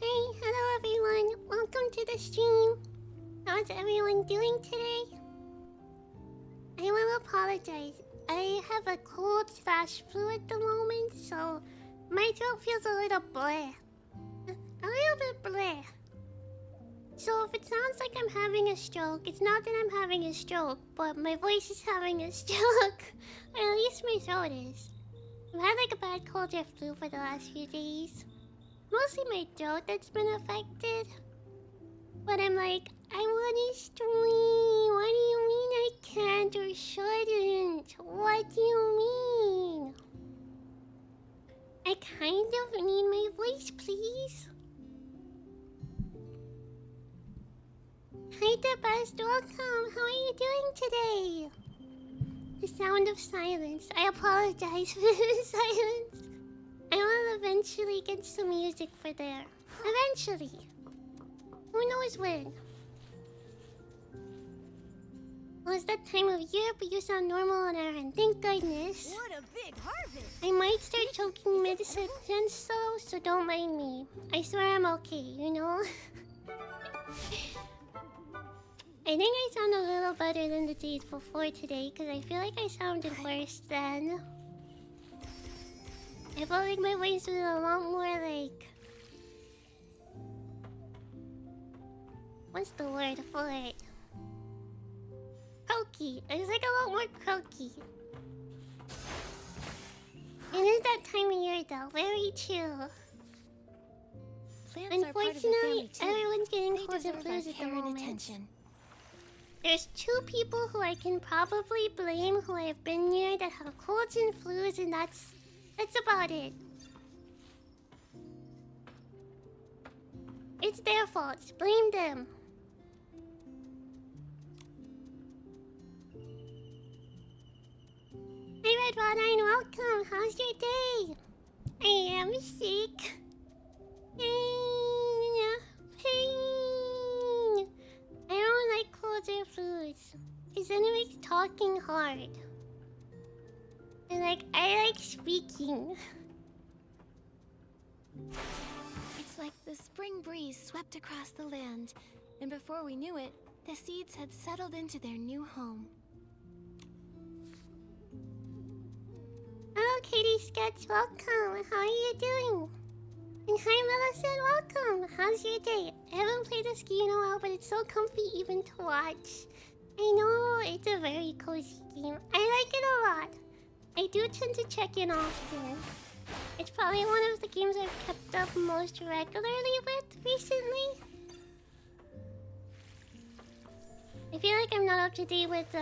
Hey, hello everyone. Welcome to the stream. How's everyone doing today? I will apologize. I have a cold/flu at the moment, so my throat feels a little bleh. A little bit bleh. So if it sounds like I'm having a stroke, it's not that I'm having a stroke, but my voice is having a stroke. Or at least my throat is. I've had like a bad cold or flu for the last few days. Mostly my throat that's been affected. But I'm like, I want to stream. What do you mean I can't or shouldn't? What do you mean? I kind of need my voice, please. Hi, the best. Welcome. How are you doing today? The sound of silence. I apologize for the silence. I will eventually get some music for there. Eventually. Who knows when? Well, it's that time of year, but you sound normal on our end. Thank goodness. What a big harvest! I might start choking mid-sentence though, so don't mind me. I swear I'm okay, you know? I think I sound a little better than the days before today, because I feel like I sounded worse then. I felt like my voice was a lot more like... What's the word for it? Croaky. It was like a lot more croaky. It is that time of year though, very true. Plants Unfortunately, everyone's getting they cold and deserve our flus at the care and moment. attention. There's 2 people who I can probably blame who I've been near that have colds and flus, and that's about it. It's their fault. Blame them. Hi, Red Rodine. Welcome. How's your day? I am sick. Pain. Pain. I don't like colds or flus. Because then it makes talking hard. And I like speaking. It's like the spring breeze swept across the land, and before we knew it, the seeds had settled into their new home. Hello, Katie Sketch. Welcome. How are you doing? And hi, Millicent. Welcome. How's your day? I haven't played this game in a while, but it's so comfy even to watch. I know, it's a very cozy game. I like it a lot. I do tend to check in often. It's probably one of the games I've kept up most regularly with recently. I feel like I'm not up to date with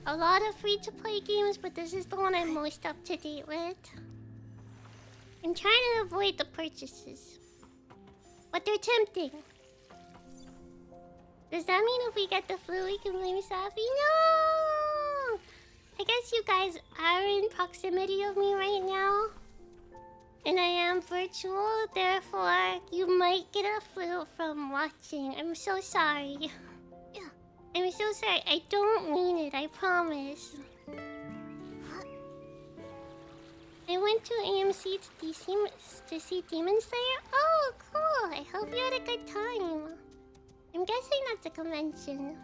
a lot of free-to-play games, but this is the one I'm most up to date with. I'm trying to avoid the purchases, but they're tempting. Does that mean if we get the flu, we can blame Safi? No! I guess you guys are in proximity of me right now. And I am virtual, therefore you might get a flu from watching. I'm so sorry. I'm so sorry. I don't mean it, I promise. I went to AMC to see Demon Slayer. Oh, cool. I hope you had a good time. I'm guessing that's a convention.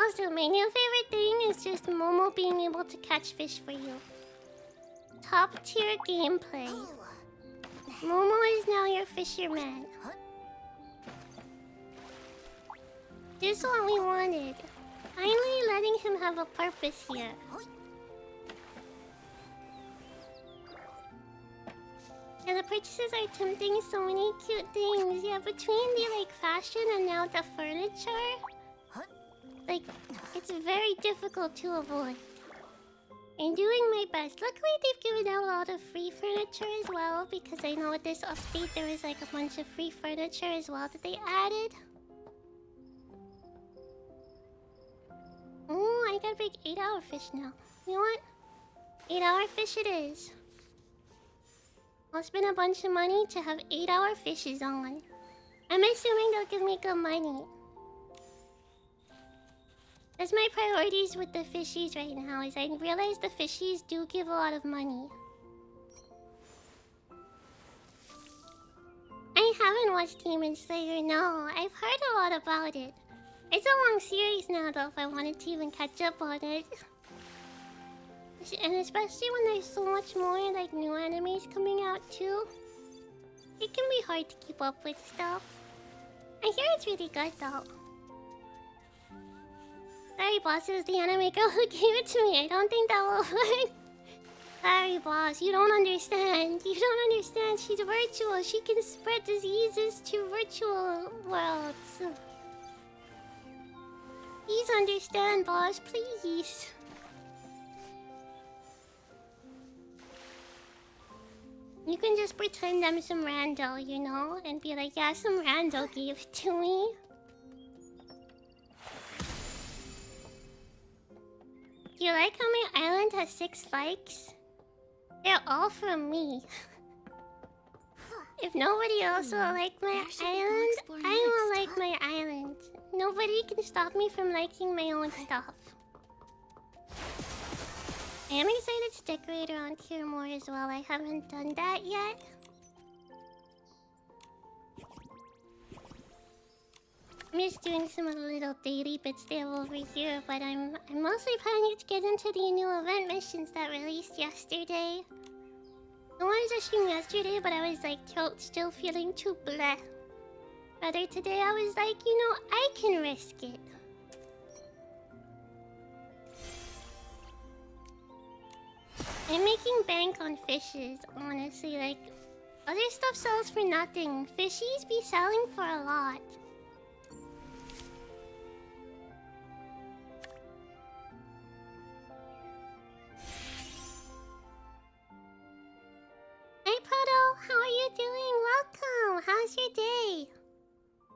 Also, my new favorite thing is just Momo being able to catch fish for you. Top tier gameplay. Momo is now your fisherman. This is what we wanted. Finally letting him have a purpose here. Yeah, the purchases are tempting. So many cute things. Yeah, between the fashion and now the furniture, it's very difficult to avoid. I'm doing my best. Luckily, they've given out a lot of free furniture as well, because I know with this update there was a bunch of free furniture as well that they added. Oh, I got a big 8-hour fish now. You know what? 8-hour fish it is. I'll spend a bunch of money to have 8-hour fishes on. I'm assuming they'll give me good money. That's my priorities with the fishies right now, is I realize the fishies do give a lot of money. I haven't watched Demon Slayer, no. I've heard a lot about it. It's a long series now, though, if I wanted to even catch up on it. And especially when there's so much more, like, new animes coming out, too. It can be hard to keep up with stuff. I hear it's really good, though. Sorry, boss, it was the anime girl who gave it to me. I don't think that will work. Sorry, boss, you don't understand. You don't understand. She's virtual. She can spread diseases to virtual worlds. Please understand, boss, please. You can just pretend I'm some rando, you know? And be like, yeah, some rando gave it to me. Do you like how my island has 6 likes? They're all from me. If nobody else will like my island, I will like my island. Nobody can stop me from liking my own stuff. I am excited to decorate around here more as well. I haven't done that yet. I'm just doing some of the little daily bits there over here, but I'm mostly planning to get into the new event missions that released yesterday. I wanted to stream yesterday, but I was like still feeling too bleh. Rather today, I was like, you know, I can risk it. I'm making bank on fishes, honestly. Like, other stuff sells for nothing. Fishies be selling for a lot. Hi, Proto. How are you doing? Welcome. How's your day?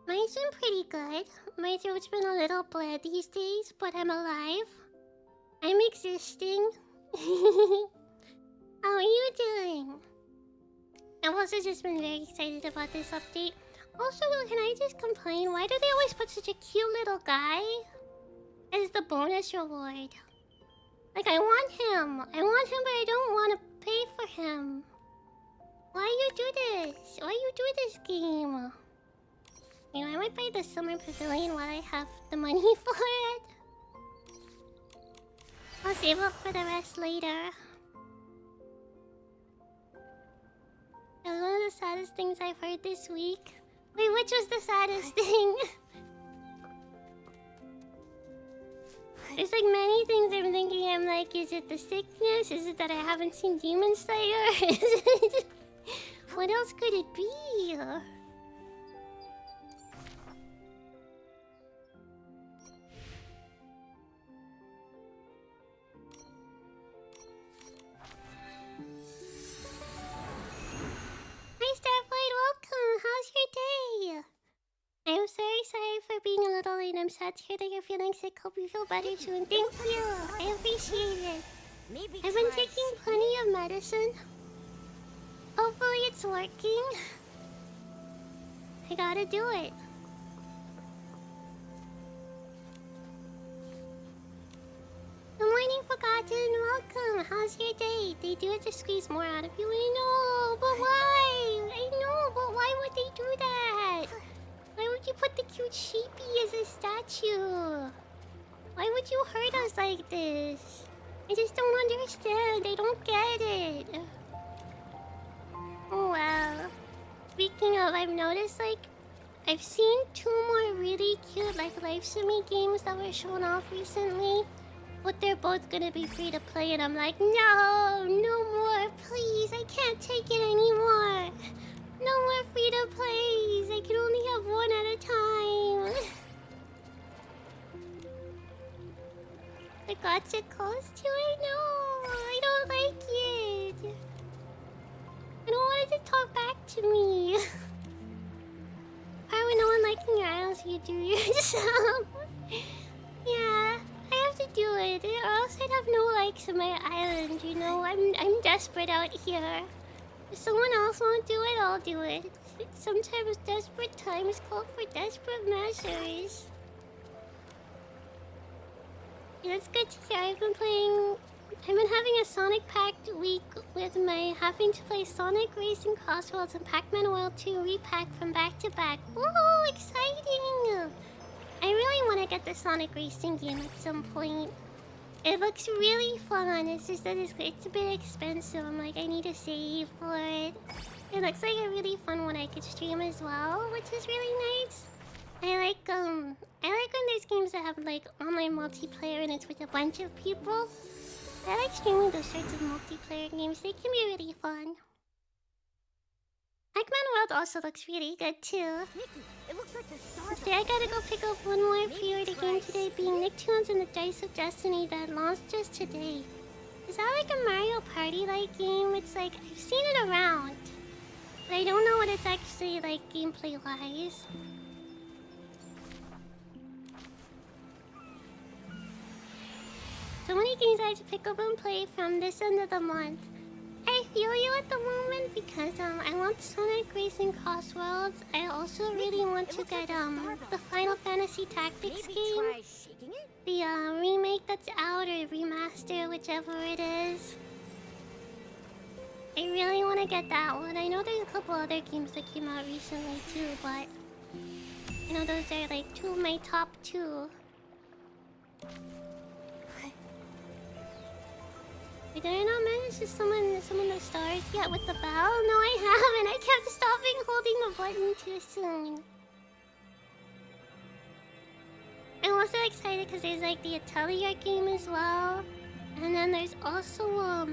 Mine's been pretty good. My throat's been a little bled these days, but I'm alive. I'm existing. How are you doing? I've also just been very excited about this update. Also, can I just complain? Why do they always put such a cute little guy as the bonus reward? Like, I want him, but I don't want to pay for him. Why you do this? Why you do this game? You know, I might buy the summer pavilion while I have the money for it. I'll save up for the rest later. That was one of the saddest things I've heard this week. Wait, which was the saddest thing? There's like many things I'm thinking. I'm like, is it the sickness? Is it that I haven't seen Demon Slayer? Is it... What else could it be? Hi, Starflight, welcome. How's your day? I'm very sorry for being a little late. I'm sad to hear that you're feeling sick. Hope you feel better soon. Thank you. I appreciate it. I've been taking plenty of medicine. Hopefully it's working. I gotta do it. Good morning, Forgotten. Welcome. How's your day? They do have to squeeze more out of you. I know, but why? I know, but why would they do that? Why would you put the cute sheepy as a statue? Why would you hurt us like this? I just don't understand. I don't get it. Oh wow. Speaking of, I've noticed like I've seen 2 more really cute like Life Simi games that were shown off recently. But they're both gonna be free to play and I'm like, no, no more, please. I can't take it anymore. No more free to plays. I can only have one at a time. The gotcha calls too, I know. I don't like it. I don't want it to talk back to me. Why would no one liking your islands you do yourself? Yeah, I have to do it, or else I'd have no likes on my island, you know? I'm desperate out here. If someone else won't do it, I'll do it. Sometimes desperate times call for desperate measures. That's good to hear. I've been having a Sonic packed week with my having to play Sonic Racing Crossroads and Pac-Man World 2 repack from back to back. Woohoo! Exciting! I really want to get the Sonic Racing game at some point. It looks really fun. It's just that it's a bit expensive. I'm like, I need to save for it. It looks like a really fun one I could stream as well, which is really nice. I like when there's games that have like online multiplayer and it's with a bunch of people. I like streaming those sorts of multiplayer games. They can be really fun. Pac-Man World also looks really good too. Nikki, it looks like the stars. Today I gotta go pick up one more pre-order game today, being Nicktoons and the Dice of Destiny that launched just today. Is that like a Mario Party-like game? It's like, I've seen it around, but I don't know what it's actually like gameplay-wise. So many games I have to pick up and play from this end of the month. I feel you at the moment because I want Sonic Racing Crossroads. I also really want to get the Final Fantasy Tactics game. The remake that's out or remaster, whichever it is. I really want to get that one. I know there's a couple other games that came out recently too, but you know those are like two of my top two. Did I not manage to summon the stars yet with the bell? No, I haven't. I kept stopping holding the button too soon. I'm also excited because there's like the Atelier game as well. And then there's also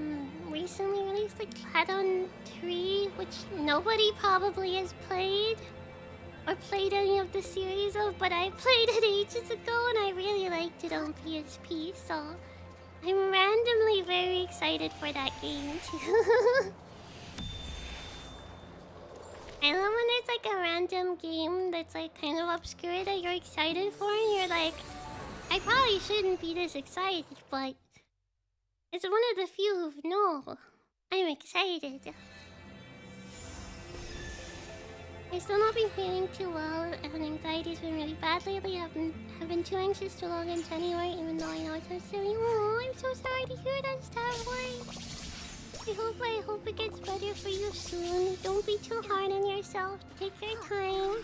recently released like Platon 3, which nobody probably has played or played any of the series of, but I played it ages ago and I really liked it on PSP, so I'm randomly very excited for that game too. I love when there's like a random game that's like kind of obscure that you're excited for and you're like, I probably shouldn't be this excited, but it's one of the few who know I'm excited. I've still not been feeling too well and anxiety's been really bad lately. I've been too anxious to log into anywhere even though I know it sounds silly. Oh, I'm so sorry to hear that, Starboy. I hope it gets better for you soon. Don't be too hard on yourself. Take your time.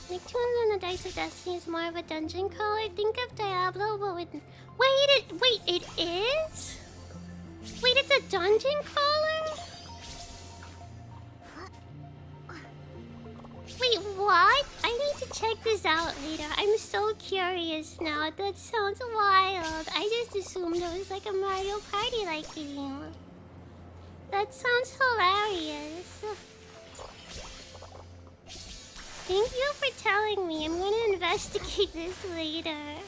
Nicktoons and the Dice of Destiny is more of a dungeon crawler. Think of Diablo, but with... Wait, it is? Wait, it's a dungeon crawler? Wait, what? I need to check this out later. I'm so curious now. That sounds wild. I just assumed it was like a Mario Party-like game. That sounds hilarious. Thank you for telling me. I'm gonna investigate this later.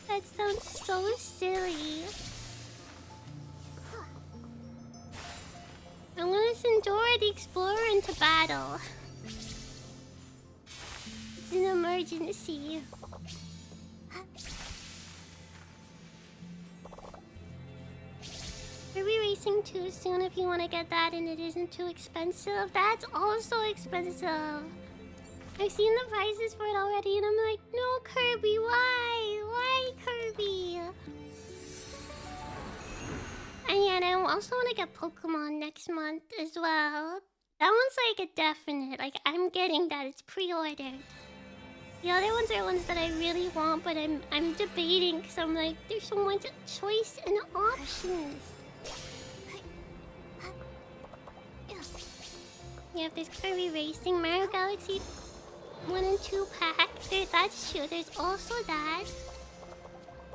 That sounds so silly. I'm gonna send Dora the Explorer into battle. It's an emergency. Ruby Racing 2 soon if you want to get that and it isn't too expensive. That's also expensive. I've seen the prices for it already and I'm like, no, Kirby, why? Why, Kirby? And yeah, and I also want to get Pokemon next month as well. That one's like a definite. Like, I'm getting that. It's pre-ordered. The other ones are ones that I really want, but I'm debating because I'm like, there's so much choice and options. Yeah, there's Kirby Racing, Mario Galaxy 1 and 2 pack. That's true. There's also that.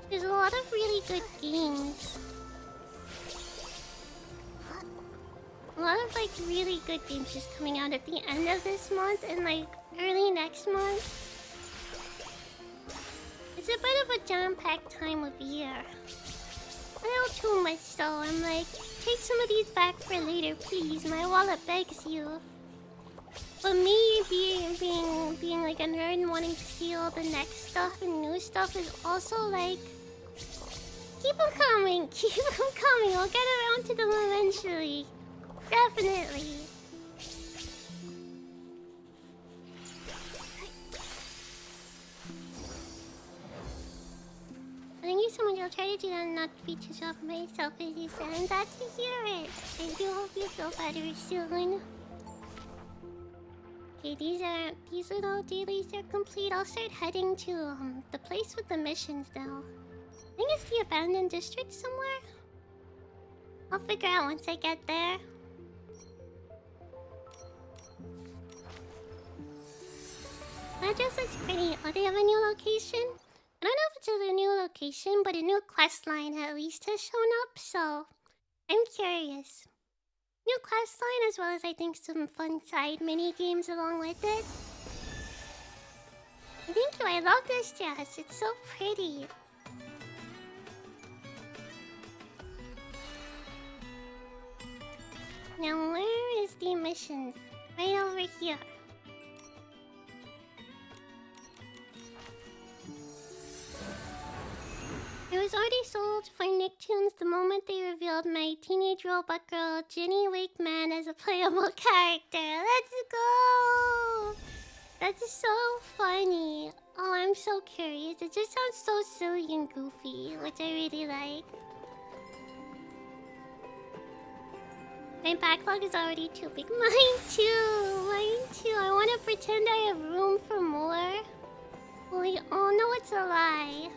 There's a lot of really good games. A lot of like really good games just coming out at the end of this month and like early next month. It's a bit of a jam-packed time of year. A little too much so. I'm like, take some of these back for later, please. My wallet begs you. But me being like a nerd and wanting to see all the next stuff and new stuff is also like, keep them coming, keep them coming. I'll get around to them eventually. Definitely. to not be too soft myself, as you said. I'm glad to hear it. I do hope you feel better soon. Okay, these little dailies are complete. I'll start heading to the place with the missions now. I think it's the abandoned district somewhere. I'll figure out once I get there. That just looks pretty. Oh, they have a new location? I don't know if it's a new location, but a new quest line at least has shown up, so I'm curious. New quest line as well as I think some fun side mini games along with it. Thank you, I love this dress. It's so pretty. Now where is the mission? Right over here. It was already sold for Nicktoons the moment they revealed my teenage robot girl Jenny Wakeman as a playable character. Let's go! That's so funny. Oh, I'm so curious. It just sounds so silly and goofy, which I really like. My backlog is already too big. Mine too! Mine too. I want to pretend I have room for more. Wait, oh no, it's a lie.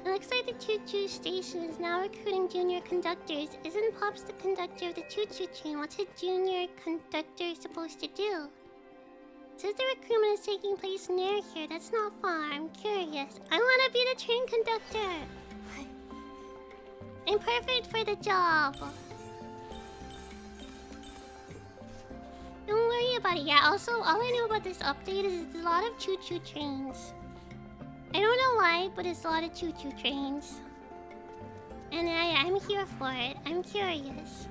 It looks like the choo-choo station is now recruiting junior conductors. Isn't Pops the conductor of the choo-choo train? What's a junior conductor supposed to do? It says the recruitment is taking place near here. That's not far. I'm curious. I want to be the train conductor. I'm perfect for the job. Don't worry about it. Yeah, also, all I know about this update is it's a lot of choo-choo trains. I don't know why, but it's a lot of choo-choo trains. And I'm here for it. I'm curious.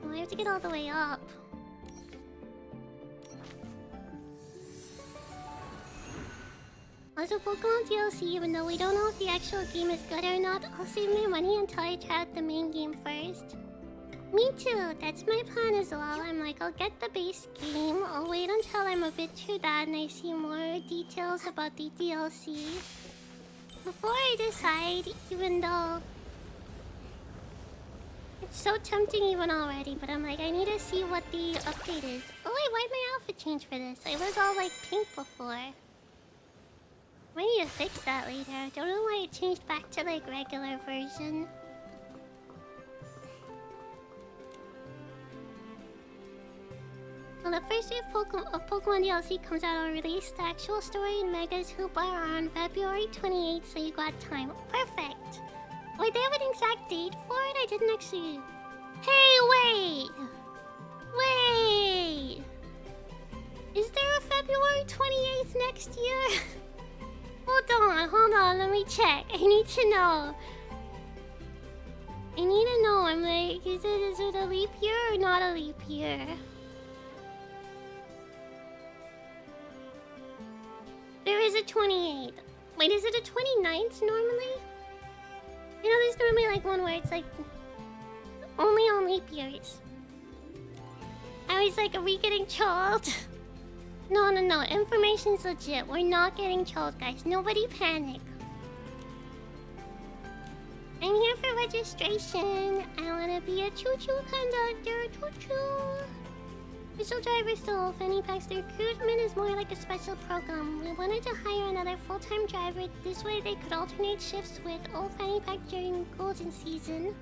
Oh, I have to get all the way up. Also, Pokemon DLC, even though we don't know if the actual game is good or not, I'll save my money until I try out the main game first. Me too, that's my plan as well. I'm like, I'll get the base game. I'll wait until I'm a bit through that and I see more details about the DLC before I decide, even though it's so tempting even already. But I'm like, I need to see what the update is. Oh wait, why'd my outfit change for this? It was all like pink before. I need to fix that later. I don't know why it changed back to like regular version. Well, the first wave of Pokemon DLC comes out on release. The actual story and Mega's Hoop are on February 28th, so you got time. Perfect! Wait, they have an exact date for it? I didn't actually... Hey, wait! Wait! Is there a February 28th next year? Hold on, let me check. I need to know. I'm like, is it a leap year or not a leap year? There is a 28th. Wait, is it a 29th normally? You know, there's normally like one where it's like only on leap years. I was like, are we getting trolled? No. Information's legit. We're not getting trolled, guys. Nobody panic. I'm here for registration. I want to be a choo-choo conductor. Choo-choo. Official driver still. Fanny Packs. The recruitment is more like a special program. We wanted to hire another full-time driver. This way they could alternate shifts with old Fanny Pack during golden season.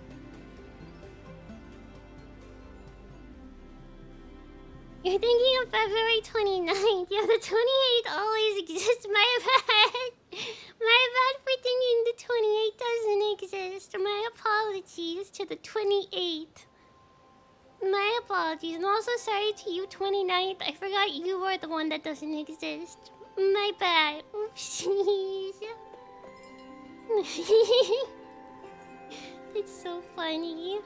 You're thinking of February 29th. Yeah, the 28th always exists. My bad. My bad for thinking the 28th doesn't exist. My apologies to the 28th. My apologies. And also sorry to you, 29th. I forgot you were the one that doesn't exist. My bad. Oopsies. It's so funny.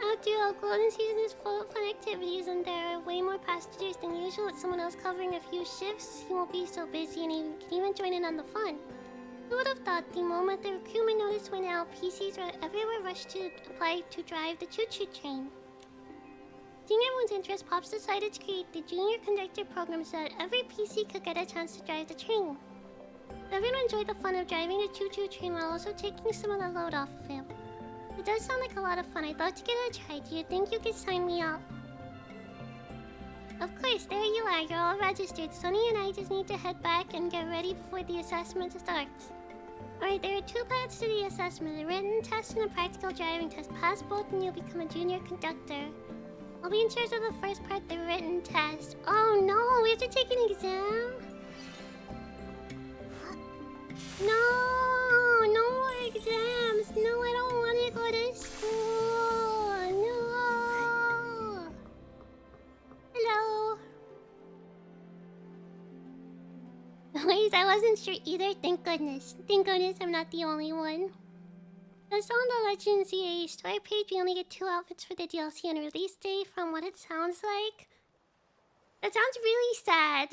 After all, golden season is full of fun activities and there are way more passengers than usual. With someone else covering a few shifts, he won't be so busy and he can even join in on the fun. Who would have thought the moment the recruitment notice went out, PCs were everywhere rushed to apply to drive the choo-choo train. Seeing everyone's interest, Pops decided to create the Junior Conductor program so that every PC could get a chance to drive the train. Everyone enjoyed the fun of driving the choo-choo train while also taking some of the load off of him. It does sound like a lot of fun. I'd love to give it a try. Do you think you could sign me up? Of course, there you are. You're all registered. Sunny and I just need to head back and get ready before the assessment starts. Alright, there are 2 parts to the assessment. A written test and a practical driving test. Pass both and you'll become a junior conductor. I'll be in charge of the first part, the written test. Oh no, we have to take an exam? No, no more exams. No, I don't want to go to school. No. Hello. Wait, I wasn't sure either. Thank goodness. Thank goodness I'm not the only one. That's on the Legends EA store page. We only get 2 outfits for the DLC on release day from what it sounds like. That sounds really sad.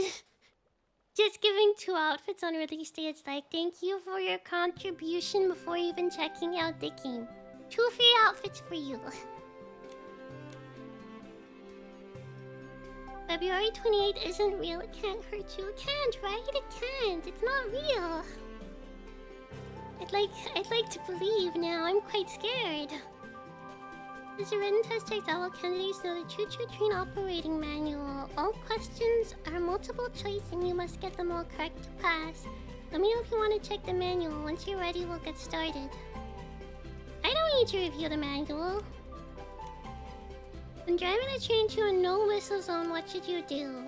Just giving 2 outfits on release day. It's like, thank you for your contribution before even checking out the game. 2 free outfits for you. February 28th isn't real. It can't hurt you. It can't, right? It can't. It's not real. I'd like to believe now. I'm quite scared. As a written test checks out, all candidates know the choo-choo train operating manual. All questions are multiple choice and you must get them all correct to pass. Let me know if you want to check the manual. Once you're ready, we'll get started. I don't need to review the manual. When driving a train to a no-whistle zone, what should you do?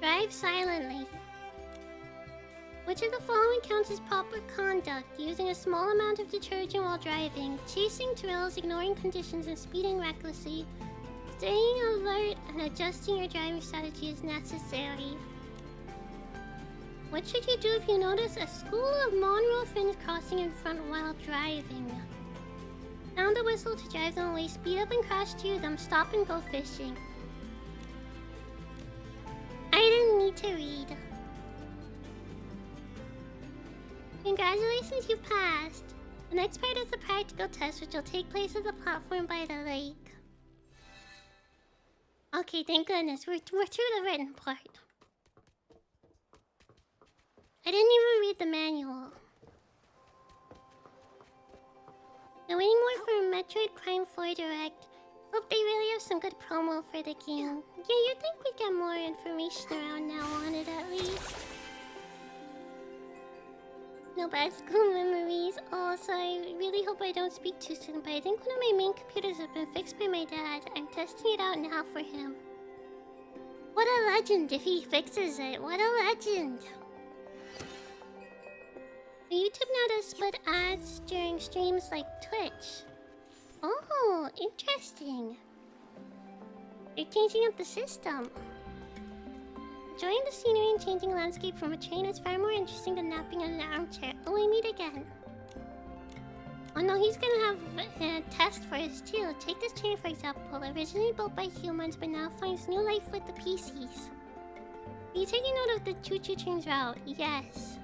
Drive silently. Which of the following counts as proper conduct? Using a small amount of detergent while driving, chasing thrills, ignoring conditions, and speeding recklessly. Staying alert and adjusting your driving strategy is necessary. What should you do if you notice a school of Monroe fins crossing in front while driving? Sound the whistle to drive them away, speed up and crash to them, stop and go fishing. I didn't need to read. Congratulations, you passed. The next part is the practical test, which will take place at the platform by the lake. Okay, thank goodness. We're through the written part. I didn't even read the manual. I'm waiting more for Metroid Prime 4 Direct. Hope they really have some good promo for the game. Yeah, you'd think we'd get more information around now on it at least. No bad school memories. Oh, sorry. I really hope I don't speak too soon, but I think one of my main computers has been fixed by my dad. I'm testing it out now for him. What a legend if he fixes it. What a legend. YouTube now does split ads during streams like Twitch. Oh, interesting. They're changing up the system. Enjoying the scenery and changing landscape from a train is far more interesting than napping in an armchair. Oh, we meet again. Oh no, he's gonna have a test for us too. Take this train for example. Originally built by humans, but now finds new life with the PCs. Are you taking note of the choo-choo train's route? Yes.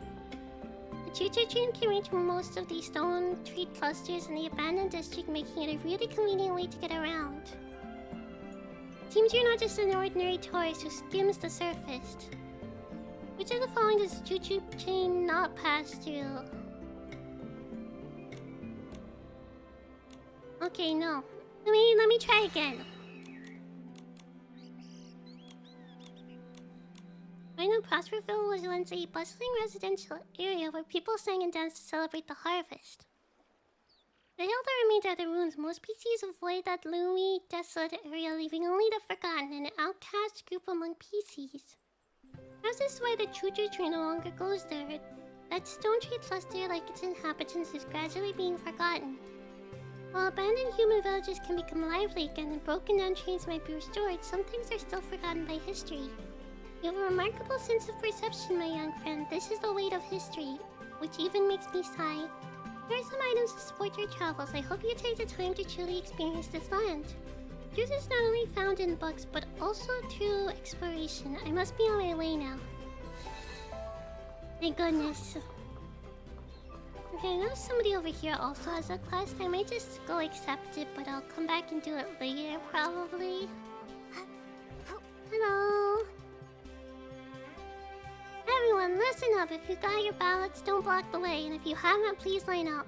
The choo-choo train can reach most of the stone tree clusters in the abandoned district, making it a really convenient way to get around. Seems you're not just an ordinary tourist who skims the surface. Which of the following does the choo-choo train not pass through? Okay, no. Let me try again. I know Prosperville was once a bustling residential area where people sang and danced to celebrate the harvest. The hill that remains are the ruins. Most PCs avoid that gloomy, desolate area, leaving only the forgotten and outcast group among PCs. Perhaps this is why the choo-choo train no longer goes there. That stone tree cluster, like its inhabitants, is gradually being forgotten. While abandoned human villages can become lively again and broken down trains might be restored, some things are still forgotten by history. You have a remarkable sense of perception, my young friend. This is the weight of history, which even makes me sigh. Here are some items to support your travels. I hope you take the time to truly experience this land. Truth is not only found in books, but also through exploration. I must be on my way now. Thank goodness. Okay, I know somebody over here also has a quest. I might just go accept it, but I'll come back and do it later, probably. Hello. Everyone, listen up. If you got your ballots, don't block the way. And if you haven't, please line up.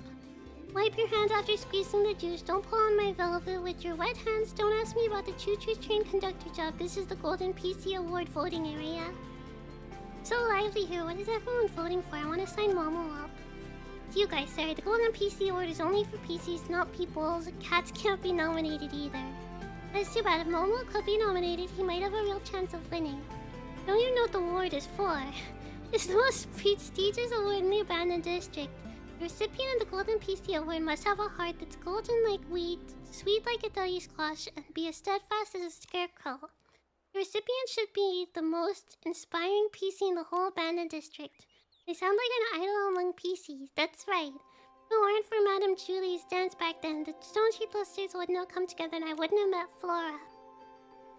Wipe your hands after squeezing the juice. Don't pull on my velvet with your wet hands. Don't ask me about the choo-choo train conductor job. This is the Golden PC Award voting area. So lively here. What is everyone voting for? I want to sign Momo up. You guys, sorry. The Golden PC Award is only for PCs, not peoples. Cats can't be nominated either. That's too bad. If Momo could be nominated, he might have a real chance of winning. I don't even know what the award is for. It's the most prestigious award in the abandoned district. The recipient of the Golden PC Award must have a heart that's golden like wheat, sweet like a dahlia squash, and be as steadfast as a scarecrow. The recipient should be the most inspiring PC in the whole abandoned district. They sound like an idol among PCs. That's right. If it weren't for Madame Julie's dance back then, the Stone Sheep Blisters would not come together and I wouldn't have met Flora.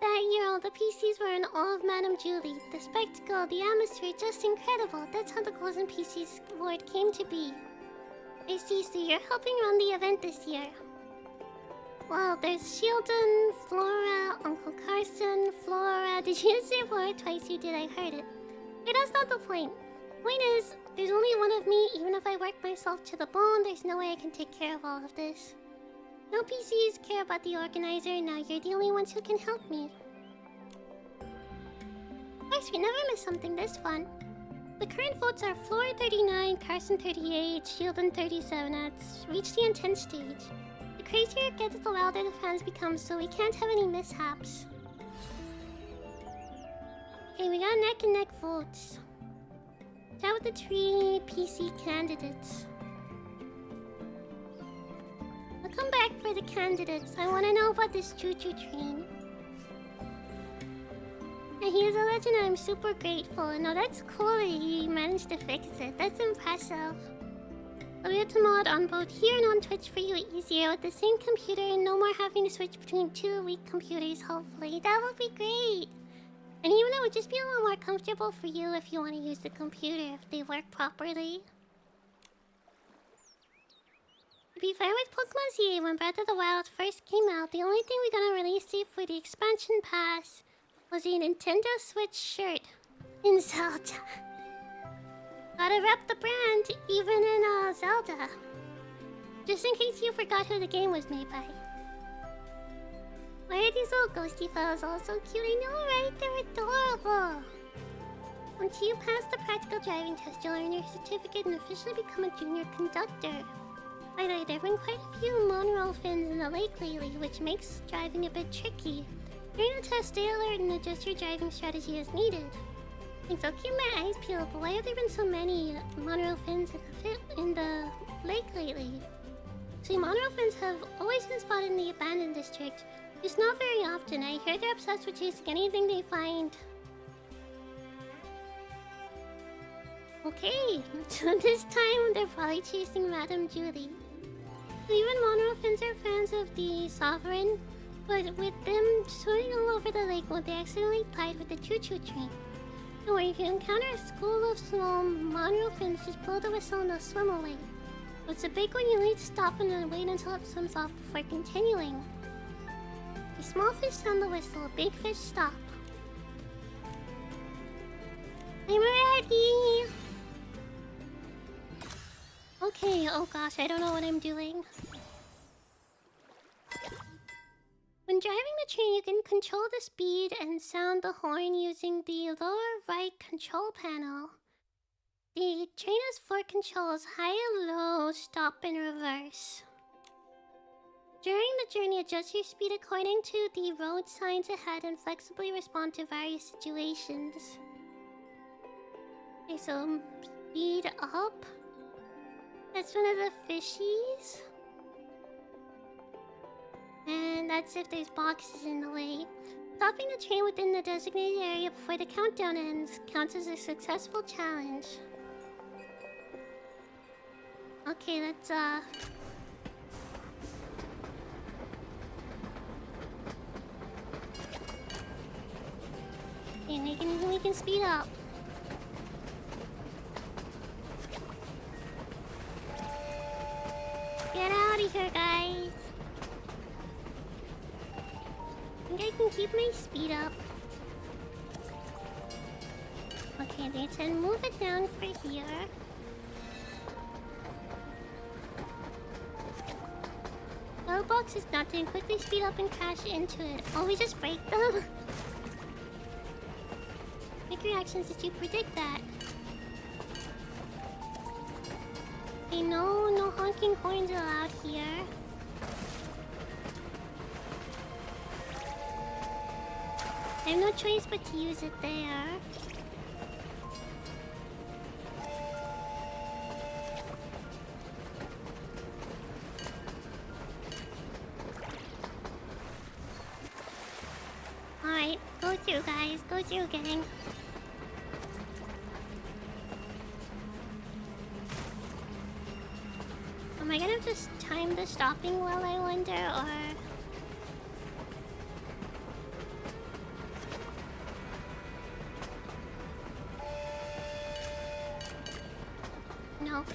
That year, all the PCs were in awe of Madame Julie. The spectacle, the atmosphere, just incredible. That's how the Golden PC's Award came to be. I see, so you're helping run the event this year. Well, there's Sheldon, Flora, Uncle Carson, Flora. Did you say Flora twice? You did, I heard it. But that's not the point. Point is, there's only one of me. Even if I work myself to the bone, there's no way I can take care of all of this. No PCs care about the organizer. Now you're the only ones who can help me. Of course, we never miss something this fun. The current votes are Flora 39, Carson 38, Sheldon 37. That's reached the intense stage. The crazier it gets, the louder the fans become, so we can't have any mishaps. Okay, we got neck and neck votes. Chat with the 3 PC candidates. I'll come back for the candidates. I want to know about this choo-choo train. And he is a legend and I'm super grateful. No, that's cool that he managed to fix it. That's impressive. I'll be able to mod on both here and on Twitch for you easier with the same computer and no more having to switch between 2 weak computers, hopefully. That would be great. And even it would just be a little more comfortable for you if you want to use the computer, if they work properly. To be fair with Pokemon ZA, when Breath of the Wild first came out, the only thing we got on release date for the expansion pass was a Nintendo Switch shirt in Zelda. Gotta rep the brand, even in Zelda. Just in case you forgot who the game was made by. Why are these little ghosty fellas all so cute? I know, right? They're adorable. Once you pass the practical driving test, you'll earn your certificate and officially become a junior conductor. By the way, there have been quite a few monorail fins in the lake lately, which makes driving a bit tricky. During the test, stay alert and adjust your driving strategy as needed. Thanks, I'll keep my eyes peeled, but why have there been so many monorail fins in the lake lately? See, monorail fins have always been spotted in the abandoned district, just not very often. I hear they're obsessed with chasing anything they find. Okay, so this time they're probably chasing Madame Julie. So even monorail fins are fans of the Sovereign, but with them swimming all over the lake when they accidentally collide with the choo-choo train. Don't worry, if you encounter a school of small monorail fins, just blow the whistle and they'll swim away. If it's a big one, you'll need to stop and then wait until it swims off before continuing. The small fish sound the whistle, big fish stop. I'm ready! Okay, oh gosh, I don't know what I'm doing. When driving the train, you can control the speed and sound the horn using the lower right control panel. The train has 4 controls: high and low, stop, and reverse. During the journey, adjust your speed according to the road signs ahead and flexibly respond to various situations. Okay, so speed up. That's one of the fishies. And that's if there's boxes in the way. Stopping the train within the designated area before the countdown ends counts as a successful challenge. Okay, let's okay, we can speed up. Get out of here, guys. I think I can keep my speed up. Okay, they said move it down for here. Well, box is nothing. Quickly speed up and crash into it. Oh, we just break them? Make reactions. Did you predict that? Okay, no honking horns allowed here. I have no choice but to use it there. Alright, go through guys, go through gang. Am I gonna just time the stopping well, I wonder, or... No.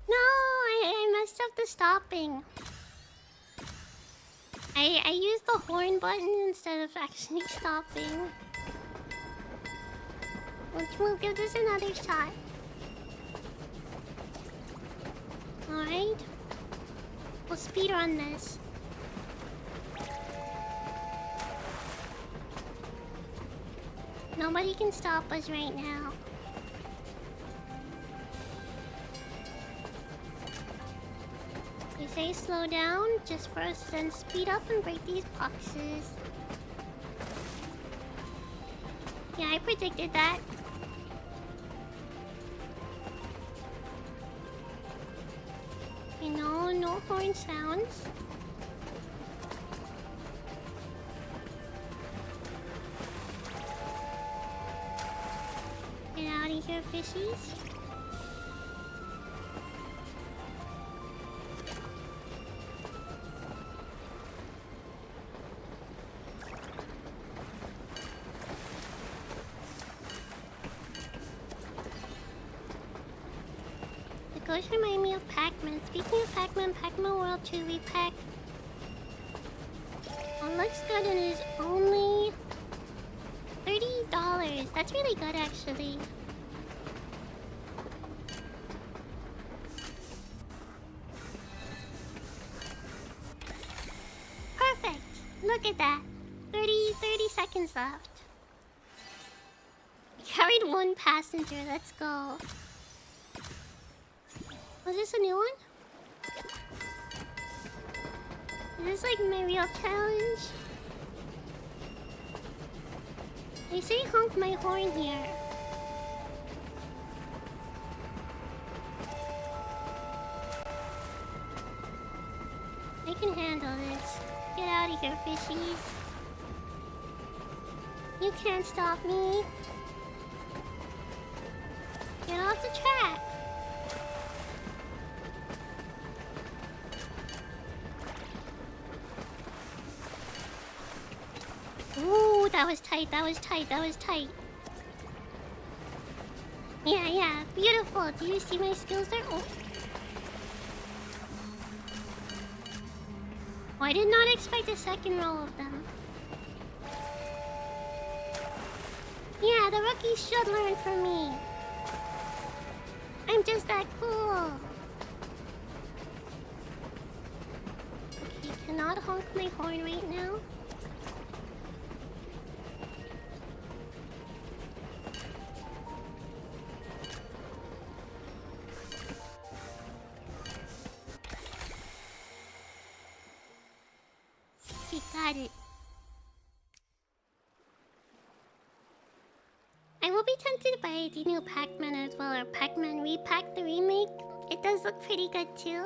No, I messed up the stopping. I used the horn button instead of actually stopping. We'll give this another shot. Alright. We'll speedrun this. Nobody can stop us right now. They say slow down just for us to then speed up and break these boxes. Yeah, I predicted that. Okay, no horn sounds. Get out of here, fishies. The ghosts remind me of Pac-Man. Speaking of Pac-Man, Pac-Man World 2 repack. Well, looks good and is only $30. That's really good, actually. Perfect. Look at that. 30 seconds left. We carried one passenger. Let's go. Was this a new one? Is this like my real challenge? They say honk my horn here. I can handle this. Get out of here, fishies. You can't stop me. Get off the track. Ooh, that was tight, that was tight, that was tight. Yeah, beautiful. Do you see my skills there? Oh. I did not expect a second row of them. Yeah, the rookies should learn from me. I'm just that cool. Okay, cannot honk my horn right now. Okay, got it. I will be tempted by the new Pac-Man as well, or Pac-Man Repack, the remake. It does look pretty good too.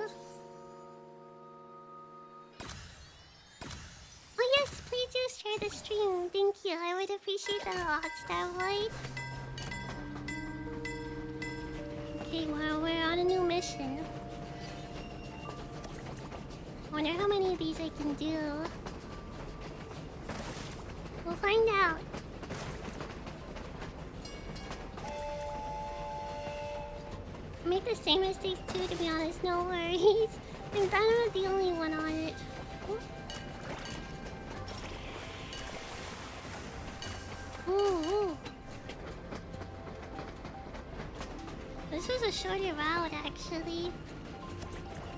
Oh yes, please do share the stream. Thank you, I would appreciate that a lot, Starboy. Okay, we're on a new mission. I wonder how many of these I can do. We'll find out. I make the same mistakes too, to be honest, no worries. I'm glad I'm not the only one on it. This was a shorter route, actually.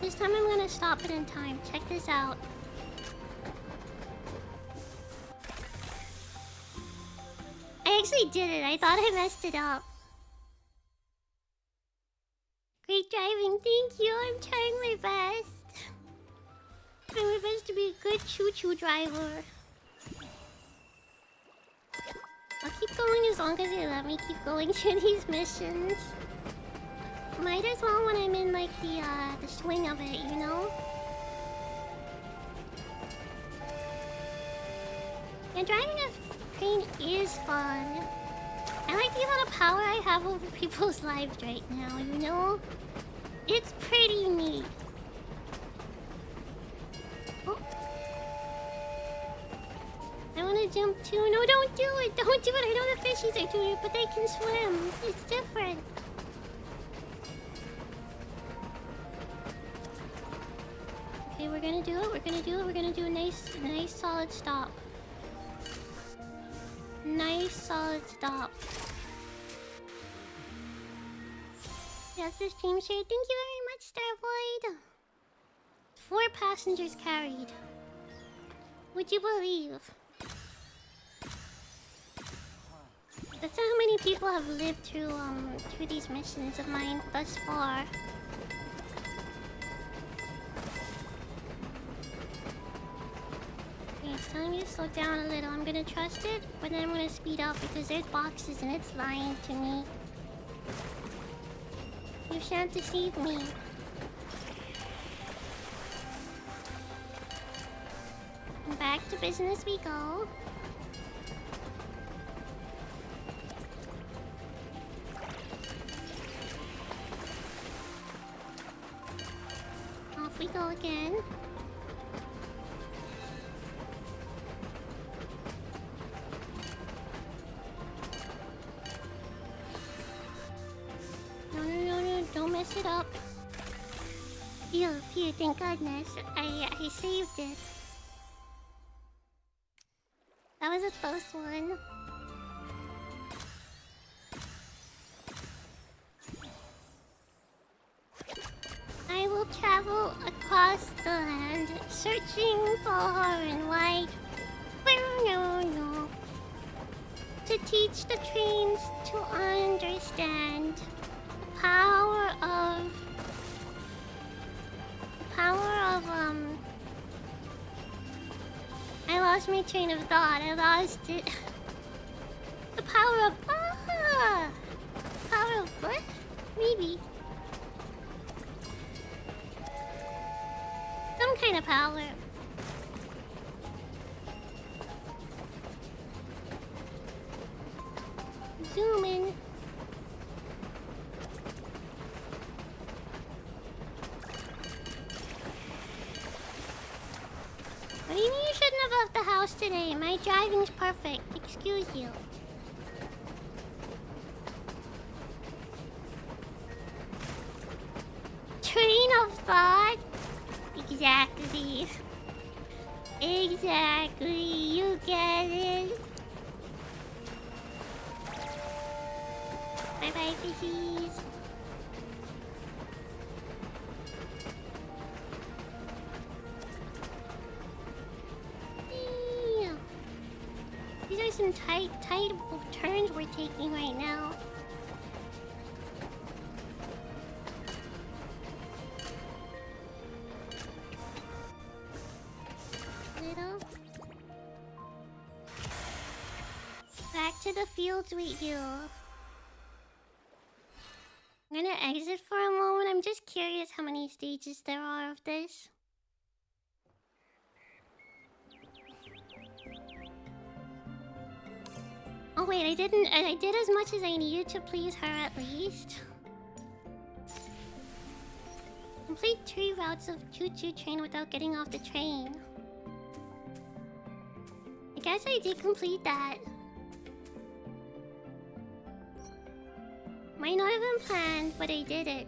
This time I'm gonna stop it in time. Check this out. I actually did it. I thought I messed it up. Great driving, thank you. I'm trying my best. Trying my best to be a good choo-choo driver. I'll keep going as long as they let me keep going through these missions. Might as well when I'm in like the swing of it, you know? Yeah, driving a train is fun. I like the amount of power I have over people's lives right now, you know? It's pretty neat. Oh. I wanna jump too. No, don't do it! Don't do it! I know the fishies are doing it, but they can swim. It's different. Okay, we're gonna do it. We're gonna do it. We're gonna do a nice solid stop. Nice solid stop. Yes, the stream share. Thank you very much, Starboy. 4 passengers carried. Would you believe? That's how many people have lived through these missions of mine thus far. Okay, it's telling me to slow down a little. I'm gonna trust it, but then I'm gonna speed up because there's boxes and it's lying to me. You shan't deceive me. And back to business we go. Off we go again. No, don't mess it up. Phew, thank goodness. I saved it. That was a close one. I will travel across the land, searching far and wide. To teach the trains to understand the power of I lost my train of thought. I lost it. The power of power of what? Maybe. Some kind of power. Zoom in. What do you mean you shouldn't have left the house today? My driving's perfect. Excuse you. Train of thought? Exactly. Exactly. You get it. Bye-bye, fishies. Yeah. These are some tight turns we're taking right now. Little. Back to the fields with you. I'm gonna exit for a moment. I'm just curious how many stages there are of this. Oh wait, I did as much as I needed to please her at least. Complete 3 routes of choo-choo train without getting off the train. I guess I did complete that. Might not have been planned, but I did it.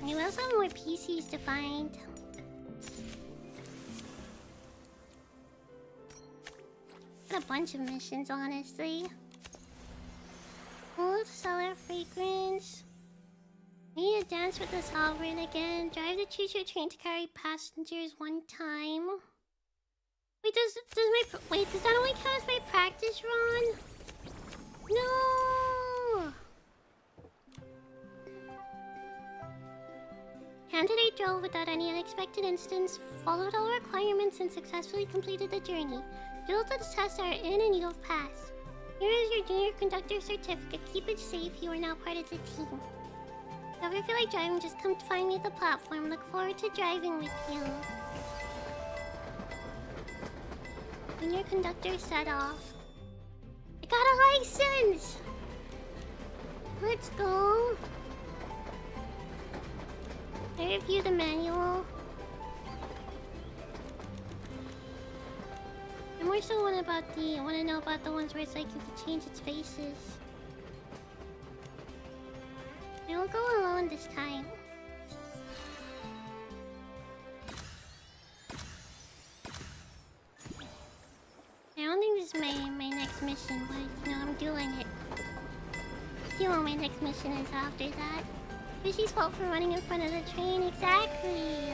I also have more PCs to find. Got a bunch of missions, honestly. Old cellar fragrance. Need to dance with the sovereign again. Drive the choo-choo train to carry passengers one time. Wait, does that only count as my practice run? No! Candidate drove without any unexpected incidents, followed all requirements, and successfully completed the journey. Results of the tests are in and you have passed. Here is your junior conductor certificate. Keep it safe. You are now part of the team. If you ever feel like driving, just come to find me at the platform. Look forward to driving with you. Junior conductor set off. I got a license! Let's go. I review the manual. I more so want to know about the ones where it's like you can change its faces. I will go alone this time. I don't think this is my next mission, but you know, I'm doing it. See what my next mission is after that. Fishy's fault for running in front of the train, exactly.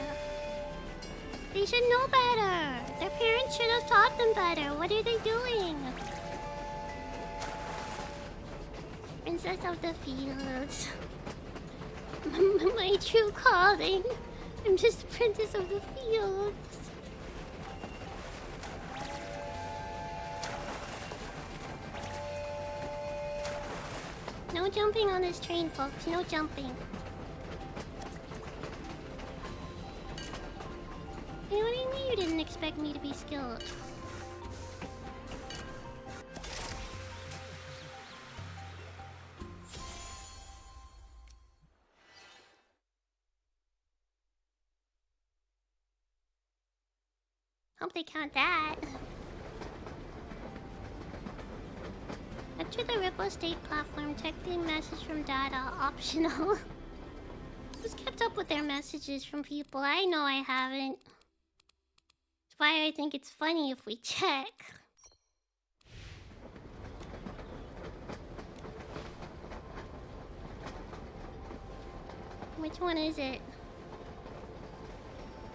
They should know better. Their parents should have taught them better. What are they doing? Princess of the Fields. My true calling. I'm just the princess of the fields. No jumping on this train, folks. No jumping. You know what I mean? You didn't expect me to be skilled. Hope they count that. Up to the Ripple Estate platform, check the message from Dada. Optional. Who's kept up with their messages from people? I know I haven't. That's why I think it's funny if we check. Which one is it?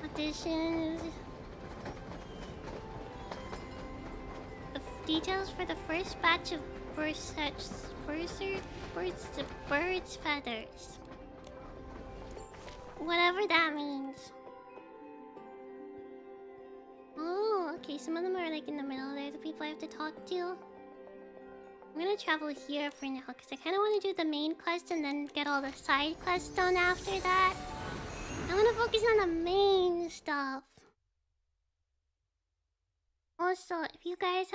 Auditions. The details for the first batch of bird's feathers. Whatever that means. Oh, okay. Some of them are like in the middle. They're the people I have to talk to. I'm gonna travel here for now because I kind of want to do the main quest and then get all the side quests done after that. I want to focus on the main stuff. Also, if you guys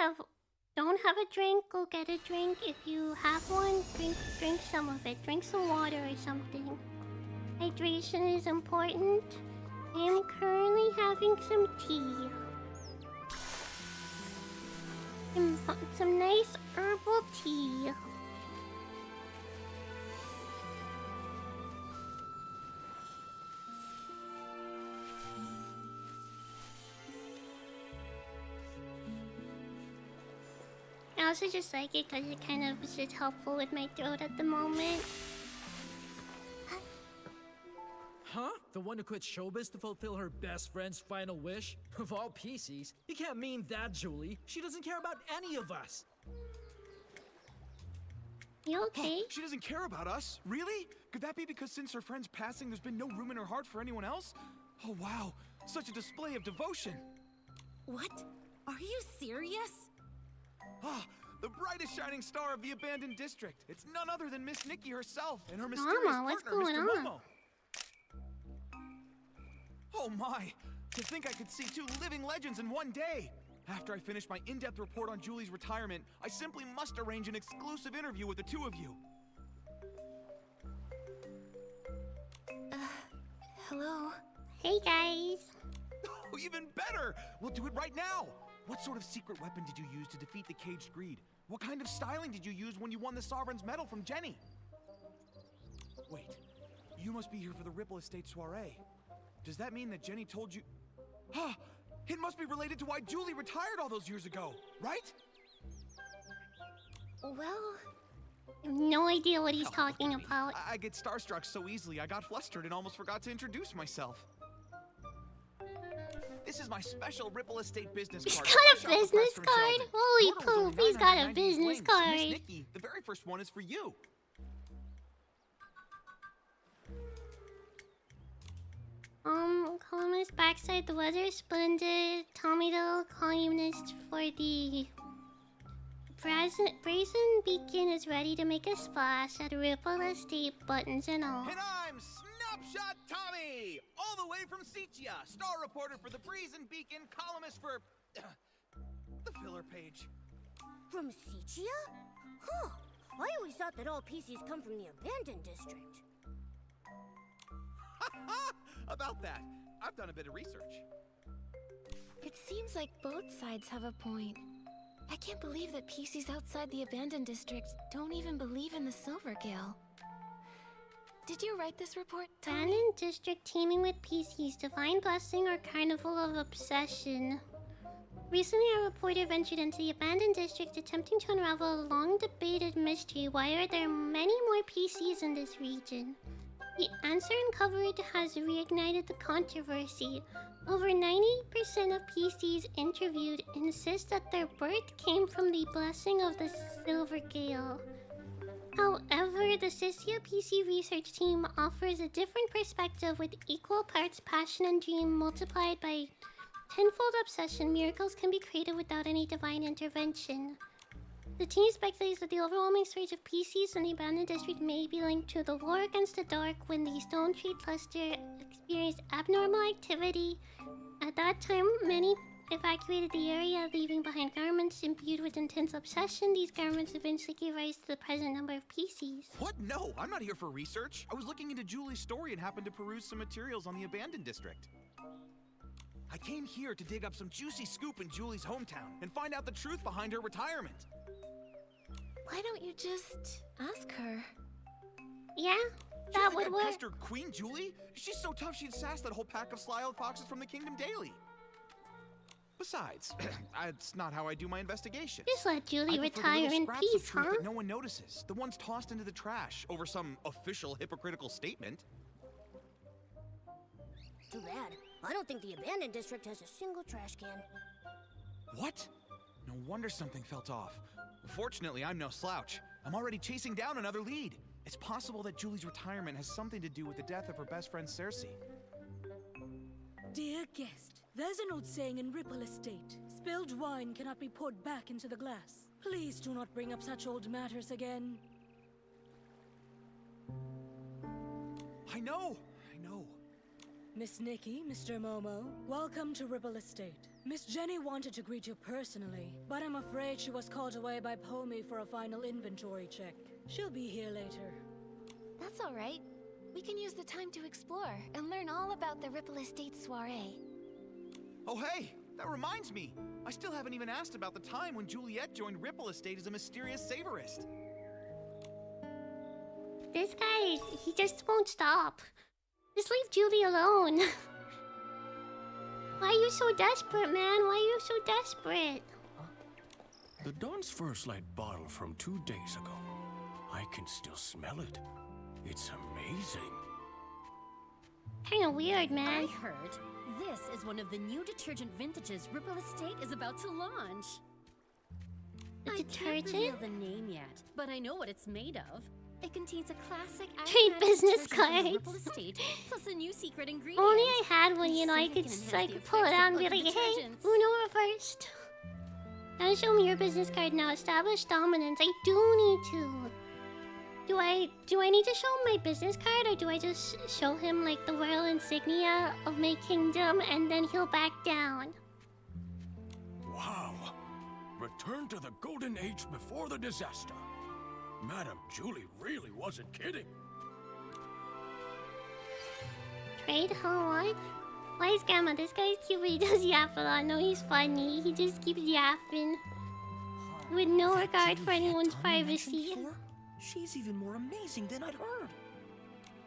don't have a drink, go get a drink. If you have one, drink some of it. Drink some water or something. Hydration is important. I am currently having some tea. Some nice herbal tea. I also just like it because it kind of is just helpful with my throat at the moment. Huh? The one who quit showbiz to fulfill her best friend's final wish? Of all PCs, you can't mean that, Julie. She doesn't care about any of us. You okay? She doesn't care about us? Really? Could that be because since her friend's passing, there's been no room in her heart for anyone else? Oh, wow. Such a display of devotion. What? Are you serious? Ah, the brightest shining star of the abandoned district. It's none other than Miss Nikki herself and her mysterious what's partner, going Mr. on? Momo. Oh my! To think I could see two living legends in one day! After I finish my in-depth report on Julie's retirement, I simply must arrange an exclusive interview with the two of you. Hello? Hey guys. Oh, even better! We'll do it right now! What sort of secret weapon did you use to defeat the caged greed? What kind of styling did you use when you won the Sovereign's Medal from Jenny? Wait, you must be here for the Ripple Estate soiree. Does that mean that Jenny told you... Ah! It must be related to why Julie retired all those years ago, right? Well, I have no idea what he's talking Look at me. about. I get starstruck so easily, I got flustered and almost forgot to introduce myself. This is my special Ripple Estate business He's card. got fresh a off the press business from card? Sheldon. Holy Yours was only poop, he's got a 998 business blinks. card. Miss Nikki, the very first one is for you. Columnist backside, the weather is splendid. Tommy the columnist for the brazen beacon is ready to make a splash at Ripple Estate, buttons and all. And I'm Snapshot Tommy, all the way from Seatia, star reporter for the Brazen Beacon, columnist for the filler page. From Seatia? Huh. I always thought that all PCs come from the abandoned district. About that, I've done a bit of research. It seems like both sides have a point. I can't believe that PCs outside the abandoned district don't even believe in the Silvergill. Did you write this report, Tommy? Abandoned district teeming with PCs, divine blessing or carnival of obsession. Recently, a reporter ventured into the abandoned district attempting to unravel a long-debated mystery. Why are there many more PCs in this region? The answer uncovered has reignited the controversy. Over 90% of PCs interviewed insist that their birth came from the blessing of the Silvergill. However, the Seatia PC research team offers a different perspective with equal parts passion and dream multiplied by tenfold obsession. Miracles can be created without any divine intervention. The team speculates that the overwhelming surge of PCs in the abandoned district may be linked to the war against the dark when the Stone Tree cluster experienced abnormal activity. At that time, many evacuated the area, leaving behind garments imbued with intense obsession. These garments eventually gave rise to the present number of PCs. What? No, I'm not here for research. I was looking into Julie's story and happened to peruse some materials on the abandoned district. I came here to dig up some juicy scoop in Julie's hometown and find out the truth behind her retirement. Why don't you just ask her? Yeah, Do that you would think work. I pester Queen Julie? She's so tough she'd sass that whole pack of sly old foxes from the Kingdom Daily. Besides, that's not how I do my investigation. Just let I Julie prefer the retire little in scraps of peace, truth huh? that no one notices. The ones tossed into the trash over some official hypocritical statement. Too bad. I don't think the abandoned district has a single trash can. What? No wonder something felt off. Fortunately, I'm no slouch. I'm already chasing down another lead. It's possible that Julie's retirement has something to do with the death of her best friend Cersei. Dear guest, there's an old saying in Ripple Estate. Spilled wine cannot be poured back into the glass. Please do not bring up such old matters again. I know. Miss Nikki, Mr. Momo, welcome to Ripple Estate. Miss Jenny wanted to greet you personally, but I'm afraid she was called away by Pomi for a final inventory check. She'll be here later. That's all right. We can use the time to explore and learn all about the Ripple Estate soiree. Oh hey, that reminds me. I still haven't even asked about the time when Juliet joined Ripple Estate as a mysterious savorist. This guy, he just won't stop. Just leave Julie alone. Why are you so desperate, man? Why are you so desperate? The Dawn's First Light bottle from 2 days ago. I can still smell it. It's amazing. Kinda weird, man. I heard this is one of the new detergent vintages Ripple Estate is about to launch. The I can't detergent? reveal the name yet, but I know what it's made of. It contains a classic Trade aromatic business detergent from cards. Ripple Estate, plus a new secret ingredient. Only I had one, you know, I Say could it can just, enhance the pull it effects out and of be other like, hey, detergents. Uno reversed. Now show me your business card now. Establish dominance. I do need to. Do I need to show him my business card, or do I just show him like the royal insignia of my kingdom and then he'll back down? Wow. Return to the golden age before the disaster. Madam Julie really wasn't kidding. Trade what? Why is Gamma? This guy's cute, but he does yap a lot. No, he's funny. He just keeps yapping. With no regard for anyone's privacy. She's even more amazing than I'd heard.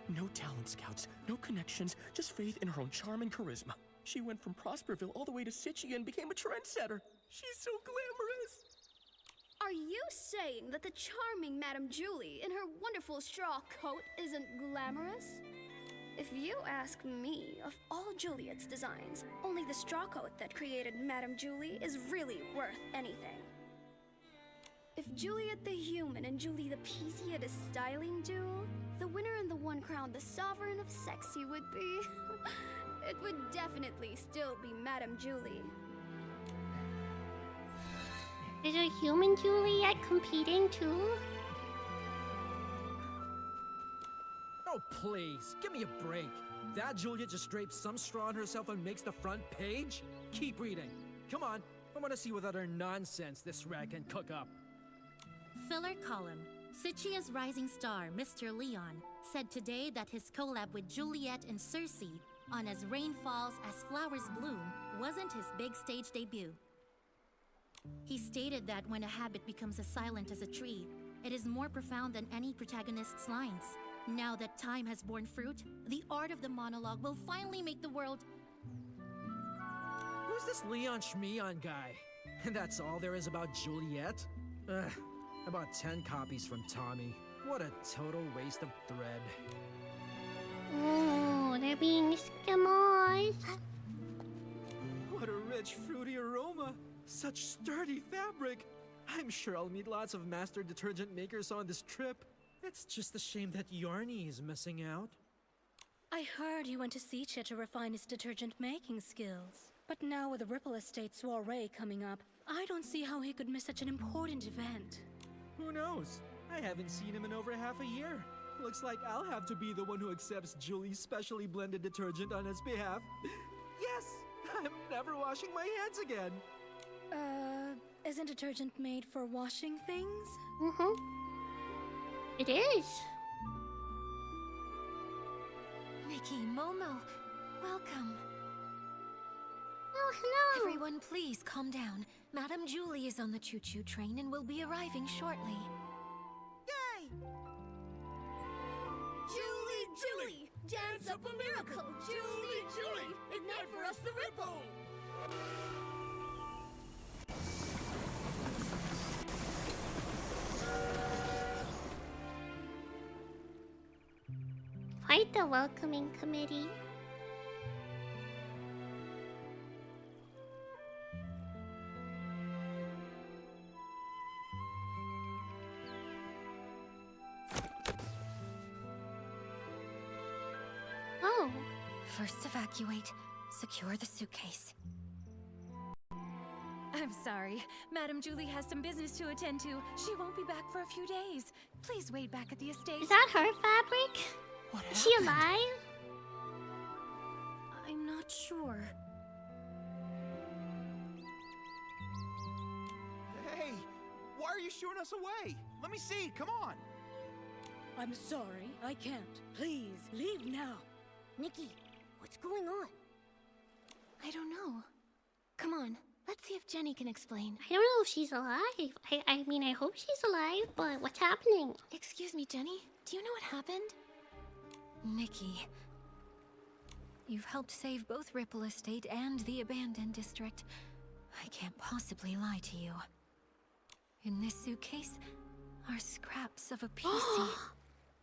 No talent scouts, no connections, just faith in her own charm and charisma. She went from Prosperville all the way to Seatia and became a trendsetter. She's so glamorous. Are you saying saying that the charming Madame Julie in her wonderful straw coat isn't glamorous? If you ask me, of all Juliet's designs, only the straw coat that created Madame Julie is really worth anything. If Juliet the human and Julie the PC had a styling duel, the winner and the one crowned the sovereign of sexy would be... it would definitely still be Madame Julie. Is a human Juliet competing too? Oh, please, give me a break. That Juliet just drapes some straw on herself and makes the front page? Keep reading. Come on, I want to see what other nonsense this rag can cook up. Filler column. Suchia's rising star, Mr. Leon, said today that his collab with Juliet and Circe on As Rain Falls, As Flowers Bloom wasn't his big stage debut. He stated that when a habit becomes as silent as a tree, it is more profound than any protagonist's lines. Now that time has borne fruit, the art of the monologue will finally make the world... Who's this Leon Schmeon guy? And that's all there is about Juliet? Ugh, I bought 10 copies from Tommy. What a total waste of thread. Oh, they're being scammers. What a rich, fruity aroma. Such sturdy fabric. I'm sure I'll meet lots of master detergent makers on this trip. It's just a shame that Yarny is missing out. I heard he went to Sicha to refine his detergent making skills. But now with the Ripple Estate soiree coming up, I don't see how he could miss such an important event. Who knows? I haven't seen him in over half a year. Looks like I'll have to be the one who accepts Julie's specially blended detergent on his behalf. Yes! I'm never washing my hands again! Isn't detergent made for washing things? Mm-hmm. It is. Nikki, Momo, welcome. Oh, hello. Everyone, please calm down. Madame Julie is on the choo-choo train and will be arriving shortly. Yay! Julie! Dance up a miracle! Julie! Ignite for us the ripple! Fight the welcoming committee. Oh. First evacuate. Secure the suitcase. I'm sorry. Madame Julie has some business to attend to. She won't be back for a few days. Please wait back at the estate. Is that her fabric? What Is she alive? I'm not sure. Hey, why are you shooing us away? Let me see, come on. I'm sorry, I can't. Please, leave now. Nikki, what's going on? I don't know. Come on, let's see if Jenny can explain. I don't know if she's alive. I mean, I hope she's alive, but what's happening? Excuse me, Jenny. Do you know what happened? Nikki, you've helped save both Ripple Estate and the abandoned district. I can't possibly lie to you. In this suitcase are scraps of a PC.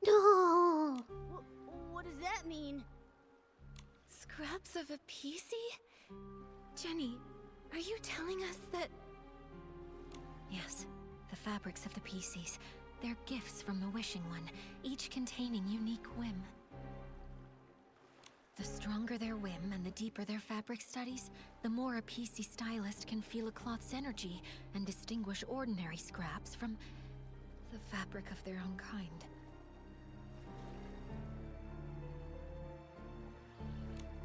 No! What does that mean? Scraps of a PC? Jenny, are you telling us that... Yes, the fabrics of the PCs. They're gifts from the Wishing One, each containing unique whim. The stronger their whim and the deeper their fabric studies, the more a PC stylist can feel a cloth's energy and distinguish ordinary scraps from the fabric of their own kind.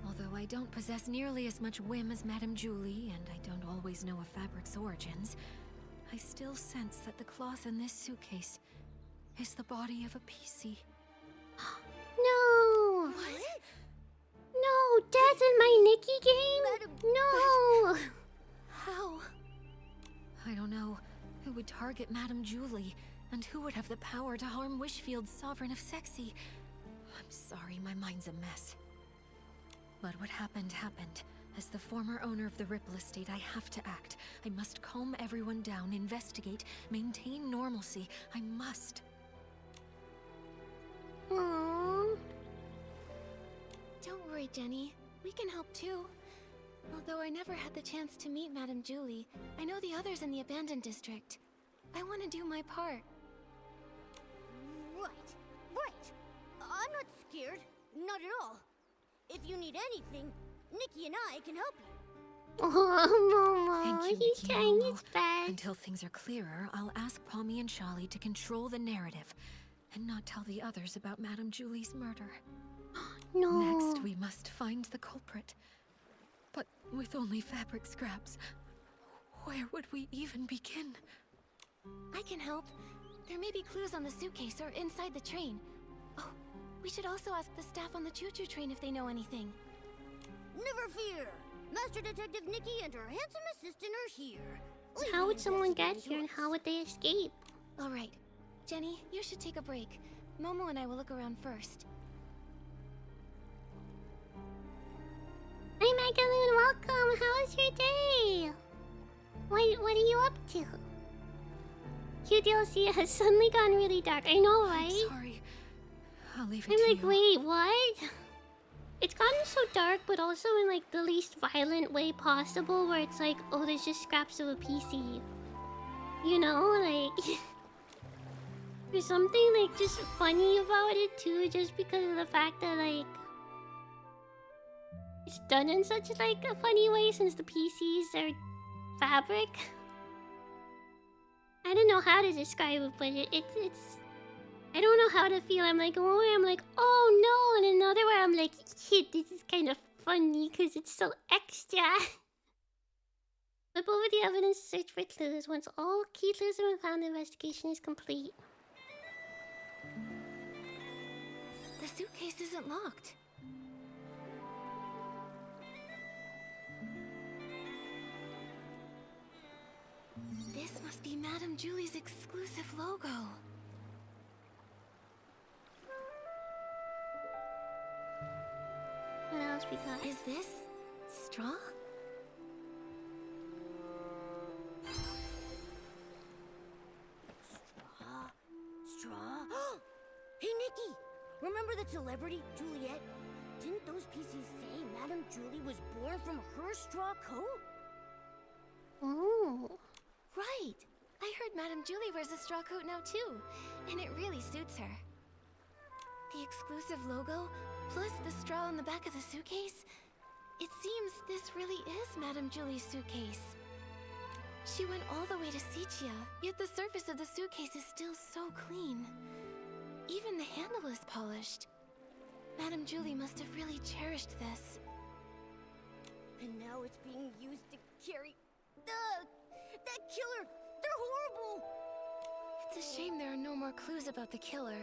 Although I don't possess nearly as much whim as Madame Julie, and I don't always know a fabric's origins, I still sense that the cloth in this suitcase is the body of a PC. No! What? No, Dad's in my Nikki game? No! How? I don't know. Who would target Madame Julie, and who would have the power to harm Wishfield's Sovereign of Sexy? I'm sorry, my mind's a mess. But what happened, happened. As the former owner of the Ripple Estate, I have to act. I must calm everyone down, investigate, maintain normalcy. I must. Aww. Don't worry, Jenny. We can help too. Although I never had the chance to meet Madame Julie, I know the others in the abandoned district. I want to do my part. Right. I'm not scared. Not at all. If you need anything, Nikki and I can help you. Oh, Momo, Thank you, he's Nikki trying Momo. his best. Until things are clearer, I'll ask Pommy and Charlie to control the narrative and not tell the others about Madame Julie's murder. No. Next, we must find the culprit. But with only fabric scraps, where would we even begin? I can help. There may be clues on the suitcase or inside the train. Oh, we should also ask the staff on the choo-choo train if they know anything. Never fear. Master Detective Nikki and her handsome assistant are here. Leave How the would someone get investigation here and to how us. would they escape? All right. Jenny, you should take a break. Momo and I will look around first. Hi, Magaloon, welcome. How was your day? What are you up to? QDLC has suddenly gone really dark. I know, right? I'm sorry. I'll leave it I'm to like, you. wait, what? It's gotten so dark, but also in like the least violent way possible, where it's like, oh, there's just scraps of a PC. You know, like there's something like just funny about it too, just because of the fact that like it's done in such like a funny way since the PCs are fabric. I don't know how to describe it, but it's I don't know how to feel. I'm like, one way I'm like, oh no, and another way I'm like, shit, this is kind of funny because it's so extra. Flip over the evidence, search for clues. Once all key clues have been found, the investigation is complete. The suitcase isn't locked. This must be Madame Julie's exclusive logo. What else we got? Is this straw? Straw? Hey, Nikki! Remember that celebrity, Juliet? Didn't those PCs say Madame Julie was born from her straw coat? Oh. Right! I heard Madame Julie wears a straw coat now too, and it really suits her. The exclusive logo, plus the straw on the back of the suitcase? It seems this really is Madame Julie's suitcase. She went all the way to Sichia, yet the surface of the suitcase is still so clean. Even the handle is polished. Madame Julie must have really cherished this. And now it's being used to carry... that killer! They're horrible! It's a shame there are no more clues about the killer.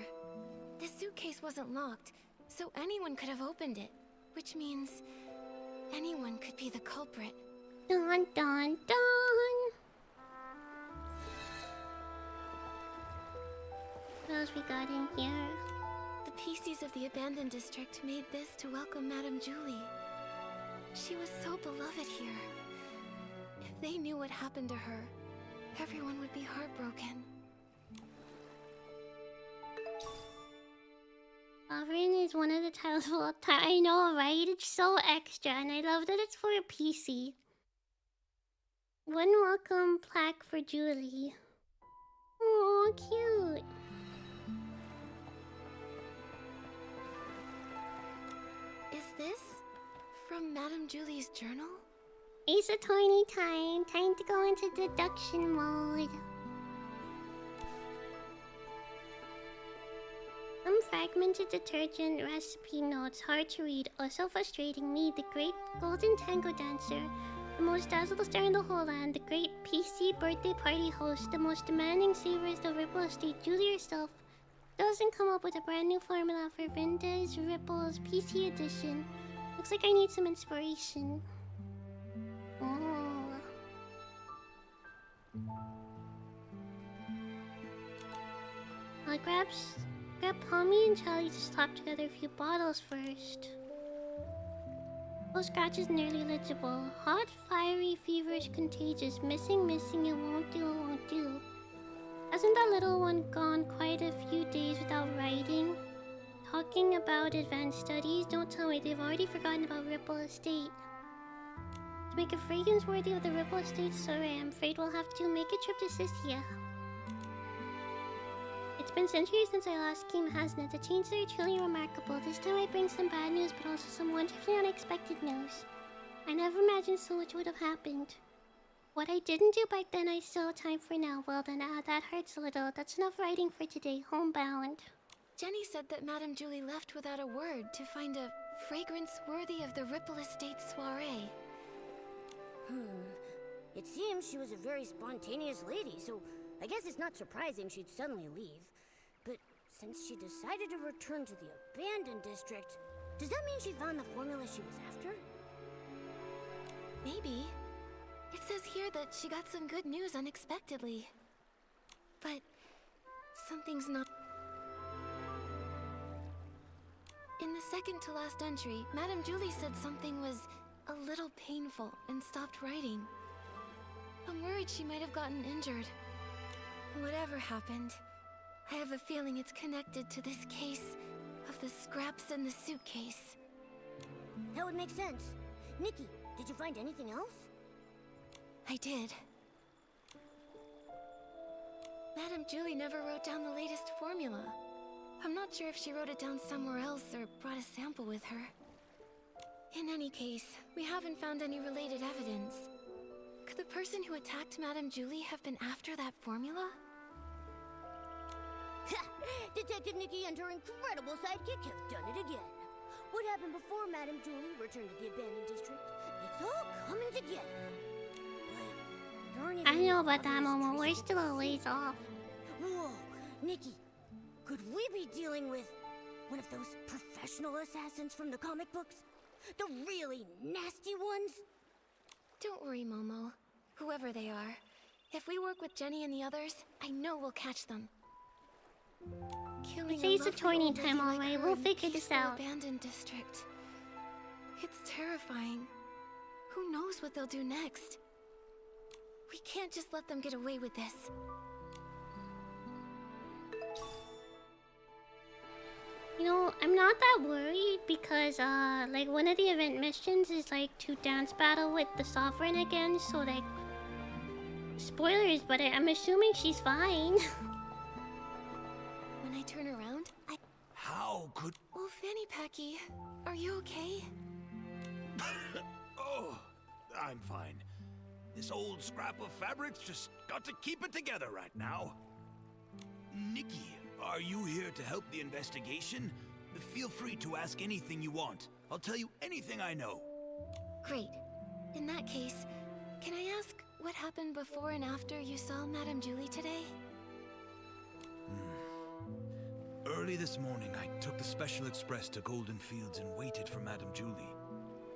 The suitcase wasn't locked, so anyone could have opened it. Which means anyone could be the culprit. Dun dun dun! What else we got in here? The PCs of the abandoned district made this to welcome Madame Julie. She was so beloved here. If they knew what happened to her, everyone would be heartbroken. Sovereign is one of the titles of all time. I know, right? It's so extra, and I love that it's for a PC. One welcome plaque for Julie. Oh, cute. Is this from Madame Julie's journal? It's a tiny time. Time to go into deduction mode. Some fragmented detergent recipe notes, hard to read, also frustrating me. The great golden tango dancer, the most dazzled star in the whole land, the great PC birthday party host, the most demanding savers of Ripple Estate, Julie herself, doesn't come up with a brand new formula for Vintage Ripple's PC edition. Looks like I need some inspiration. Oh. I'll grab Pommy and Charlie to slap together a few bottles first. No scratches nearly legible. Hot, fiery, feverish, contagious. Missing, missing, it won't do, it won't do. Hasn't that little one gone quite a few days without writing? Talking about advanced studies? Don't tell me they've already forgotten about Ripple Estate. To make a fragrance worthy of the Ripple Estate soiree, I'm afraid we'll have to make a trip to Sistia. It's been centuries since I last came, hasn't it? The changes are truly remarkable. This time I bring some bad news, but also some wonderfully unexpected news. I never imagined so much would have happened. What I didn't do back then, I still have time for now. Well then, that hurts a little. That's enough writing for today. Homebound. Jenny said that Madame Julie left without a word to find a fragrance worthy of the Ripple Estate soiree. It seems she was a very spontaneous lady, so I guess it's not surprising she'd suddenly leave. But since she decided to return to the abandoned district, does that mean she found the formula she was after? Maybe. It says here that she got some good news unexpectedly. But something's not... In the second to last entry, Madame Julie said something was a little painful and stopped writing. I'm worried she might have gotten injured. Whatever happened, I have a feeling it's connected to this case of the scraps in the suitcase. That would make sense. Nikki, did you find anything else? I did. Madame Julie never wrote down the latest formula. I'm not sure if she wrote it down somewhere else or brought a sample with her. In any case, we haven't found any related evidence. Could the person who attacked Madame Julie have been after that formula? Detective Nikki and her incredible sidekick have done it again. What happened before Madame Julie returned to the abandoned district? It's all coming together. But darn it, I don't know about that, Momo. We're still a ways off. Whoa, Nikki, could we be dealing with one of those professional assassins from the comic books? The really nasty ones? Don't worry, Momo. Whoever they are, if we work with Jenny and the others, I know we'll catch them. Killing Say it's a lovely tourney old time, lady like alright. her We'll in figure this peaceful out. Abandoned district. It's terrifying. Who knows what they'll do next? We can't just let them get away with this. You know, I'm not that worried because, like, one of the event missions is, like, to dance battle with the Sovereign again, so, like... Spoilers, but I'm assuming she's fine. When I turn around, How could... Oh, Fanny Packy, are you okay? Oh, I'm fine. This old scrap of fabric's just got to keep it together right now. Nikki, are you here to help the investigation? Feel free to ask anything you want. I'll tell you anything I know. Great. In that case, can I ask what happened before and after you saw Madame Julie today? Early this morning, I took the Special Express to Golden Fields and waited for Madame Julie.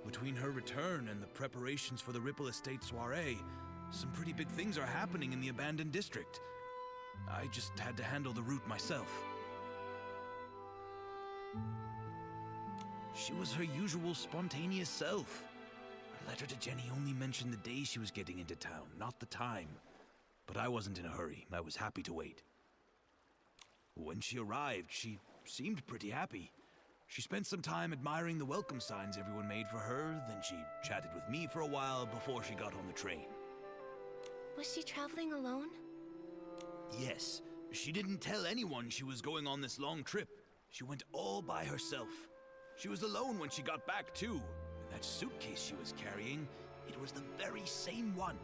Between her return and the preparations for the Ripple Estate soiree, some pretty big things are happening in the abandoned district. I just had to handle the route myself. She was her usual spontaneous self. Her letter to Jenny only mentioned the day she was getting into town, not the time. But I wasn't in a hurry. I was happy to wait. When she arrived, she seemed pretty happy. She spent some time admiring the welcome signs everyone made for her, then she chatted with me for a while before she got on the train. Was she traveling alone? Yes, she didn't tell anyone she was going on this long trip. She went all by herself. She was alone when she got back, too. And that suitcase she was carrying, it was the very same one.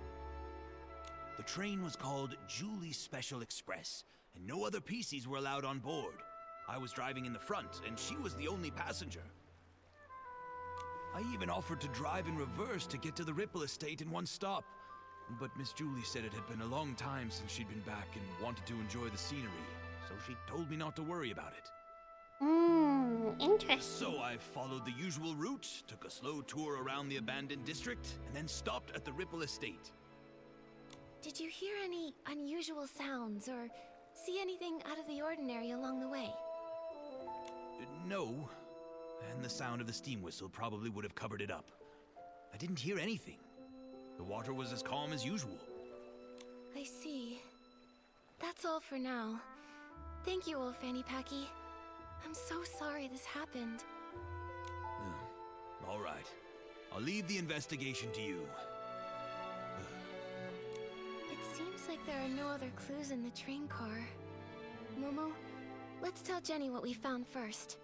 The train was called Julie's Special Express, and no other PCs were allowed on board. I was driving in the front, and she was the only passenger. I even offered to drive in reverse to get to the Ripple Estate in one stop. But Miss Julie said it had been a long time since she'd been back and wanted to enjoy the scenery, so she told me not to worry about it. Interesting. So I followed the usual route, took a slow tour around the abandoned district, and then stopped at the Ripple Estate. Did you hear any unusual sounds or see anything out of the ordinary along the way? No, and the sound of the steam whistle probably would have covered it up. I didn't hear anything. The water was as calm as usual. I see. That's all for now. Thank you, old Fanny Packy. I'm so sorry this happened. All right. I'll leave the investigation to you. It seems like there are no other clues in the train car. Momo, let's tell Jenny what we found first.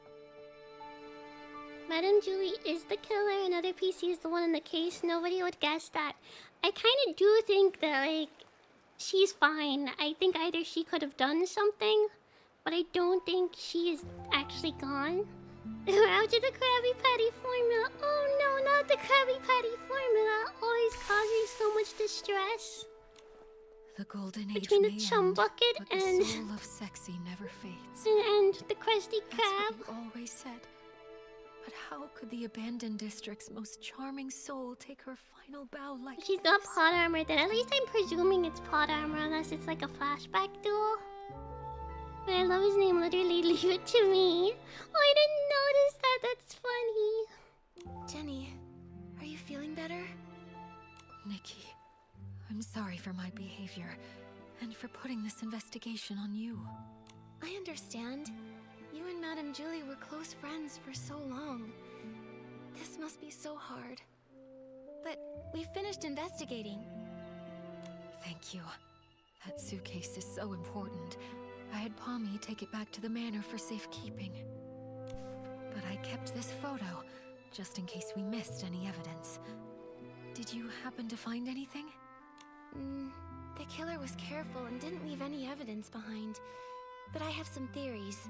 Madame Julie is the killer. Another PC is the one in the case. Nobody would guess that. I kind of do think that, like, she's fine. I think either she could have done something, but I don't think she is actually gone. Out to the Krabby Patty formula. Oh no, not the Krabby Patty formula. Always causing so much distress. The golden age Between the may chum end, bucket but and the soul of sexy never fades. and the Krusty That's Krab. what you always said. But how could the abandoned district's most charming soul take her final bow like She's got pot armor. Then at least I'm presuming it's pot armor, unless it's like a flashback duel. But I love his name. Literally, leave it to me. Oh, I didn't notice that. That's funny. Jenny, are you feeling better? Nikki, I'm sorry for my behavior, and for putting this investigation on you. I understand. You and Madame Julie were close friends for so long. This must be so hard. But we finished investigating. Thank you. That suitcase is so important. I had Pommy take it back to the manor for safekeeping. But I kept this photo, just in case we missed any evidence. Did you happen to find anything? The killer was careful and didn't leave any evidence behind. But I have some theories.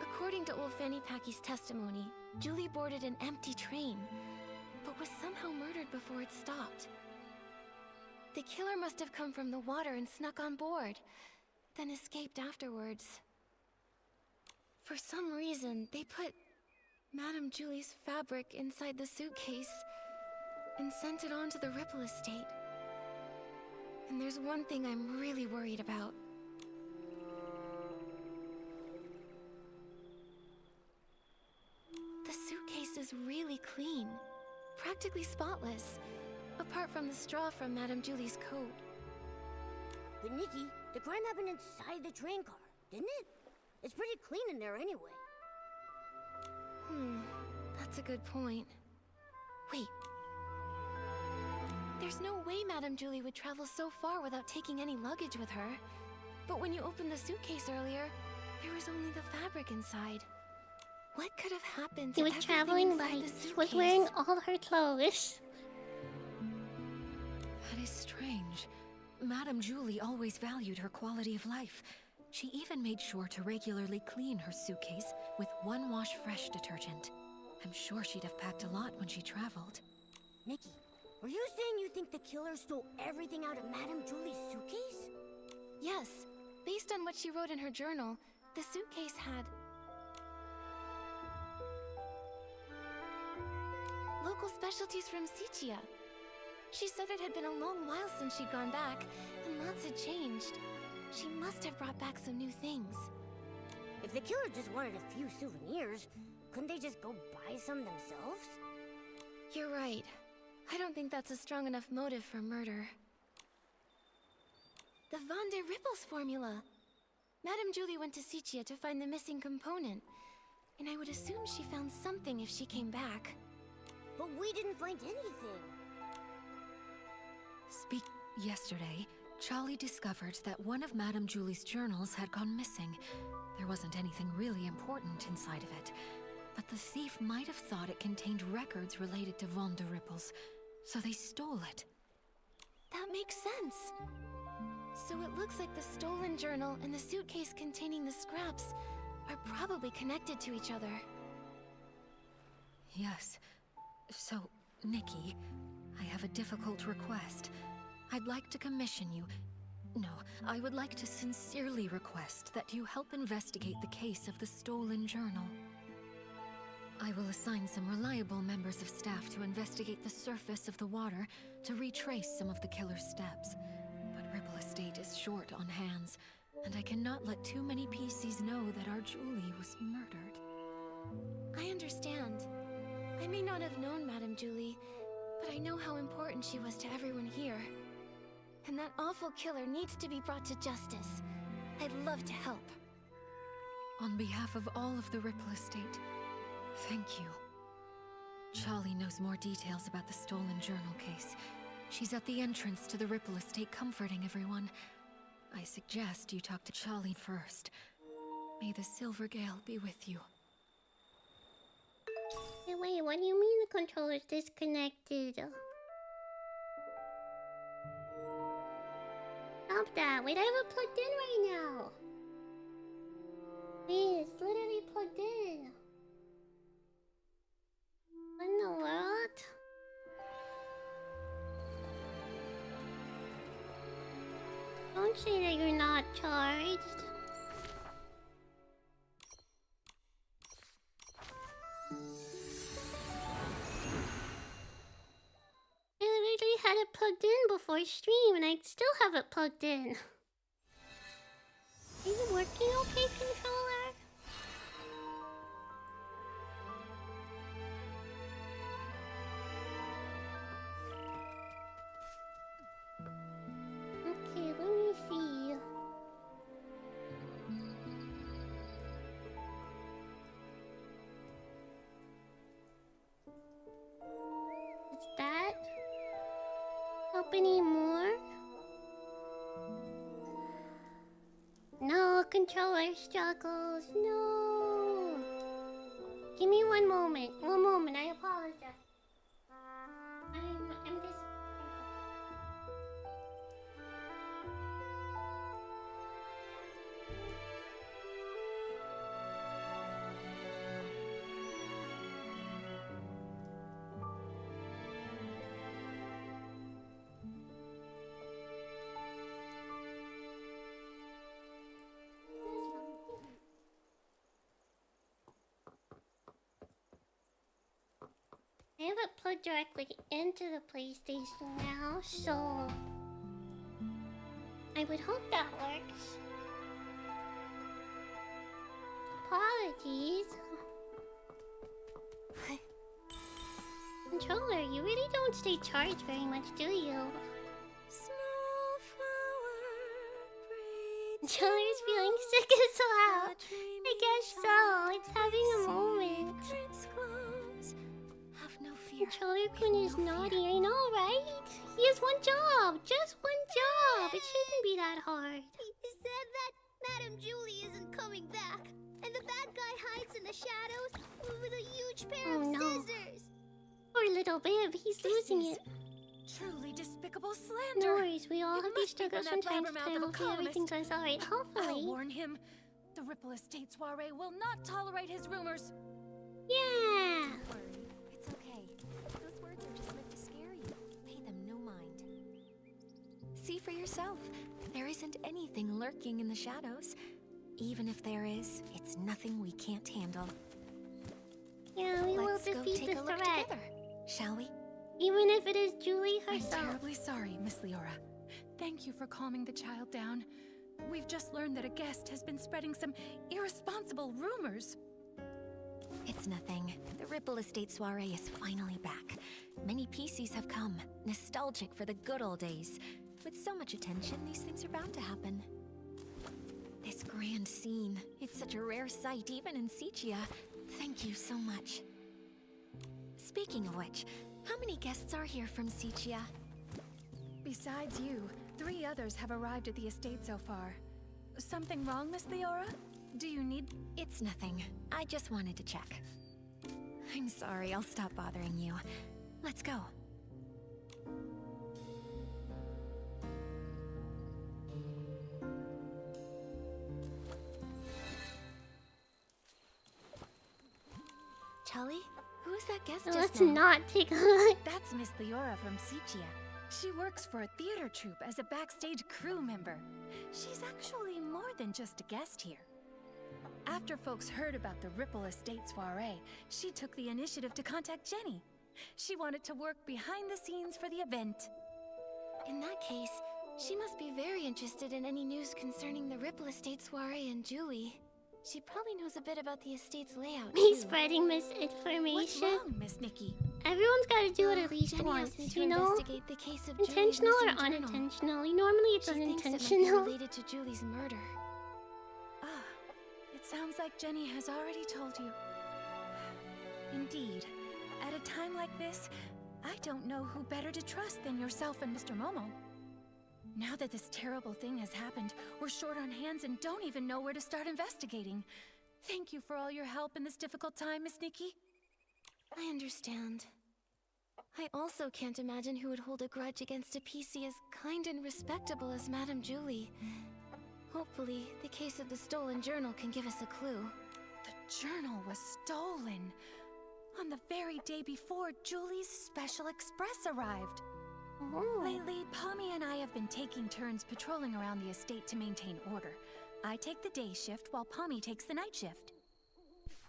According to old Fanny Packy's testimony, Julie boarded an empty train, but was somehow murdered before it stopped. The killer must have come from the water and snuck on board, then escaped afterwards. For some reason, they put Madame Julie's fabric inside the suitcase and sent it on to the Ripple estate. And there's one thing I'm really worried about. The suitcase is really clean, practically spotless, apart from the straw from Madame Julie's coat. But Nikki, the crime happened inside the train car, didn't it? It's pretty clean in there anyway. That's a good point. Wait. There's no way Madame Julie would travel so far without taking any luggage with her. But when you opened the suitcase earlier, there was only the fabric inside. What could have happened to He was everything traveling inside light. the He suitcase? was wearing all her clothes. That is strange. Madame Julie always valued her quality of life. She even made sure to regularly clean her suitcase with one wash fresh detergent. I'm sure she'd have packed a lot when she traveled. Nikki, are you saying you think the killer stole everything out of Madame Julie's suitcase? Yes. Based on what she wrote in her journal, the suitcase had local specialties from Sichia. She said it had been a long while since she'd gone back, and lots had changed. She must have brought back some new things. If the killer just wanted a few souvenirs, couldn't they just go buy some themselves? You're right. I don't think that's a strong enough motive for murder. The Von der Rippels formula! Madame Julie went to Sichia to find the missing component, and I would assume she found something if she came back. But we didn't find anything. Yesterday, Charlie discovered that one of Madame Julie's journals had gone missing. There wasn't anything really important inside of it, but the thief might have thought it contained records related to Von der Rippels, so they stole it. That makes sense. So it looks like the stolen journal and the suitcase containing the scraps are probably connected to each other. Yes. So, Nikki, I have a difficult request. I'd like to commission you... No, I would like to sincerely request that you help investigate the case of the stolen journal. I will assign some reliable members of staff to investigate the surface of the water to retrace some of the killer's steps. But Ripple Estate is short on hands, and I cannot let too many PCs know that our Julie was murdered. I understand. I may not have known Madame Julie, But I know how important she was to everyone here. And that awful killer needs to be brought to justice. I'd love to help. On behalf of all of the Ripple Estate, thank you. Charlie knows more details about the stolen journal case. She's at the entrance to the Ripple Estate comforting everyone. I suggest you talk to Charlie first. May the Silver Gale be with you. Hey, wait, what do you mean the controller's disconnected? Stop that. Wait, I have it plugged in right now. Wait, it's literally plugged in. What in the world? Don't say that you're not charged. I literally had it plugged in before stream and I still have it plugged in. Are you working okay, controller? Okay, let me see. Is that help anymore? No, controller struggles. No. Give me one moment. One moment. I apologize. I'm just. I have it plugged directly into the PlayStation now, so I would hope that works. Apologies. Controller, you really don't stay charged very much, do you? Small flower Controller's feeling sick as well. I guess so. It's having a moment. Have no fear. Controller-kun is naughty, I know, right? He has one job, just one job. It shouldn't be that hard. He said that Madame Julie isn't coming back, and the bad guy hides in the shadows with a huge pair of scissors. Poor little Bib, he's losing it. Truly despicable No slander. worries, we all It have these must be from struggles that from time to blabbermouth time. of a Hopefully everything columnist. goes alright. I'll Hopefully. warn him. The Ripple Estate soiree will not tolerate his rumors. Yeah. Don't worry. It's okay. Those words are just meant to scare you. Pay them no mind. See for yourself. There isn't anything lurking in the shadows. Even if there is, it's nothing we can't handle. Yeah, we Let's will go defeat take the a look threat. together, shall we? Even if it is Julie I'm herself. terribly sorry, Miss Leora. Thank you for calming the child down. We've just learned that a guest has been spreading some irresponsible rumors. It's nothing. The Ripple Estate soiree is finally back. Many PCs have come, nostalgic for the good old days. With so much attention, these things are bound to happen. This grand scene, it's such a rare sight even in Sichia. Thank you so much. Speaking of which, how many guests are here from Sichia? Besides you, 3 others have arrived at the estate so far. Something wrong, Miss Leora? Do you need... It's nothing. I just wanted to check. I'm sorry, I'll stop bothering you. Let's go. Charlie, who is that guest just Let's now? not take a look. That's Miss Leora from Sichia. She works for a theater troupe as a backstage crew member. She's actually more than just a guest here. After folks heard about the Ripple Estate soiree, she took the initiative to contact Jenny. She wanted to work behind the scenes for the event. In that case, she must be very interested in any news concerning the Ripple Estate soiree and Julie. She probably knows a bit about the estate's layout, He's too. spreading misinformation. What's wrong, Miss Nikki? Everyone's got to do it at least Jenny once, asked me to you know? investigate the case of Intentional or Julie's missing journal. unintentional? Normally it's She thinks it might be unintentional. related to Julie's murder. Ah, it sounds like Jenny has already told you. Indeed. At a time like this, I don't know who better to trust than yourself and Mr. Momo. Now that this terrible thing has happened, we're short on hands and don't even know where to start investigating. Thank you for all your help in this difficult time, Miss Nikki. I understand. I also can't imagine who would hold a grudge against a PC as kind and respectable as Madame Julie. Hopefully, the case of the stolen journal can give us a clue. The journal was stolen. On the very day before Julie's special express arrived. Oh. Lately, Pommy and I have been taking turns patrolling around the estate to maintain order. I take the day shift while Pommy takes the night shift.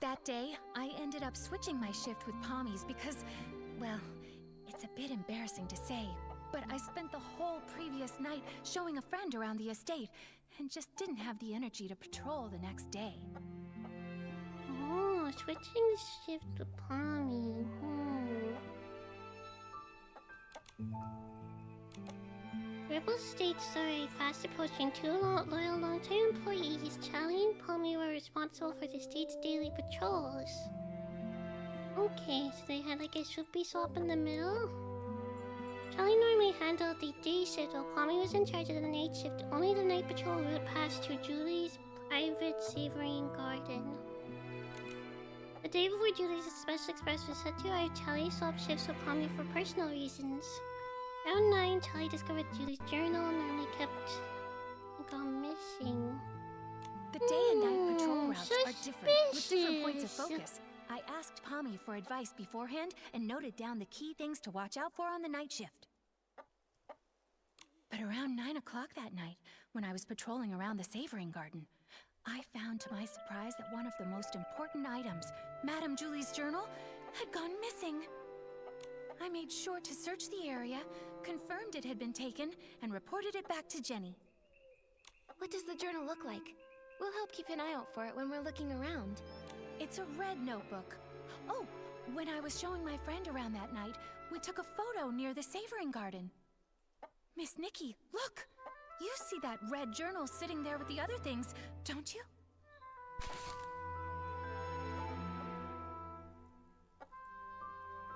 That day, I ended up switching my shift with Pommy's because, well, it's a bit embarrassing to say, but I spent the whole previous night showing a friend around the estate and just didn't have the energy to patrol the next day. Oh, switching the shift to Pommy. Rebel states are fast approaching. Two loyal long-time employees, Charlie and Pommy, were responsible for the state's daily patrols. Okay, so they had like a soupy swap in the middle? Charlie normally handled the day shift while Pommy was in charge of the night shift. Only the night patrol route passed through Julie's private savoring garden. The day before Julie's special express was set to arrive, Charlie swapped shifts with Pommy for personal reasons. Around 9, Charlie discovered Julie's journal normally kept gone missing. The day and night patrol routes are different, with different points of focus. I asked Pommy for advice beforehand and noted down the key things to watch out for on the night shift. But around 9 o'clock that night, when I was patrolling around the savoring garden, I found to my surprise that one of the most important items, Madame Julie's journal, had gone missing. I made sure to search the area, confirmed it had been taken, and reported it back to Jenny. What does the journal look like? We'll help keep an eye out for it when we're looking around. It's a red notebook. Oh, when I was showing my friend around that night, we took a photo near the savoring garden. Miss Nikki, look! You see that red journal sitting there with the other things, don't you?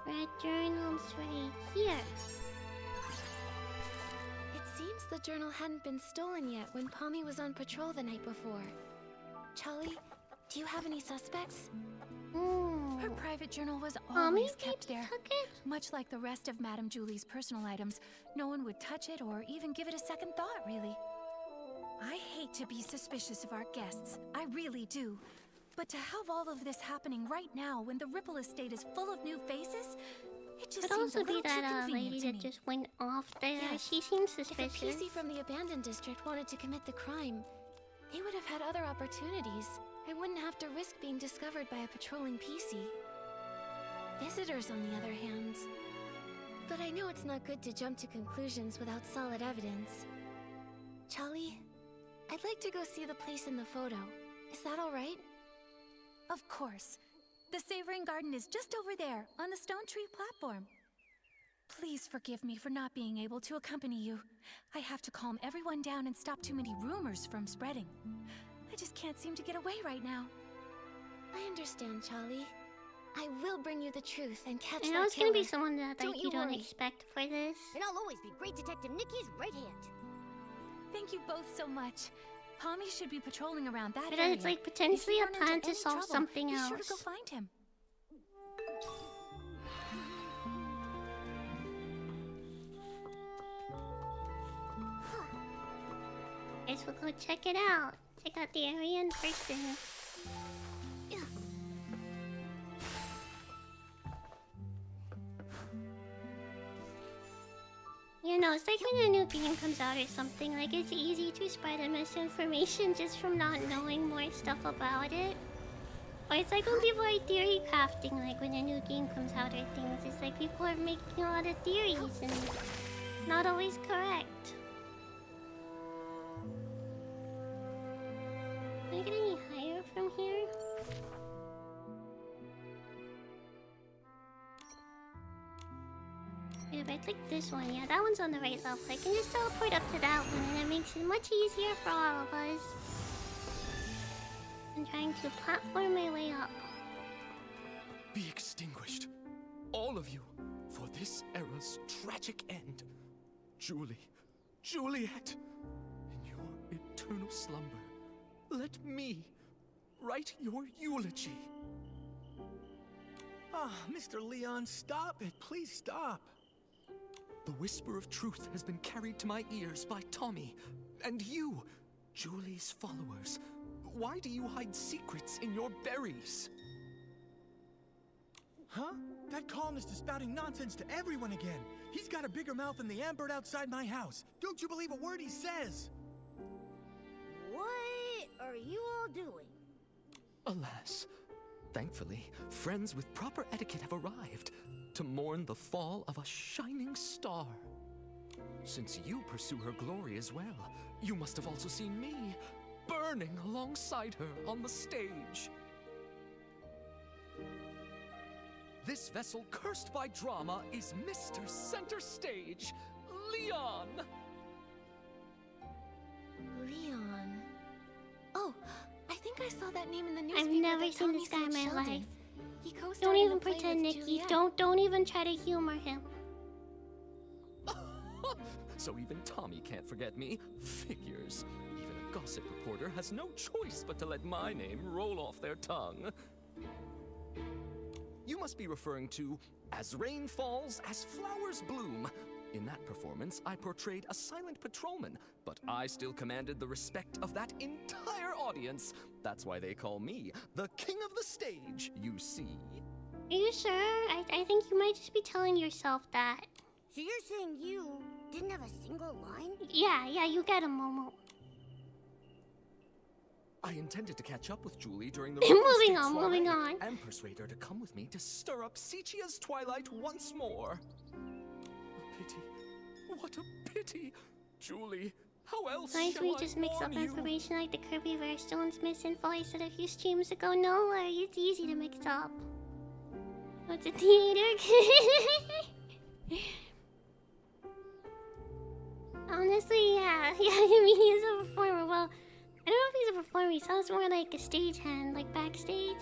Red journal's right here. It seems the journal hadn't been stolen yet when Pommy was on patrol the night before. Charlie, do you have any suspects? Her private journal was Pommy always kept there. took it? Much like the rest of Madame Julie's personal items, no one would touch it or even give it a second thought, really. I hate to be suspicious of our guests. I really do. But to have all of this happening right now when the Ripple Estate is full of new faces, it just Could seems a also be little too that convenient lady to that me. just went off there. Yes. She seems If a suspicious. PC from the abandoned district wanted to commit the crime, they would have had other opportunities. I wouldn't have to risk being discovered by a patrolling PC. Visitors, on the other hand. But I know it's not good to jump to conclusions without solid evidence. Charlie, I'd like to go see the place in the photo. Is that all right? Of course. The Savoring Garden is just over there, on the stone tree platform. Please forgive me for not being able to accompany you. I have to calm everyone down and stop too many rumors from spreading. I just can't seem to get away right now. I understand, Charlie. I will bring you the truth and catch I that know it's gonna be killer. someone that Don't like, you you don't worry. expect for this. And I'll always be Great Detective Nikki's right hand. Thank you both so much. Pommy should be patrolling around that But area. it's like If potentially you a run into plan to any solve trouble, something be else. sure to go find him. Guess we'll go check it out. Check out the area in person. You know, it's like when a new game comes out or something, like it's easy to spread a misinformation just from not knowing more stuff about it. Or it's like when people are theory crafting, like when a new game comes out or things, it's like people are making a lot of theories and not always correct. Can I get any higher from here? If I click this one, yeah, that one's on the right level. I can just teleport up to that one, and it makes it much easier for all of us. I'm trying to platform my way up. Be extinguished, all of you, for this era's tragic end. Julie, Juliet, in your eternal slumber, let me write your eulogy. Ah, Mr. Leon, stop it. Please stop. The whisper of truth has been carried to my ears by Tommy, and you, Julie's followers. Why do you hide secrets in your berries? Huh? That columnist is spouting nonsense to everyone again. He's got a bigger mouth than the ambird outside my house. Don't you believe a word he says? What are you all doing? Alas, thankfully, friends with proper etiquette have arrived to mourn the fall of a shining star. Since you pursue her glory as well, you must have also seen me burning alongside her on the stage. This vessel cursed by drama is Mr. Center Stage, Leon! Leon. Oh, I think I saw that name in the newspaper. I've never that seen Tommy this guy in said my Sheldon. life. He co-starred Don't in even a play pretend, with Nikki. Juliet. Don't even try to humor him. So even Tommy can't forget me. Figures. Even a gossip reporter has no choice but to let my name roll off their tongue. You must be referring to As Rain Falls, As Flowers Bloom. In that performance, I portrayed a silent patrolman, but I still commanded the respect of that entire audience. That's why they call me the king of the stage, you see. Are you sure? I think you might just be telling yourself that. So you're saying you didn't have a single line? Yeah, you get him, Momo. I intended to catch up with Julie during the Moving on. and persuade her to come with me to stir up Sichia's twilight once more. A pity. What a pity. Julie, how else Nice shall we I just mix up warn you? information like the Kirby Stone's misinfo I said a few streams ago. No worry, it's easy to mix up. What's a theater? Honestly, yeah. I mean, he's a performer. Well, I don't know if he's a performer. He sounds more like a stagehand, like backstage.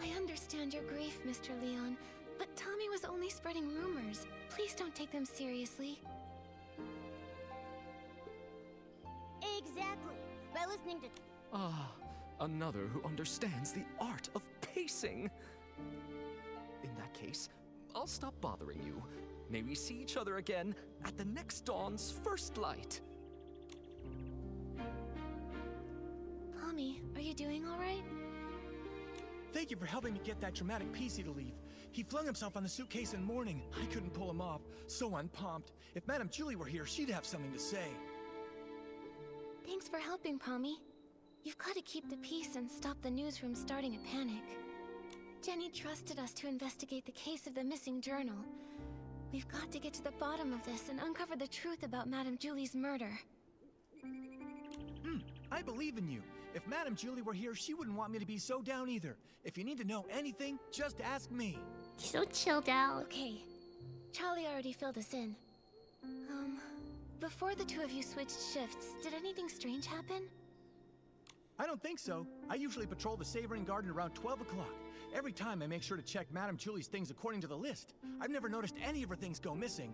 I understand your grief, Mr. Leon, but Tommy was only spreading rumors. Please don't take them seriously. Exactly. By listening to... Ah, another who understands the art of pacing. In that case, I'll stop bothering you. May we see each other again at the next dawn's first light. Tommy, are you doing all right? Thank you for helping me get that dramatic PC to leave. He flung himself on the suitcase in mourning. I couldn't pull him off. So unpumped. If Madame Julie were here, she'd have something to say. Thanks for helping, Pommy. You've got to keep the peace and stop the news from starting a panic. Jenny trusted us to investigate the case of the missing journal. We've got to get to the bottom of this and uncover the truth about Madame Julie's murder. I believe in you. If Madame Julie were here, she wouldn't want me to be so down either. If you need to know anything, just ask me. He's so chilled out. Okay. Charlie already filled us in. Before the two of you switched shifts, did anything strange happen? I don't think so. I usually patrol the Savoring Garden around 12 o'clock. Every time I make sure to check Madame Julie's things according to the list. I've never noticed any of her things go missing.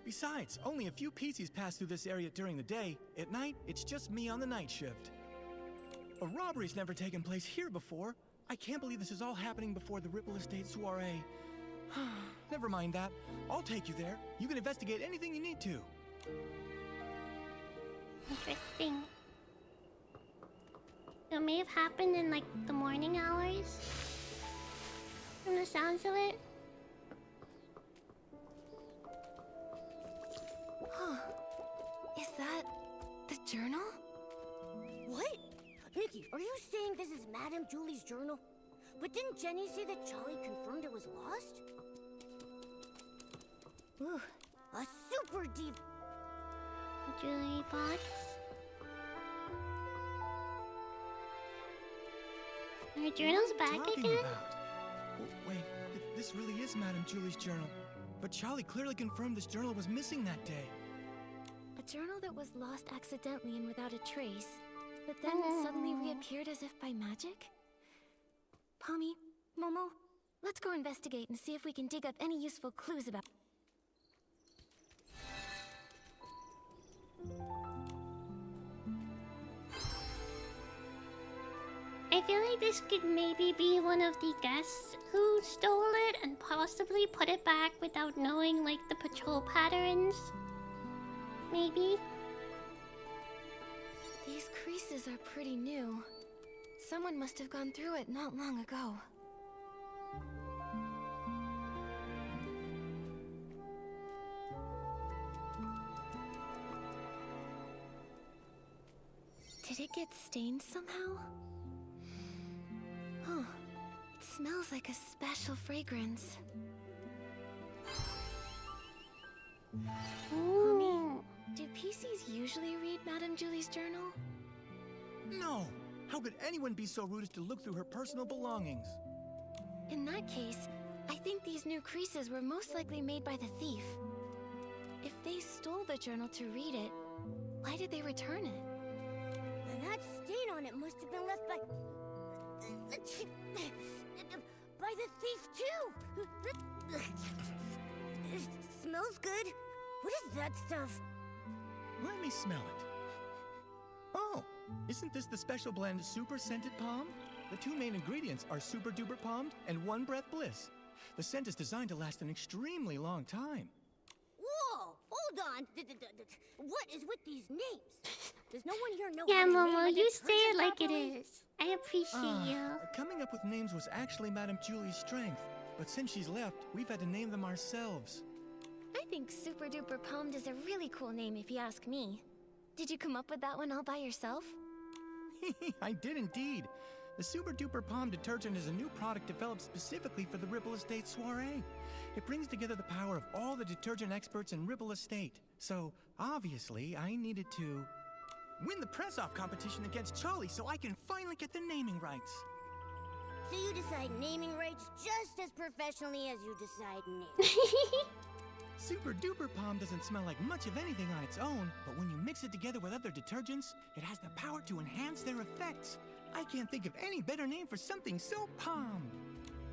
Besides, only a few PCs pass through this area during the day. At night, it's just me on the night shift. A robbery's never taken place here before. I can't believe this is all happening before the Ripple Estate soiree. Never mind that. I'll take you there. You can investigate anything you need to. Interesting. It may have happened in like the morning hours. From the sounds of it. Huh. Is that the journal? What? Nikki, are you saying this is Madame Julie's journal? But didn't Jenny say that Charlie confirmed it was lost? Ooh, a super deep... jewelry box. Her journal's back Talking again? about? Oh, wait, this really is Madame Julie's journal. But Charlie clearly confirmed this journal was missing that day. A journal that was lost accidentally and without a trace, but then suddenly reappeared as if by magic? Pommy, Momo, let's go investigate and see if we can dig up any useful clues about... I feel like this could maybe be one of the guests who stole it and possibly put it back without knowing, like, the patrol patterns. Maybe. These creases are pretty new. Someone must have gone through it not long ago. Did it get stained somehow? Huh. It smells like a special fragrance. Mommy, do PCs usually read Madame Julie's journal? No! How could anyone be so rude as to look through her personal belongings? In that case, I think these new creases were most likely made by the thief. If they stole the journal to read it, why did they return it? And that stain on it must have been left by the thief too. It smells good. What is that stuff? Let me smell it. Oh, isn't this the special blend Super Scented Palm? The two main ingredients are Super Duper Palmed and One Breath Bliss. The scent is designed to last an extremely long time. Whoa! Hold on! What is with these names? Does no one here know Yeah, how to Momo, name a you say it detergent like it properly? is. I appreciate you. Coming up with names was actually Madame Julie's strength, but since she's left, we've had to name them ourselves. I think Super Duper Palmed is a really cool name if you ask me. Did you come up with that one all by yourself? I did indeed. The Super Duper Palm detergent is a new product developed specifically for the Ripple Estate soiree. It brings together the power of all the detergent experts in Ripple Estate. So, obviously, I needed to win the press-off competition against Charlie so I can finally get the naming rights. So you decide naming rights just as professionally as you decide names. Super Duper Palm doesn't smell like much of anything on its own, but when you mix it together with other detergents, it has the power to enhance their effects. I can't think of any better name for something so palmed.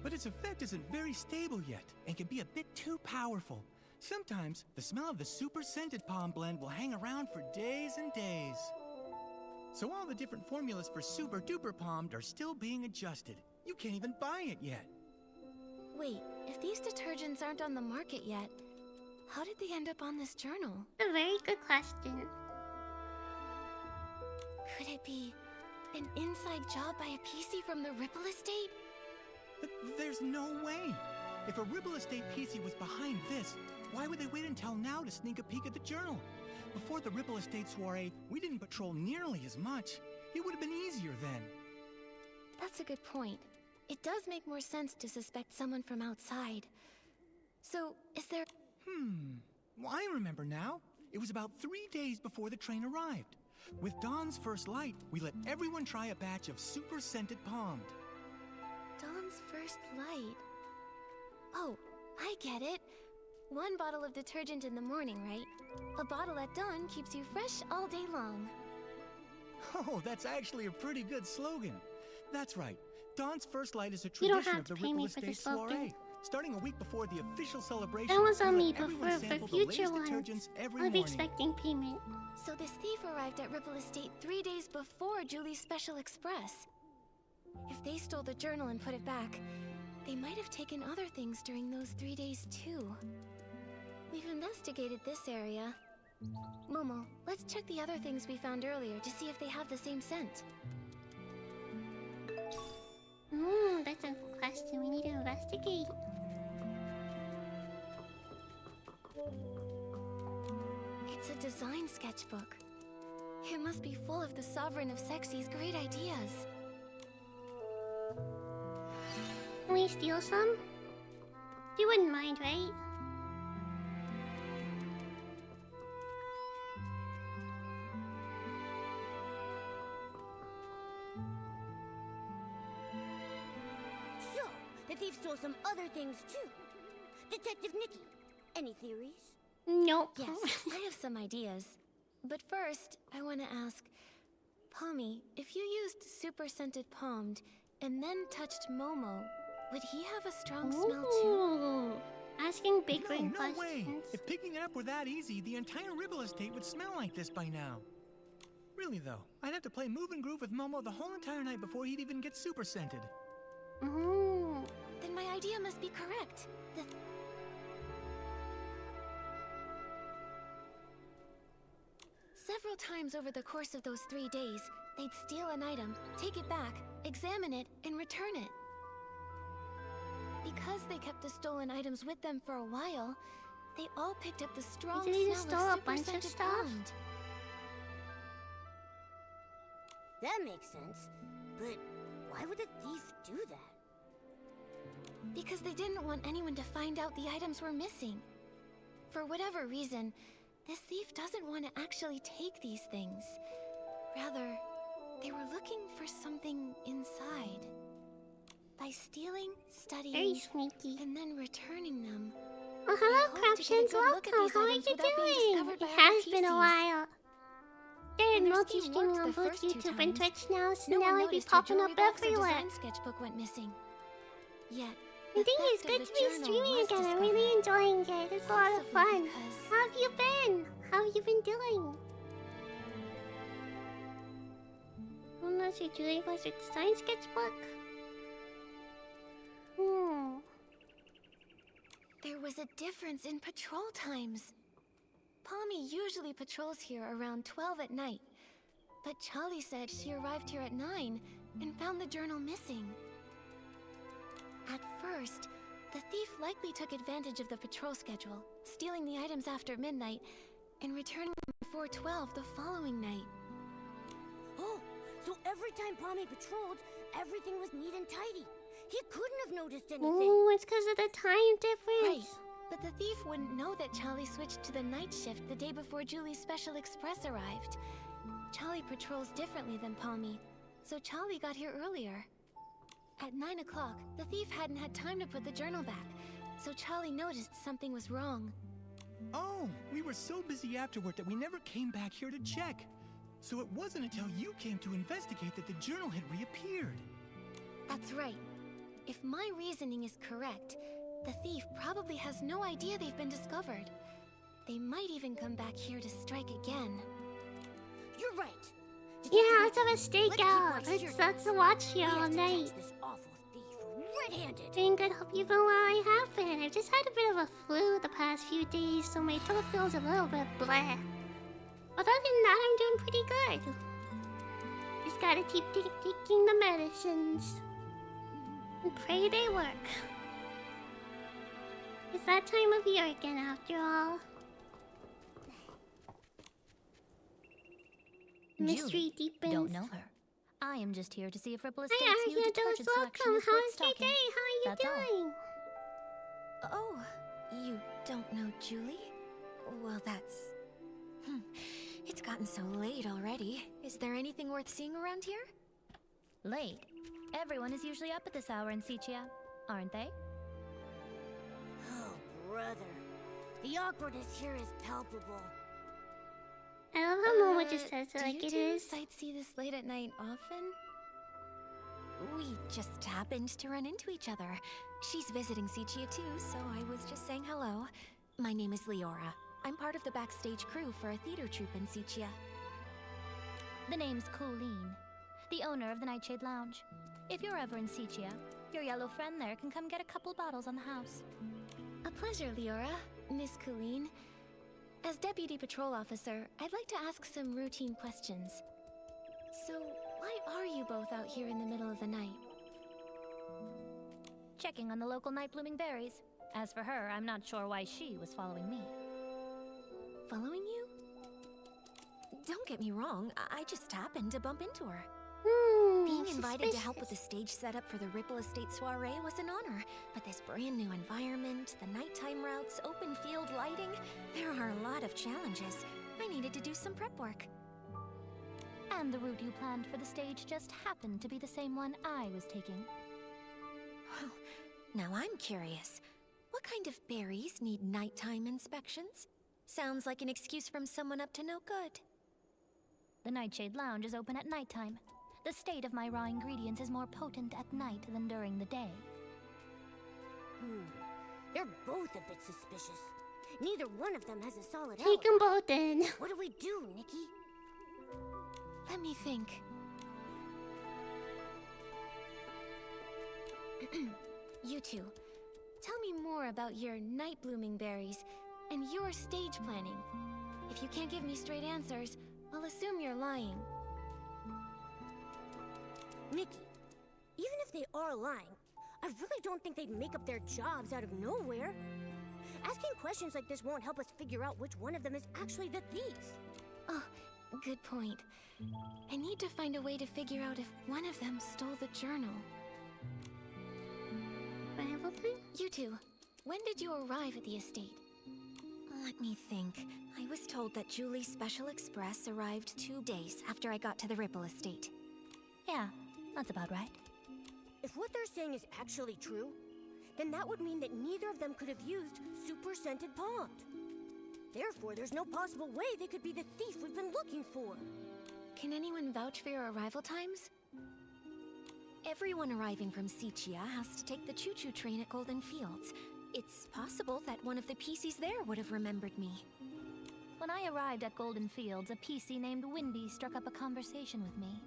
But its effect isn't very stable yet, and can be a bit too powerful. Sometimes, the smell of the Super Scented Palm blend will hang around for days and days. So all the different formulas for Super Duper Palmed are still being adjusted. You can't even buy it yet. Wait, if these detergents aren't on the market yet, how did they end up on this journal? A very good question. Could it be an inside job by a PC from the Ripple Estate? But there's no way. If a Ripple Estate PC was behind this, why would they wait until now to sneak a peek at the journal? Before the Ripple Estate soiree, we didn't patrol nearly as much. It would have been easier then. That's a good point. It does make more sense to suspect someone from outside. So, is there... Well, I remember now. It was about 3 days before the train arrived. With dawn's first light, we let everyone try a batch of Super Scented Palmed. Dawn's first light. Oh, I get it. 1 bottle of detergent in the morning, right? A bottle at dawn keeps you fresh all day long. Oh, that's actually a pretty good slogan. That's right. Dawn's first light is a You don't tradition have of the to pay Ripple me for the Estate slogan. soiree. Starting a week before the official celebration, That was on we me, let but everyone for sample the future latest ones, detergents every I'll be morning. expecting payment. So this thief arrived at Ripple Estate 3 days before Julie's Special Express. If they stole the journal and put it back, they might have taken other things during those 3 days too. We've investigated this area. Momo, let's check the other things we found earlier to see if they have the same scent. That's a question we need to investigate. It's a design sketchbook. It must be full of the Sovereign of Sexy's great ideas. Can we steal some? You wouldn't mind, right? thief stole some other things too. Detective Nikki, any theories? Nope. Yes, I have some ideas. But first, I want to ask, Palmy, if you used super scented palmed and then touched Momo, would he have a strong smell too? Ooh. Asking big brain No questions. way! If picking it up were that easy, the entire Ribble estate would smell like this by now. Really though, I'd have to play Move and Groove with Momo the whole entire night before he'd even get super scented. Then my idea must be correct. Several times over the course of those 3 days, they'd steal an item, take it back, examine it, and return it. Because they kept the stolen items with them for a while, they all picked up the strong They smell stole a of super bunch of scented stuff? palmed. That makes sense. But why would a thief do that? Because they didn't want anyone to find out the items were missing. For whatever reason, this thief doesn't want to actually take these things. Rather, they were looking for something inside. By stealing, studying, Very sneaky. and then returning them. Oh, hello, Craptions. Welcome. How are you doing? It has been a while. They're And their multi scheme streaming worked on the both first 2 YouTube and times. Twitch now, so No now one I'd be noticed her popping jewelry up box or everywhere. design sketchbook went missing. Yet, I think it's good to be streaming again. I'm really enjoying it. It's a lot of fun. How have you been? How have you been doing? Unless you're doing was your design sketchbook? There was a difference in patrol times. Palmy usually patrols here around 12 at night, but Charlie said she arrived here at 9 and found the journal missing. At first, the thief likely took advantage of the patrol schedule, stealing the items after midnight and returning them before 12 the following night. Oh, so every time Palmy patrolled, everything was neat and tidy. He couldn't have noticed anything. Ooh, it's because of the time difference. Right, but the thief wouldn't know that Charlie switched to the night shift the day before Julie's Special Express arrived. Charlie patrols differently than Palmy, so Charlie got here earlier. At 9 o'clock, the thief hadn't had time to put the journal back, so Charlie noticed something was wrong. Oh, we were so busy afterward that we never came back here to check. So it wasn't until you came to investigate that the journal had reappeared. That's right. If my reasoning is correct, the thief probably has no idea they've been discovered. They might even come back here to strike again. You're right. Yeah, let's have a stakeout. Let's watch here all night. This awful thief red-handed. Doing good, hope you've been well. I have been. I've just had a bit of a flu the past few days, so my throat feels a little bit bleh. But other than that, I'm doing pretty good. Just gotta keep taking the medicines. And pray they work. It's that time of year again, after all. Mystery deepens. Don't know her. I am just here to see if Ripple Hi, Estate's new Arya, detergent welcome. selection is How worth is your stocking. day? How are you That's all. doing? Oh, you don't know Julie? Well, that's... It's gotten so late already. Is there anything worth seeing around here? Late. Everyone is usually up at this hour in Sichia, aren't they? Oh, brother. The awkwardness here is palpable. I love how Momo just says it like do it you is. sightsee this late at night often? We just happened to run into each other. She's visiting Sichia too, so I was just saying hello. My name is Leora. I'm part of the backstage crew for a theater troupe in Sichia. The name's Colleen, the owner of the Nightshade Lounge. If you're ever in Sichia, your yellow friend there can come get a couple bottles on the house. A pleasure, Leora. Miss Colleen. As Deputy Patrol Officer, I'd like to ask some routine questions. So, why are you both out here in the middle of the night? Checking on the local night-blooming berries. As for her, I'm not sure why she was following me. Following you? Don't get me wrong, I just happened to bump into her. Being invited to help with the stage setup for the Ripple Estate soiree was an honor, but this brand new environment, the nighttime routes, open field lighting, there are a lot of challenges. I needed to do some prep work. And the route you planned for the stage just happened to be the same one I was taking. Well, Now I'm curious. What kind of berries need nighttime inspections? Sounds like an excuse from someone up to no good. The Nightshade Lounge is open at nighttime. The state of my raw ingredients is more potent at night than during the day. They're both a bit suspicious. Neither one of them has a solid Take them both in. What do we do, Nikki? Let me think. You two, tell me more about your night-blooming berries and your stage planning. If you can't give me straight answers, I'll assume you're lying. Nikki, even if they are lying, I really don't think they'd make up their jobs out of nowhere. Asking questions like this won't help us figure out which one of them is actually the thief. Oh, good point. I need to find a way to figure out if one of them stole the journal. You two, when did you arrive at the estate? Let me think. I was told that Julie's Special Express arrived 2 days after I got to the Ripple Estate. Yeah, that's about right. If what they're saying is actually true, then that would mean that neither of them could have used Super Scented Pond. Therefore, there's no possible way they could be the thief we've been looking for. Can anyone vouch for your arrival times? Everyone arriving from Sichia has to take the choo-choo train at Golden Fields. It's possible that one of the PCs there would have remembered me. When I arrived at Golden Fields, a PC named Windy struck up a conversation with me.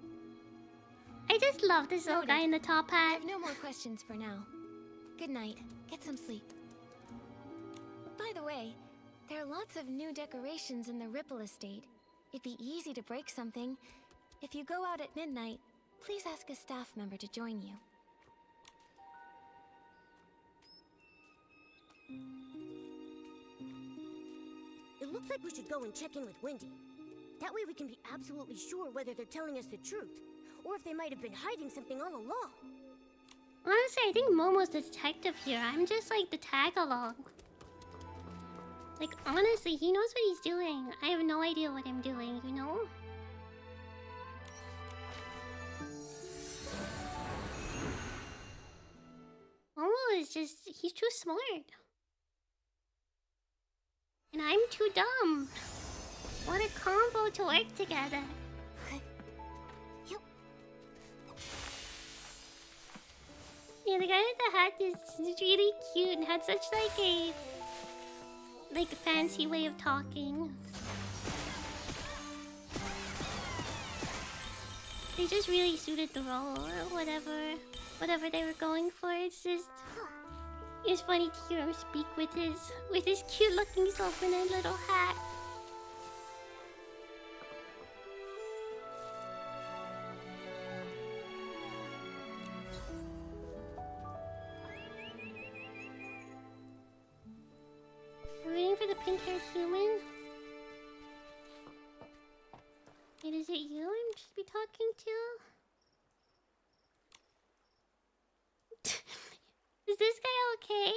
I just love this little guy in the top I hat. have no more questions for now. Good night. Get some sleep. By the way, there are lots of new decorations in the Ripple Estate. It'd be easy to break something. If you go out at midnight, please ask a staff member to join you. It looks like we should go and check in with Wendy. That way we can be absolutely sure whether they're telling us the truth, or if they might have been hiding something all along. Honestly, I think Momo's the detective here. I'm just like the tag-along. Like, honestly, he knows what he's doing. I have no idea what I'm doing, you know? Momo is just... he's too smart. And I'm too dumb. What a combo to work together. Yeah, the guy with the hat is really cute and had such like a fancy way of talking. They just really suited the role or whatever they were going for. It's funny to hear him speak with his cute looking self in a little hat. I'm waiting for the pink-haired human. Wait, is it you I should be talking to? Is this guy okay?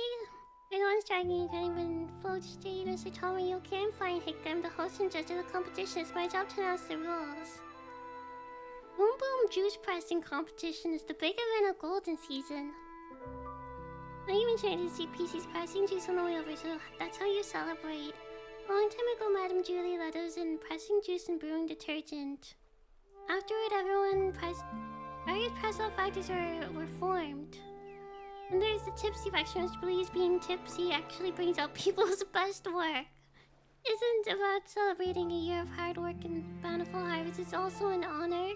I know I'm striking kind of in full state. Mr. Tom, are you okay? I'm fine, Hector. I'm the host and judge of the competition. It's my job to announce the rules. Boom Boom Juice Pressing Competition is the big event of Golden Season. I'm even trying to see PC's pressing juice on the way over, so that's how you celebrate. A long time ago, Madame Julie led us in pressing juice and brewing detergent. Afterward, various press-out factories were formed. And there's the tipsy faction, which believes being tipsy actually brings out people's best work. Isn't about celebrating a year of hard work and bountiful harvest, it's also an honor.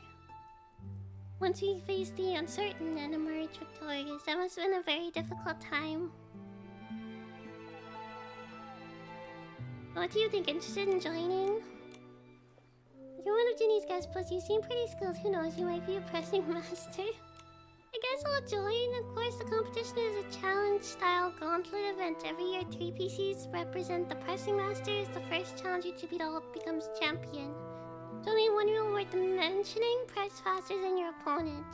Once we face the uncertain and emerge victorious, that must have been a very difficult time. What do you think? Interested in joining? You're one of Ginny's guests, plus you seem pretty skilled. Who knows, you might be a pressing master. I guess I'll join. Of course, the competition is a challenge-style gauntlet event. Every year, 3 PCs represent the pressing masters. The first challenger to beat all becomes champion. There's only one rule worth mentioning: press faster than your opponent.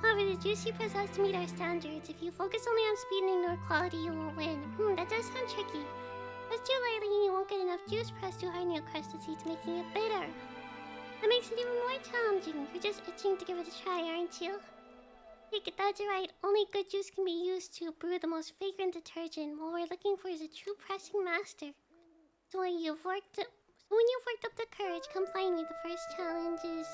However, the juice you press has to meet our standards. If you focus only on speed and ignore quality, you won't win. That does sound tricky. Press too lightly and you won't get enough juice. Press too hard and you'll crush the seeds, making it bitter. That makes it even more challenging. You're just itching to give it a try, aren't you? That's right. Only good juice can be used to brew the most fragrant detergent. What we're looking for is a true pressing master. So when you've worked up the courage, come find me. The first challenge is...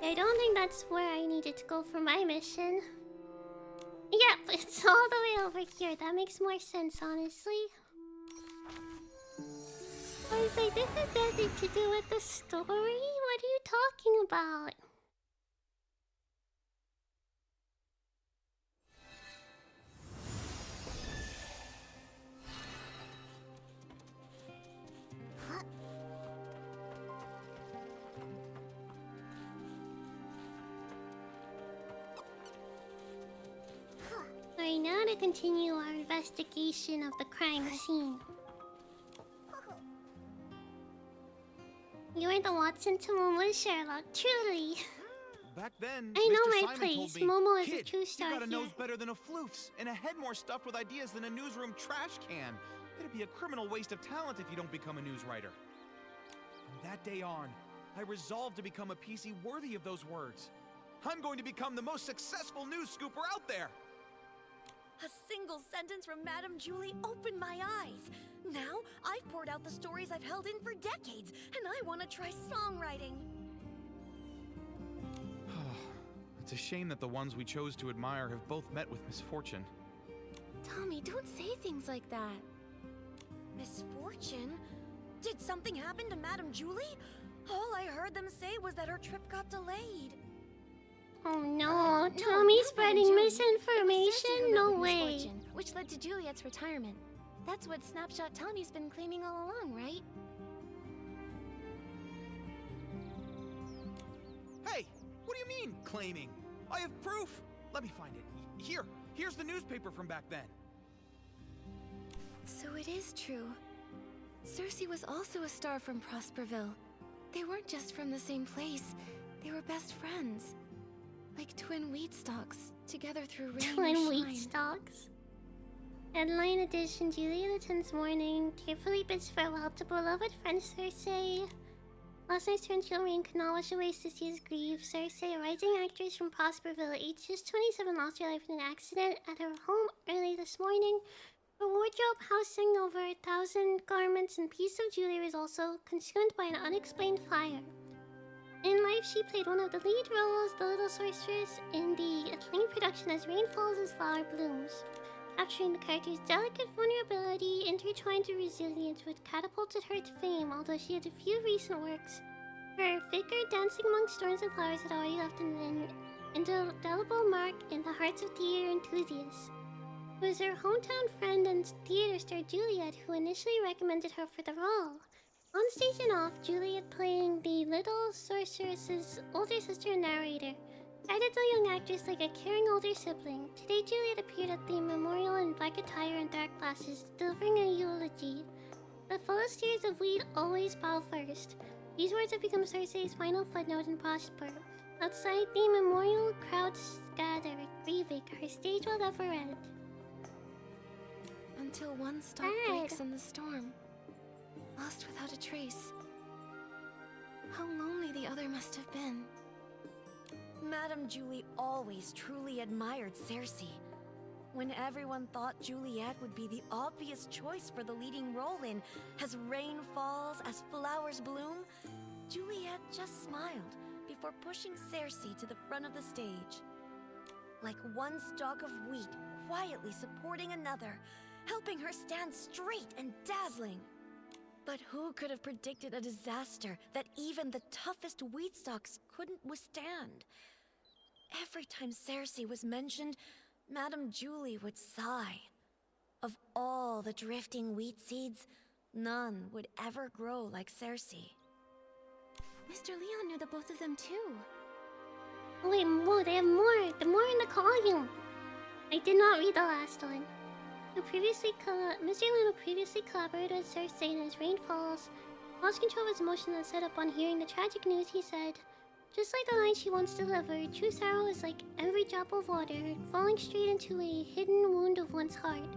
I don't think that's where I needed to go for my mission. Yep, it's all the way over here. That makes more sense, honestly. I was like, this has nothing to do with the story? What are you talking about? Alright, now to continue our investigation of the crime scene. You are the Watson to Momo's Sherlock, truly. Back then, I know Mr. my Simon place. told me, Momo is a "Kid, true star you got a here." nose better than a floof's, and a head more stuffed with ideas than a newsroom trash can. It'd be a criminal waste of talent if you don't become a news writer." From that day on, I resolved to become a PC worthy of those words. I'm going to become the most successful news scooper out there. A single sentence from Madame Julie opened my eyes. Now, I've poured out the stories I've held in for decades, and I want to try songwriting. It's a shame that the ones we chose to admire have both met with misfortune. Tommy, don't say things like that. Misfortune? Did something happen to Madame Julie? All I heard them say was that her trip got delayed. Oh no, No, Tommy's not Madame spreading Julie. misinformation? It was Cersei who No met with way. misfortune, which led to Juliet's retirement. That's what Snapshot Tommy's been claiming all along, right? Hey, what do you mean, claiming? I have proof. Let me find it. Here's the newspaper from back then. So it is true. Cersei was also a star from Prosperville. They weren't just from the same place. They were best friends. Like twin wheat stalks, together through rain Twin or wheat shine. stalks. Headline edition: Julia the 10th morning tearfully bids farewell to beloved friend Cersei. Last night's children could not wash away Sissy's grief. Cersei, a rising actress from Prosperville, aged just 27, lost her life in an accident at her home early this morning. Her wardrobe, housing over 1,000 garments and piece of jewelry, was also consumed by an unexplained fire. In life, she played one of the lead roles, the Little Sorceress, in the acclaimed production As Rain Falls as Flower Blooms. Capturing the character's delicate vulnerability, intertwined with resilience, which catapulted her to fame. Although she had a few recent works, her figure dancing among storms and flowers had already left an indelible mark in the hearts of theater enthusiasts. It was her hometown friend and theater star Juliet who initially recommended her for the role. On stage and off, Juliet playing the Little Sorceress's older sister and narrator, guided the young actress like a caring older sibling. Today, Juliet appeared at the memorial in black attire and dark glasses, delivering a eulogy. The fullest tears of wheat always bow first. These words have become Cersei's final footnote in Prosper. Outside the memorial, crowds gather, grieving. Her stage will never end. Until one stalk breaks in the storm, lost without a trace. How lonely the other must have been. Madame Julie always truly admired Cersei. When everyone thought Juliet would be the obvious choice for the leading role in As Rain Falls, As Flowers Bloom, Juliet just smiled before pushing Cersei to the front of the stage. Like one stalk of wheat quietly supporting another, helping her stand straight and dazzling. But who could have predicted a disaster that even the toughest wheat stalks couldn't withstand? Every time Cersei was mentioned, Madame Julie would sigh. Of all the drifting wheat seeds, none would ever grow like Cersei. Mr. Leon knew the both of them too. Wait, whoa, they have more. The more in the column. I did not read the last one. Mr. Leon previously collaborated with Cersei in As Rain Falls. Lost control of his emotions and set up on hearing the tragic news, he said, "Just like the line she once delivered, true sorrow is like every drop of water, falling straight into a hidden wound of one's heart."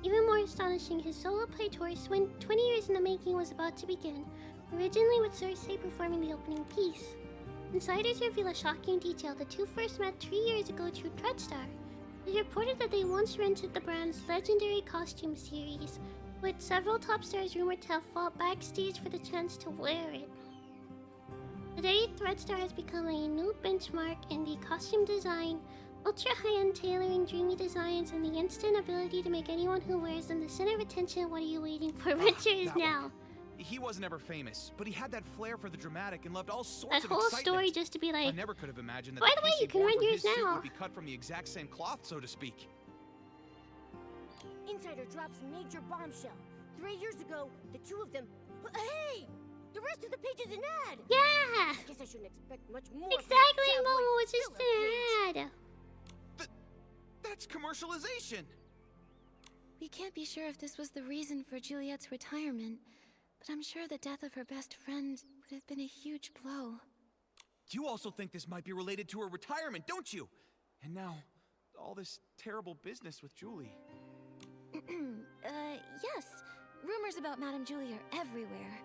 Even more astonishing, his solo play tour, 20 years in the making, was about to begin, originally with Cersei performing the opening piece. Insiders reveal a shocking detail. The two first met 3 years ago through Dreadstar. It is reported that they once rented the brand's legendary costume series, with several top stars rumored to have fought backstage for the chance to wear it. Today, Dreadstar has become a new benchmark in the costume design, ultra high-end tailoring, dreamy designs, and the instant ability to make anyone who wears them the center of attention. What are you waiting for? Richard is now. He wasn't ever famous, but he had that flair for the dramatic and loved all sorts That of whole excitement. story just to be like, I never could have imagined that by the way, PC you can born rent from yours his suit now. would be cut from the exact same cloth, so to speak. Insider drops major bombshell. 3 years ago, the two of them. Hey! The rest of the page is an ad! Yeah! I guess I shouldn't expect much more. Exactly, Momo, it's just an ad. That's commercialization! We can't be sure if this was the reason for Juliet's retirement, but I'm sure the death of her best friend would have been a huge blow. You also think this might be related to her retirement, don't you? And now, all this terrible business with Julie. Yes. Rumors about Madame Julie are everywhere.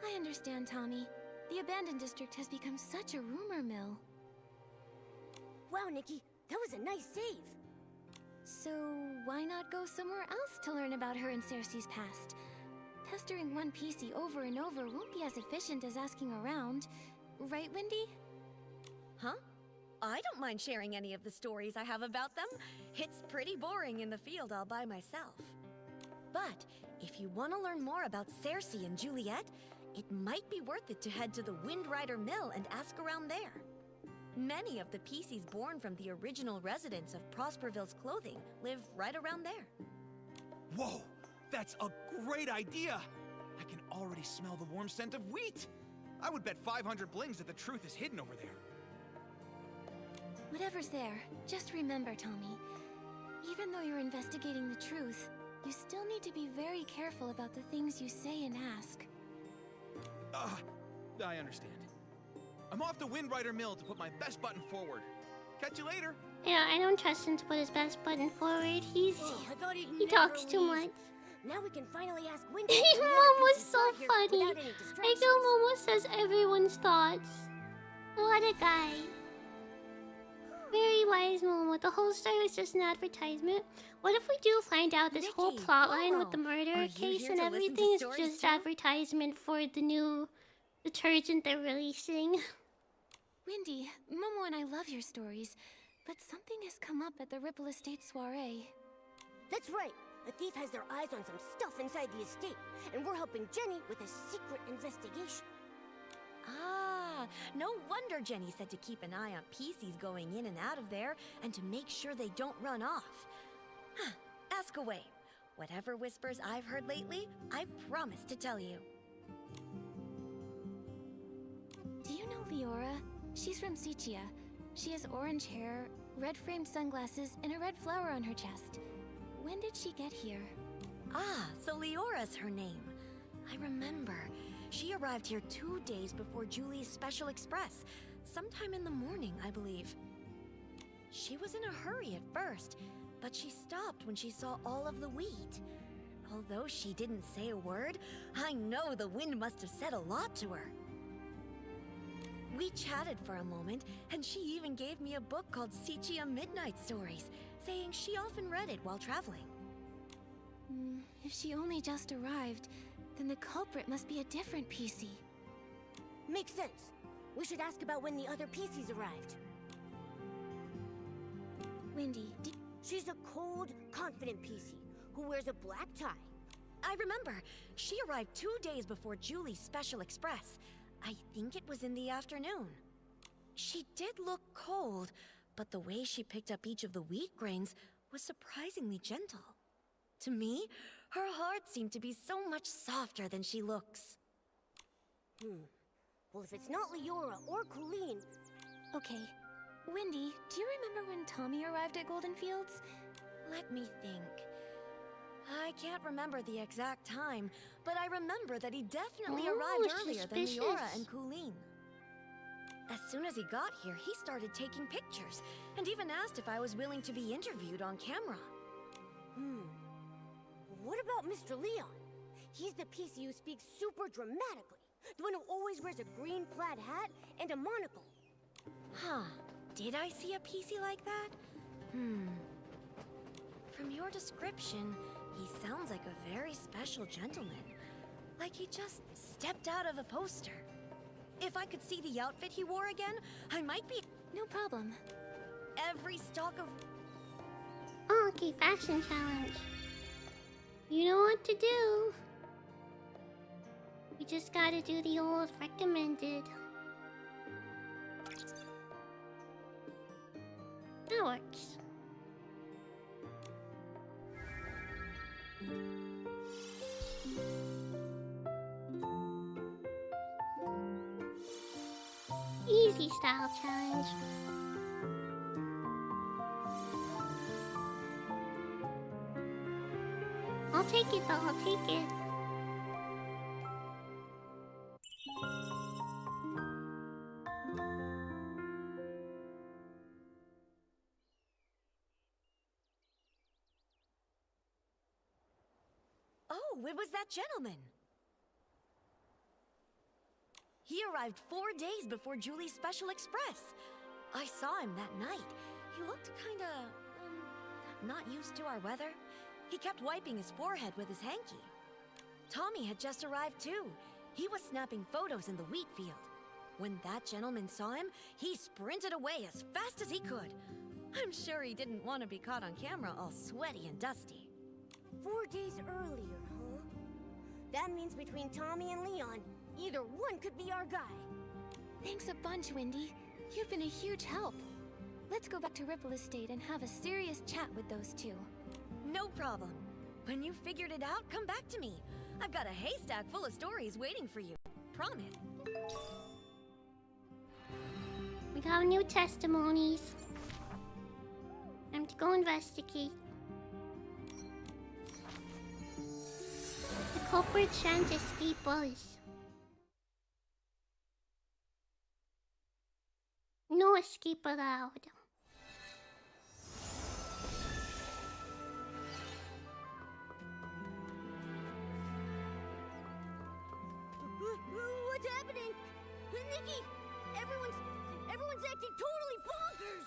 I understand, Tommy. The abandoned district has become such a rumor mill. Wow, Nikki, that was a nice save. So, why not go somewhere else to learn about her and Cersei's past? Pestering one PC over and over won't be as efficient as asking around. Right, Wendy? Huh? I don't mind sharing any of the stories I have about them. It's pretty boring in the field all by myself. But if you want to learn more about Cersei and Juliet, it might be worth it to head to the Windrider Mill and ask around there. Many of the PCs born from the original residents of Prosperville's clothing live right around there. Whoa! That's a great idea! I can already smell the warm scent of wheat! I would bet 500 blings that the truth is hidden over there. Whatever's there, just remember, Tommy. Even though you're investigating the truth, you still need to be very careful about the things you say and ask. I understand. I'm off to Windrider Mill to put my best button forward. Catch you later. Yeah, I don't trust him to put his best button forward. He talks too much. Now we can finally ask Wendy. Mom was so funny. I know Momo says everyone's thoughts. What a guy. Very wise Momo. The whole story was just an advertisement. What if we do find out this whole plotline with the murder case and everything is just advertisement for the new detergent they're releasing? Wendy, Momo and I love your stories, but something has come up at the Ripple Estate soiree. That's right. A thief has their eyes on some stuff inside the estate, and we're helping Jenny with a secret investigation. Ah, no wonder Jenny said to keep an eye on PCs going in and out of there, and to make sure they don't run off. Huh, ask away. Whatever whispers I've heard lately, I promise to tell you. Do you know Leora? She's from Sichia. She has orange hair, red-framed sunglasses, and a red flower on her chest. When did she get here? Ah, so Leora's her name. I remember. She arrived here 2 days before Julie's Special Express. Sometime in the morning, I believe. She was in a hurry at first, but she stopped when she saw all of the wheat. Although she didn't say a word, I know the wind must have said a lot to her. We chatted for a moment, and she even gave me a book called Sichia Midnight Stories, saying she often read it while traveling. If she only just arrived, then the culprit must be a different PC. Makes sense. We should ask about when the other PCs arrived. Wendy, she's a cold, confident PC who wears a black tie. I remember. She arrived 2 days before Julie's Special Express. I think it was in the afternoon. She did look cold, but the way she picked up each of the wheat grains was surprisingly gentle. To me, her heart seemed to be so much softer than she looks. Well, if it's not Leora or Colleen... Okay. Wendy, do you remember when Tommy arrived at Golden Fields? Let me think. I can't remember the exact time, but I remember that he definitely arrived earlier than Leora and Colleen. As soon as he got here, he started taking pictures, and even asked if I was willing to be interviewed on camera. What about Mr. Leon? He's the PC who speaks super dramatically. The one who always wears a green plaid hat and a monocle. Huh. Did I see a PC like that? From your description, he sounds like a very special gentleman. Like he just stepped out of a poster. If I could see the outfit he wore again, I might be... No problem. Every stalk of... Oh, okay, fashion challenge. You know what to do. You just gotta do the old recommended. That works. Easy style challenge. I'll take it though, I'll take it. Oh, it was that gentleman. He arrived 4 days before Julie's Special Express. I saw him that night. He looked kinda... not used to our weather. He kept wiping his forehead with his hanky. Tommy had just arrived too. He was snapping photos in the wheat field. When that gentleman saw him, he sprinted away as fast as he could. I'm sure he didn't want to be caught on camera all sweaty and dusty. 4 days earlier, huh? That means between Tommy and Leon, either one could be our guy. Thanks a bunch, Wendy. You've been a huge help. Let's go back to Ripple Estate and have a serious chat with those two. No problem. When you figured it out, come back to me. I've got a haystack full of stories waiting for you. Promise. We got new testimonies. Time to go investigate. The culprit shan't escape us. No escape allowed. What's happening? Nikki! Everyone's acting totally bonkers!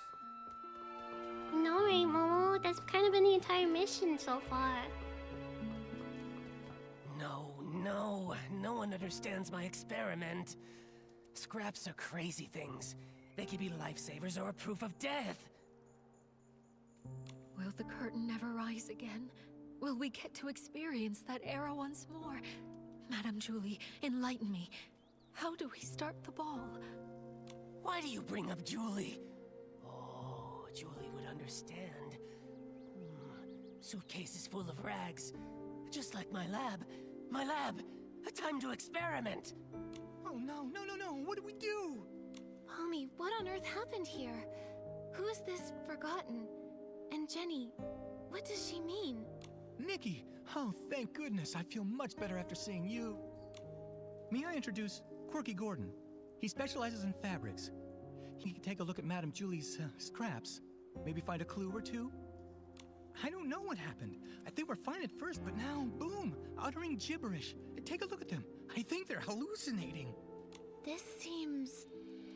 No, right, Momo. That's kind of been the entire mission so far. No one understands my experiment. Scraps are crazy things. They could be lifesavers or a proof of death. Will the curtain never rise again? Will we get to experience that era once more? Madame Julie, enlighten me. How do we start the ball? Why do you bring up Julie? Oh, Julie would understand. Suitcases full of rags. Just like my lab. My lab! A time to experiment! Oh no. What do we do? Pommy, what on earth happened here? Who is this Forgotten? And Jenny, what does she mean? Nikki! Oh, thank goodness. I feel much better after seeing you. May I introduce Quirky Gordon? He specializes in fabrics. He can take a look at Madame Julie's scraps. Maybe find a clue or two. I don't know what happened. I think we're fine at first, but now, boom, uttering gibberish. Take a look at them. I think they're hallucinating. This seems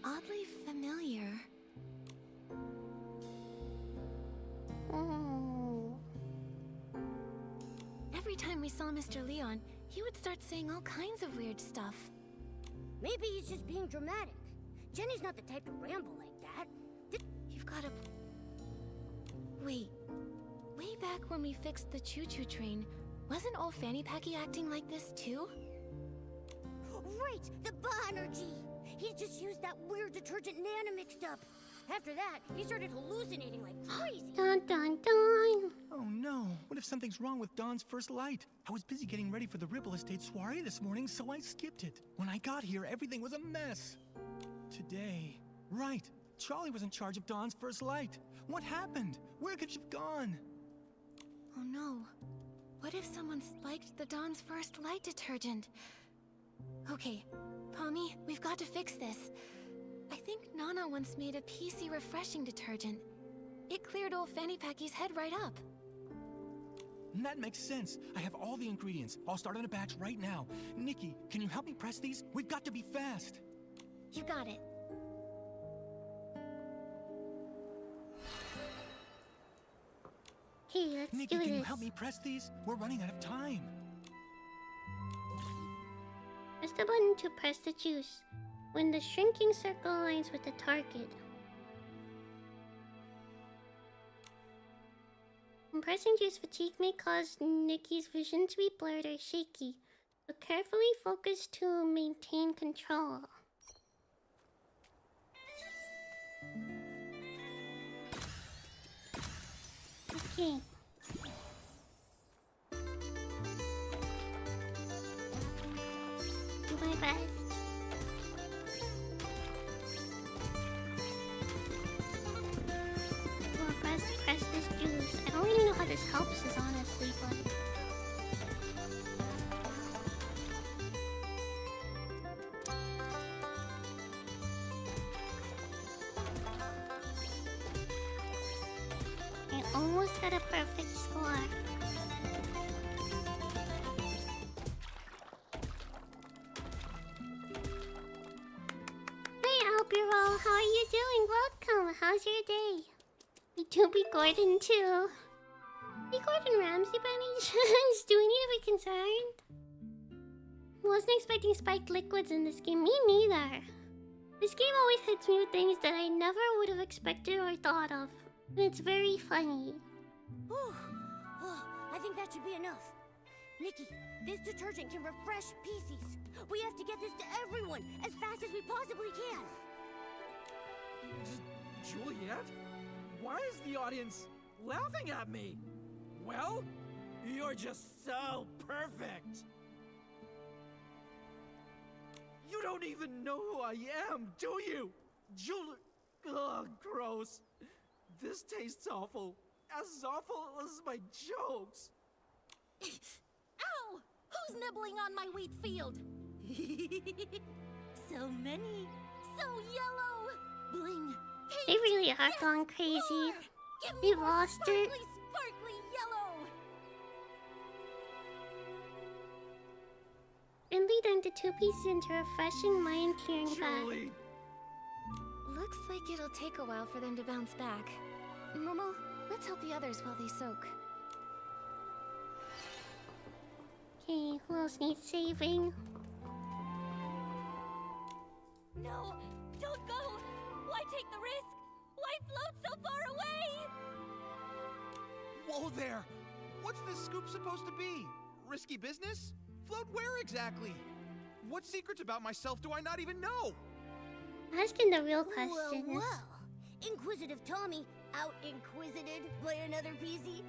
oddly familiar. Every time we saw Mr. Leon, he would start saying all kinds of weird stuff. Maybe he's just being dramatic. Jenny's not the type to ramble like that. You've got to... Wait. Way back when we fixed the choo-choo train, wasn't old Fanny Packy acting like this too? Right! The Bah-energy! He just used that weird detergent Nana mixed up. After that, he started hallucinating like crazy. Dun dun dun! Oh no, what if something's wrong with Dawn's first light? I was busy getting ready for the Ripple Estate soiree this morning, so I skipped it. When I got here, everything was a mess. Today... Right, Charlie was in charge of Dawn's first light. What happened? Where could she have gone? Oh no. What if someone spiked the Dawn's first light detergent? Okay, Pommy, we've got to fix this. I think Nana once made a PC refreshing detergent. It cleared old Fanny Packy's head right up. That makes sense. I have all the ingredients. I'll start on a batch right now. Nikki, can you help me press these? We've got to be fast. You got it. Okay, let's Nikki, do can this. you help me press these? We're running out of time. Press the button to press the juice when the shrinking circle aligns with the target. Compressing juice fatigue may cause Nikki's vision to be blurred or shaky, so carefully focus to maintain control. Okay. Do my best. Well, press this juice. I don't really know how this helps us, honestly, but... I almost got a perfect score. Hey, Albureau, how are you doing? Welcome. How's your day? We do be Gordon too. Be Gordon Ramsay by any chance? Do we need to be concerned? Wasn't expecting spiked liquids in this game. Me neither. This game always hits me with things that I never would have expected or thought of. And it's very funny. Whew. Oh, I think that should be enough. Nikki, this detergent can refresh PCs. We have to get this to everyone as fast as we possibly can. Juliet? Why is the audience laughing at me? Well, you're just so perfect. You don't even know who I am, do you? Ugh, gross. This tastes awful. As awful as my jokes. Ow! Who's nibbling on my wheat field? So many. So yellow. Bling. They really are gone crazy. We lost it. Sparkly yellow. And lead them to 2 pieces into a refreshing mind-clearing bath. Looks like it'll take a while for them to bounce back. Momo, let's help the others while they soak. Okay, who else needs saving? No, don't go. Why take the risk? Why float so far away? Whoa there! What's this scoop supposed to be? Risky business? Float where exactly? What secrets about myself do I not even know? Asking the real questions. Well. Inquisitive Tommy out-inquisited by another PC.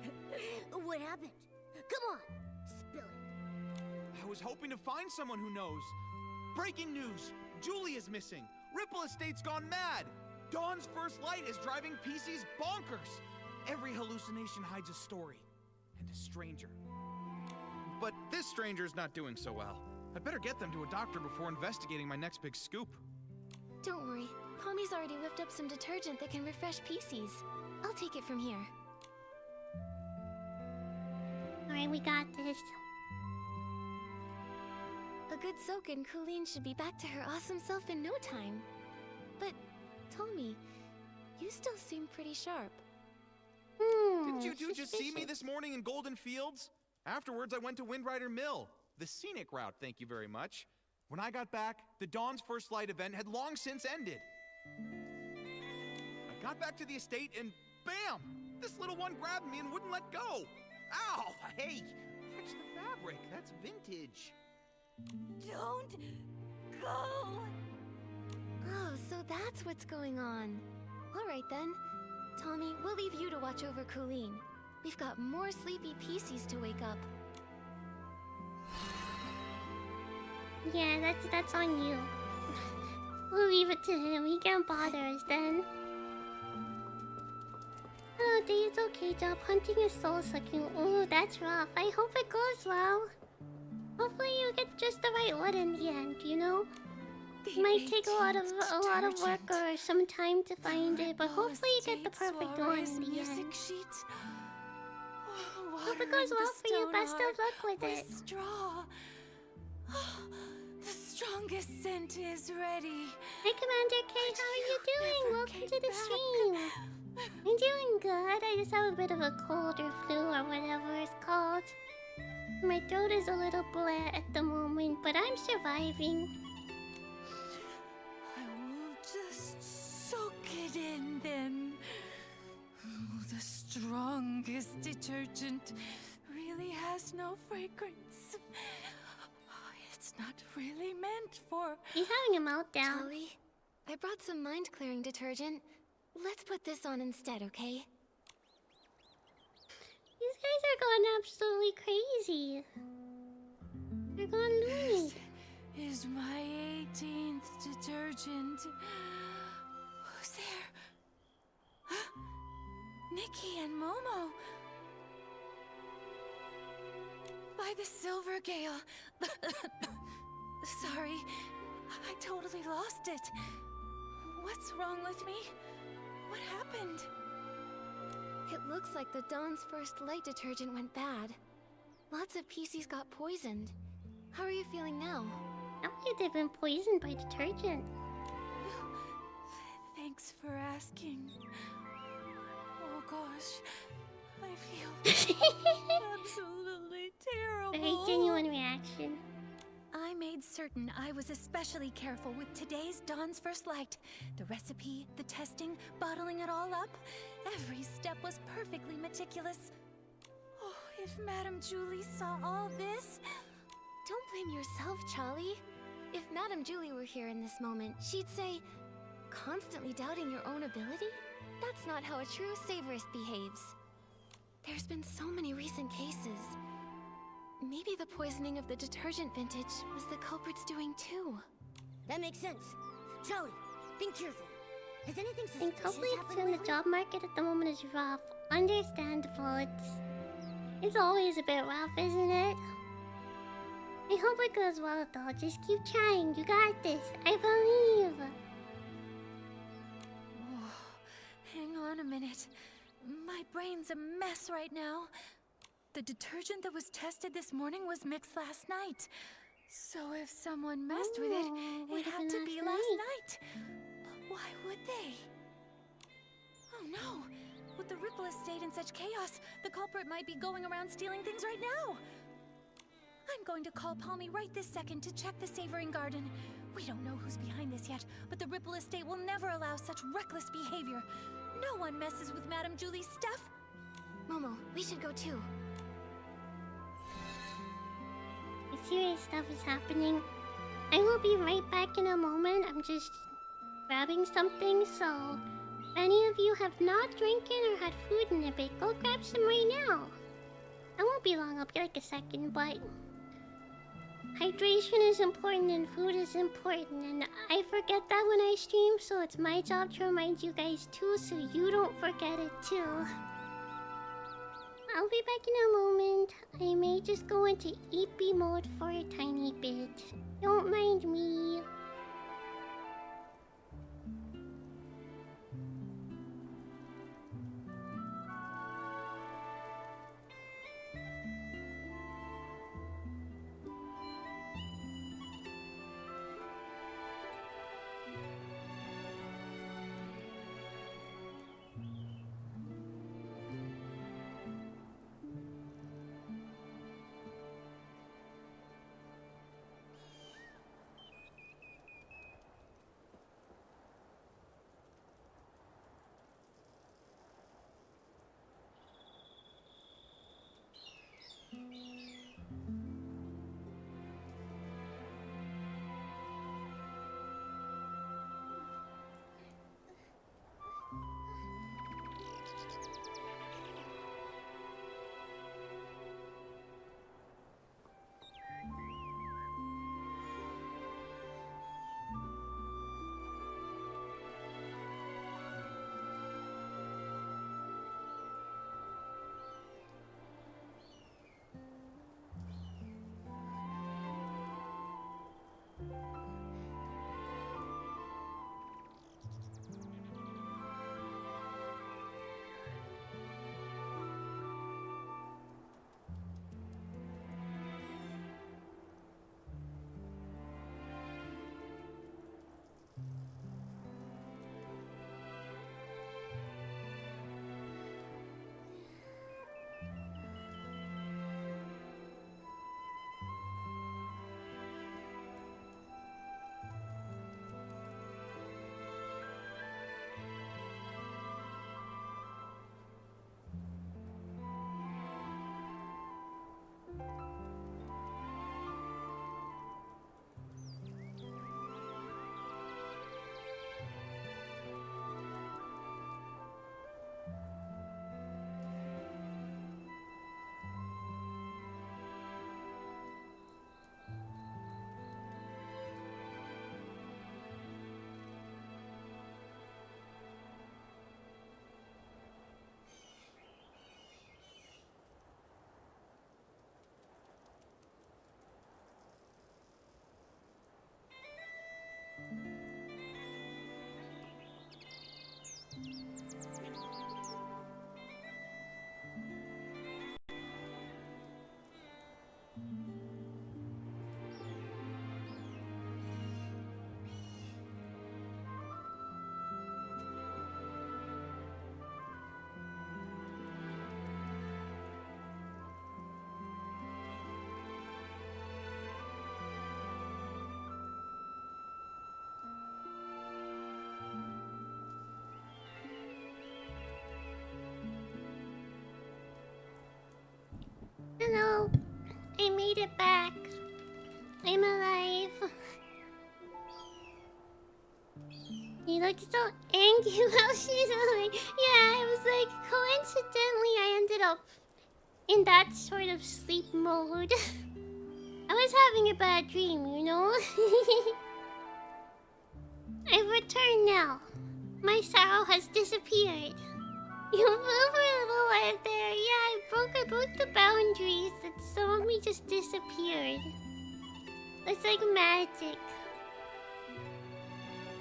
What happened? Come on, spill it. I was hoping to find someone who knows. Breaking news! Julie is missing! Ripple Estate's gone mad! Dawn's first light is driving PCs bonkers! Every hallucination hides a story. And a stranger. But this stranger's not doing so well. I'd better get them to a doctor before investigating my next big scoop. Don't worry. Pommy's already whipped up some detergent that can refresh PCs. I'll take it from here. Alright, we got this. A good soak and Colleen should be back to her awesome self in no time. But, Tommy, you still seem pretty sharp. Didn't you two just see me this morning in Golden Fields? Afterwards, I went to Windrider Mill. The scenic route, thank you very much. When I got back, the Dawn's First Light event had long since ended. I got back to the estate and bam! This little one grabbed me and wouldn't let go. Ow! Hey! Catch the fabric. That's vintage. Don't go! Oh, so that's what's going on. All right then. Tommy, we'll leave you to watch over Colleen. We've got more sleepy PCs to wake up. Yeah, that's on you. We'll leave it to him. He can't bother us then. Oh, Day, it's okay, Job. Hunting is soul-sucking. Ooh, that's rough. I hope it goes well. Hopefully you get just the right one in the end, you know? It might take a lot of work or some time to find it, but hopefully you get the perfect one in the end. Sheets. Hope it goes well for you. Best of luck with it. Straw. The strongest scent is ready. Hey, Commander K, how are you doing? Welcome to the stream. I'm doing good. I just have a bit of a cold or flu or whatever it's called. My throat is a little bleh at the moment, but I'm surviving. I will just soak it in then. Oh, the strongest detergent really has no fragrance. It's not really meant for... He's having a meltdown. Charlie, I brought some mind-clearing detergent. Let's put this on instead, okay? These guys are going absolutely crazy. They're going loony. This is my 18th detergent. Who's there? Huh? Nikki and Momo. By the Silver Gale. Sorry, I totally lost it. What's wrong with me? What happened? It looks like the Dawn's first light detergent went bad. Lots of PCs got poisoned. How are you feeling now? I believe they've been poisoned by detergent. Thanks for asking. Oh gosh, I feel absolutely terrible. Very genuine reaction. I made certain I was especially careful with today's Dawn's First Light. The recipe, the testing, bottling it all up. Every step was perfectly meticulous. Oh, if Madame Julie saw all this... Don't blame yourself, Charlie. If Madame Julie were here in this moment, she'd say, constantly doubting your own ability? That's not how a true savorist behaves. There's been so many recent cases. Maybe the poisoning of the detergent vintage was the culprit's doing too. That makes sense. Charlie, think careful. Has anything And suspicious culprits happened in the lately? job market at the moment is rough. Understandable. It's always a bit rough, isn't it? I hope it goes well though. Just keep trying. You got this. I believe. Oh, hang on a minute. My brain's a mess right now. The detergent that was tested this morning was mixed last night. So if someone messed with it, it had to be last night. But why would they? Oh no! With the Ripple Estate in such chaos, the culprit might be going around stealing things right now. I'm going to call Palmy right this second to check the Savoring Garden. We don't know who's behind this yet, but the Ripple Estate will never allow such reckless behavior. No one messes with Madame Julie's stuff. Momo, we should go too. Serious stuff is happening. I will be right back in a moment. I'm just grabbing something, so if any of you have not drinking or had food in a bit, go grab some right now. I won't be long, I'll be like a second, but hydration is important and food is important, and I forget that when I stream, so it's my job to remind you guys too, so you don't forget it too. I'll be back in a moment. I may just go into EP mode for a tiny bit. Don't mind me. Hello. I made it back. I'm alive. You look so angry while she's alive. Yeah, I was like, coincidentally, I ended up in that sort of sleep mode. I was having a bad dream, you know? I've returned now. My sorrow has disappeared. You flew for a little while there. Yeah, I broke the boundaries and some of me just disappeared. It's like magic.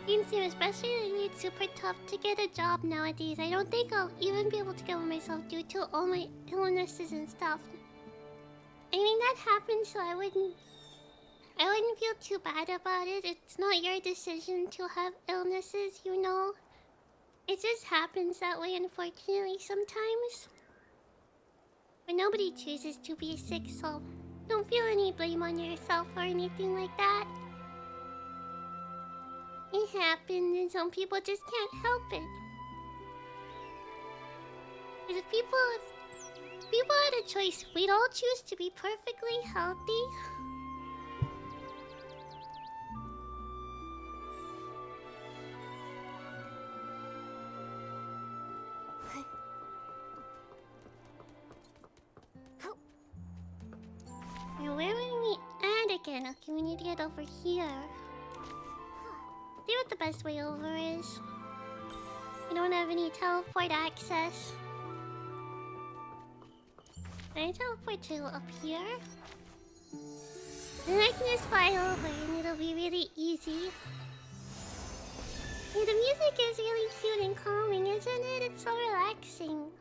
It seems especially like it's super tough to get a job nowadays. I don't think I'll even be able to get one myself due to all my illnesses and stuff. I mean, that happened so I wouldn't feel too bad about it. It's not your decision to have illnesses, you know? It just happens that way, unfortunately, sometimes. But nobody chooses to be sick, so don't feel any blame on yourself or anything like that. It happens, and some people just can't help it. Because if people had a choice, we'd all choose to be perfectly healthy. Now, where are we at again? Okay, we need to get over here. See what the best way over is. We don't have any teleport access. Can I teleport to up here? Then I can just fly over and it'll be really easy. Yeah, the music is really cute and calming, isn't it? It's so relaxing.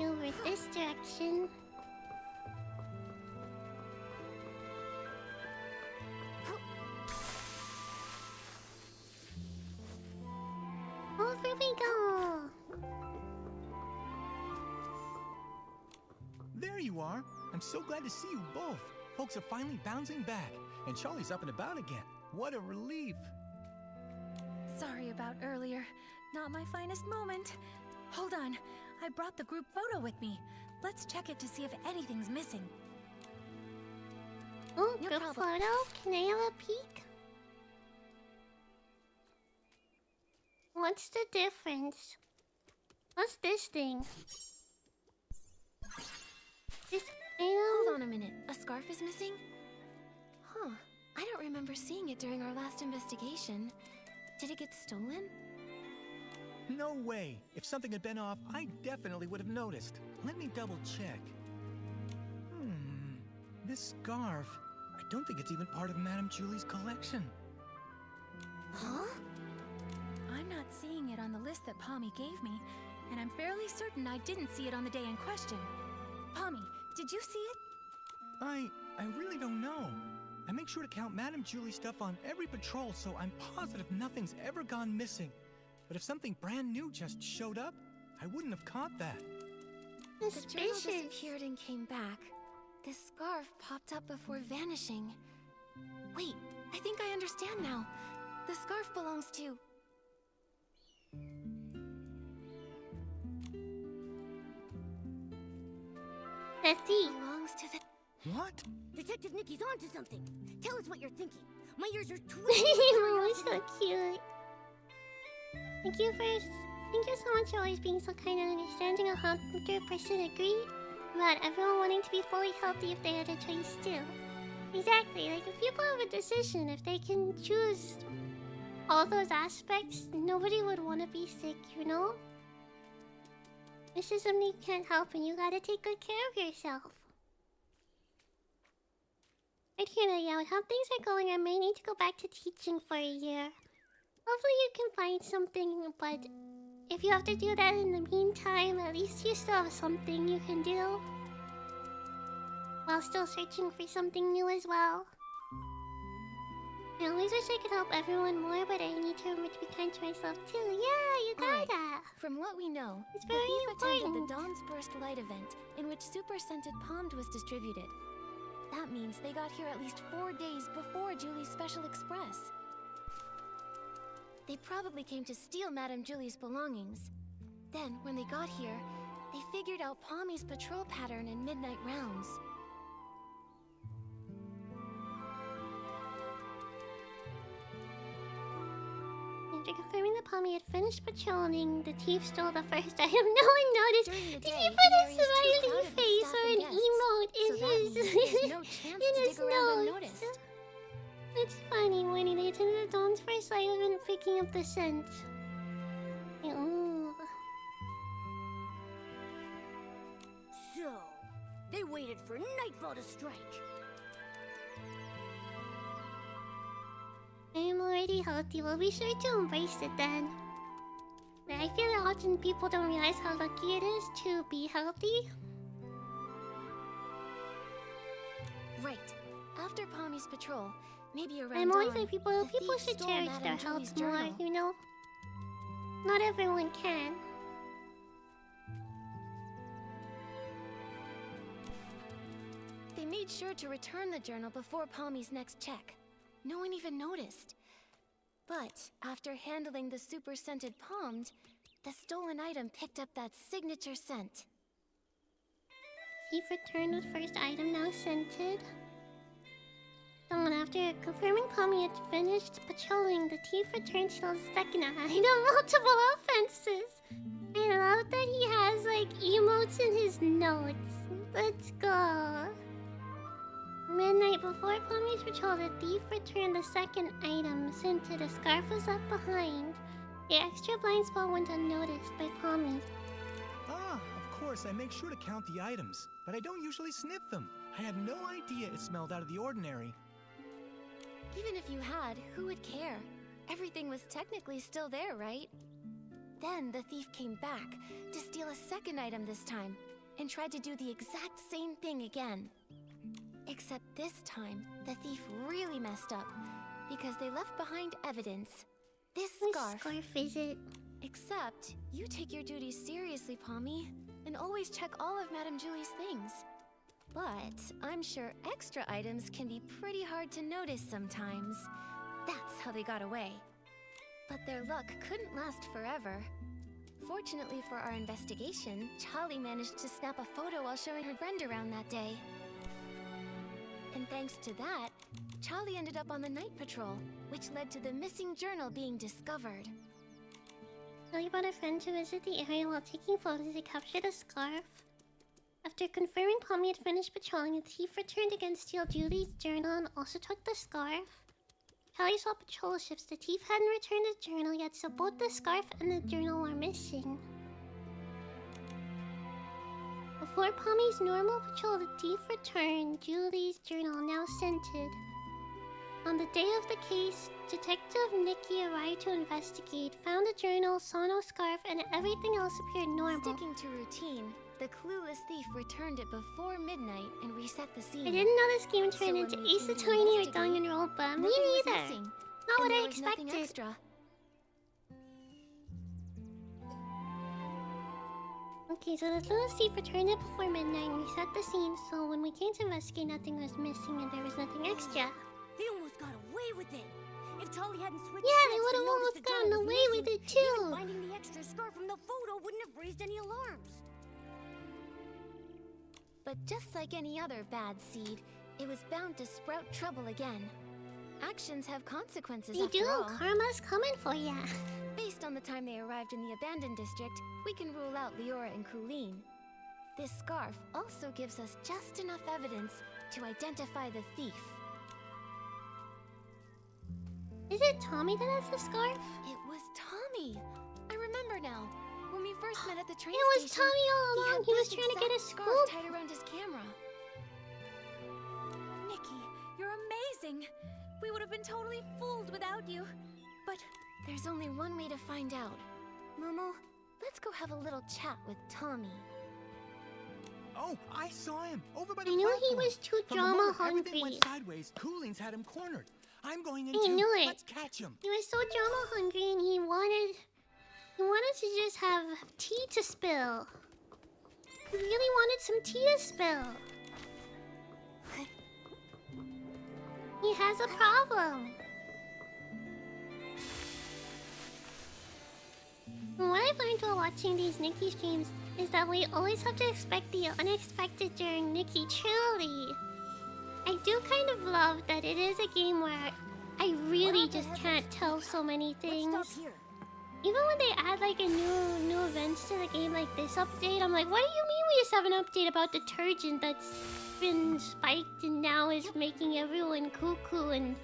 Over this direction. Over we go. There you are. I'm so glad to see you both. Folks are finally bouncing back, and Charlie's up and about again. What a relief. Sorry about earlier. Not my finest moment. Hold on. I brought the group photo with me. Let's check it to see if anything's missing. Oh, group photo? Can I have a peek? What's the difference? What's this thing? This item? Hold on a minute. A scarf is missing? Huh. I don't remember seeing it during our last investigation. Did it get stolen? No way. If something had been off, I definitely would have noticed. Let me double check. This scarf, I don't think it's even part of Madame Julie's collection. Huh? I'm not seeing it on the list that Pommy gave me, and I'm fairly certain I didn't see it on the day in question. Pommy, did you see it? I really don't know. I make sure to count Madame Julie's stuff on every patrol, so I'm positive nothing's ever gone missing. But if something brand new just showed up, I wouldn't have caught that. The journal disappeared and came back. This scarf popped up before vanishing. Wait, I think I understand now. The scarf belongs to... Let's see. Belongs to the... What? Detective Nikki's onto something. Tell us what you're thinking. My ears are twisting. Oh, so cute. Thank you so much for always being so kind and understanding. 100% agree about everyone wanting to be fully healthy if they had a choice too. Exactly, like if people have a decision, if they can choose all those aspects, nobody would want to be sick, you know? This is something you can't help and you gotta take good care of yourself. I'd hear that out. How things are going, I may need to go back to teaching for a year. Hopefully you can find something, but if you have to do that in the meantime, at least you still have something you can do. While still searching for something new as well. I always wish I could help everyone more, but I need to remember to be kind to myself too. Yeah, you gotta! From what we know, it's the very thief attended important. the Dawn's Burst light event, in which super scented pomade was distributed. That means they got here at least 4 days before Julie's Special Express. They probably came to steal Madame Julie's belongings. Then, when they got here, they figured out Palmy's patrol pattern and midnight rounds. After confirming that Palmy had finished patrolling, the thief stole the first item. No one noticed. Did he put a smiley face or an emote in his no chance in to his dig around notes? unnoticed. It's funny when they attended the Dawn's first sight of picking up the scent. Ooh. So, they waited for nightfall to strike. I am already healthy. We'll be sure to embrace it then. But I feel that often people don't realize how lucky it is to be healthy. Right. After Palmy's patrol, maybe around I'm always dawn, like people the should thief stole cherish Madame their Julie's health more, journal. you know? Not everyone can. They made sure to return the journal before Palmy's next check. No one even noticed. But after handling the super scented palmed, the stolen item picked up that signature scent. Thief returned with first item now scented. Dawn, after confirming Palmy had finished patrolling, the thief returned to the second item, multiple offenses. I love that he has like emotes in his notes. Let's go. Midnight before Palmy's patrol, the thief returned the second item, scented. A scarf was left behind. The extra blind spot went unnoticed by Palmy. Ah, of course, I make sure to count the items, but I don't usually sniff them. I had no idea it smelled out of the ordinary. Even if you had, who would care? Everything was technically still there, right? Then the thief came back to steal a second item this time, and tried to do the exact same thing again. Except this time, the thief really messed up, because they left behind evidence. This scarf. Which scarf is it? Except, you take your duties seriously, Palmy, and always check all of Madame Julie's things. But I'm sure extra items can be pretty hard to notice sometimes. That's how they got away. But their luck couldn't last forever. Fortunately for our investigation, Charlie managed to snap a photo while showing her friend around that day. And thanks to that, Charlie ended up on the night patrol, which led to the missing journal being discovered. Charlie brought a friend to visit the area while taking photos to capture the scarf. After confirming Palmy had finished patrolling, the thief returned again to steal Julie's journal and also took the scarf. Charlie saw patrol ships. The thief hadn't returned the journal yet, so both the scarf and the journal were missing. Before Palmy's normal patrol, the thief returned Julie's journal, now scented. On the day of the case, Detective Nikki arrived to investigate, found the journal, saw no scarf, and everything else appeared normal. Sticking to routine, the clueless thief returned it before midnight and reset the scene. I didn't know this game turned into Ace Attorney or Danganronpa. Me neither. Not what I expected. Extra. Okay, so the clueless thief returned it before midnight and reset the scene, so when we came to investigate, nothing was missing and there was nothing extra. They almost got away with it. If Charlie hadn't switched they would have almost gotten away with it too. Even finding the extra scarf from the photo wouldn't have raised any alarms. But just like any other bad seed, it was bound to sprout trouble again. Actions have consequences They after do. all. Karma's coming for ya. Based on the time they arrived in the abandoned district, we can rule out Leora and Colleen. This scarf also gives us just enough evidence to identify the thief. Is it Tommy that has the scarf? It was Tommy! I remember now. When we first met at the train It was station, Tommy all he along. had He was this trying to get a exact scarf scoop. tied around his camera. Nikki, you're amazing. We would have been totally fooled without you. But there's only one way to find out. Momo, let's go have a little chat with Tommy. Oh, I saw him over by the I knew he platform. was too From the drama moment hungry. everything went sideways, Cooling's had him cornered. I'm going in I too. knew it. Let's catch him. He was so drama hungry and he wanted to just have tea to spill. He really wanted some tea to spill. He has a problem. What I I've learned while watching these Nikki streams is that we always have to expect the unexpected during Nikki. Truly. I do kind of love that it is a game where I really just can't tell so many things. Even when they add like a new events to the game, like this update, I'm like, what do you mean we just have an update about detergent that's been spiked and now is making everyone cuckoo, and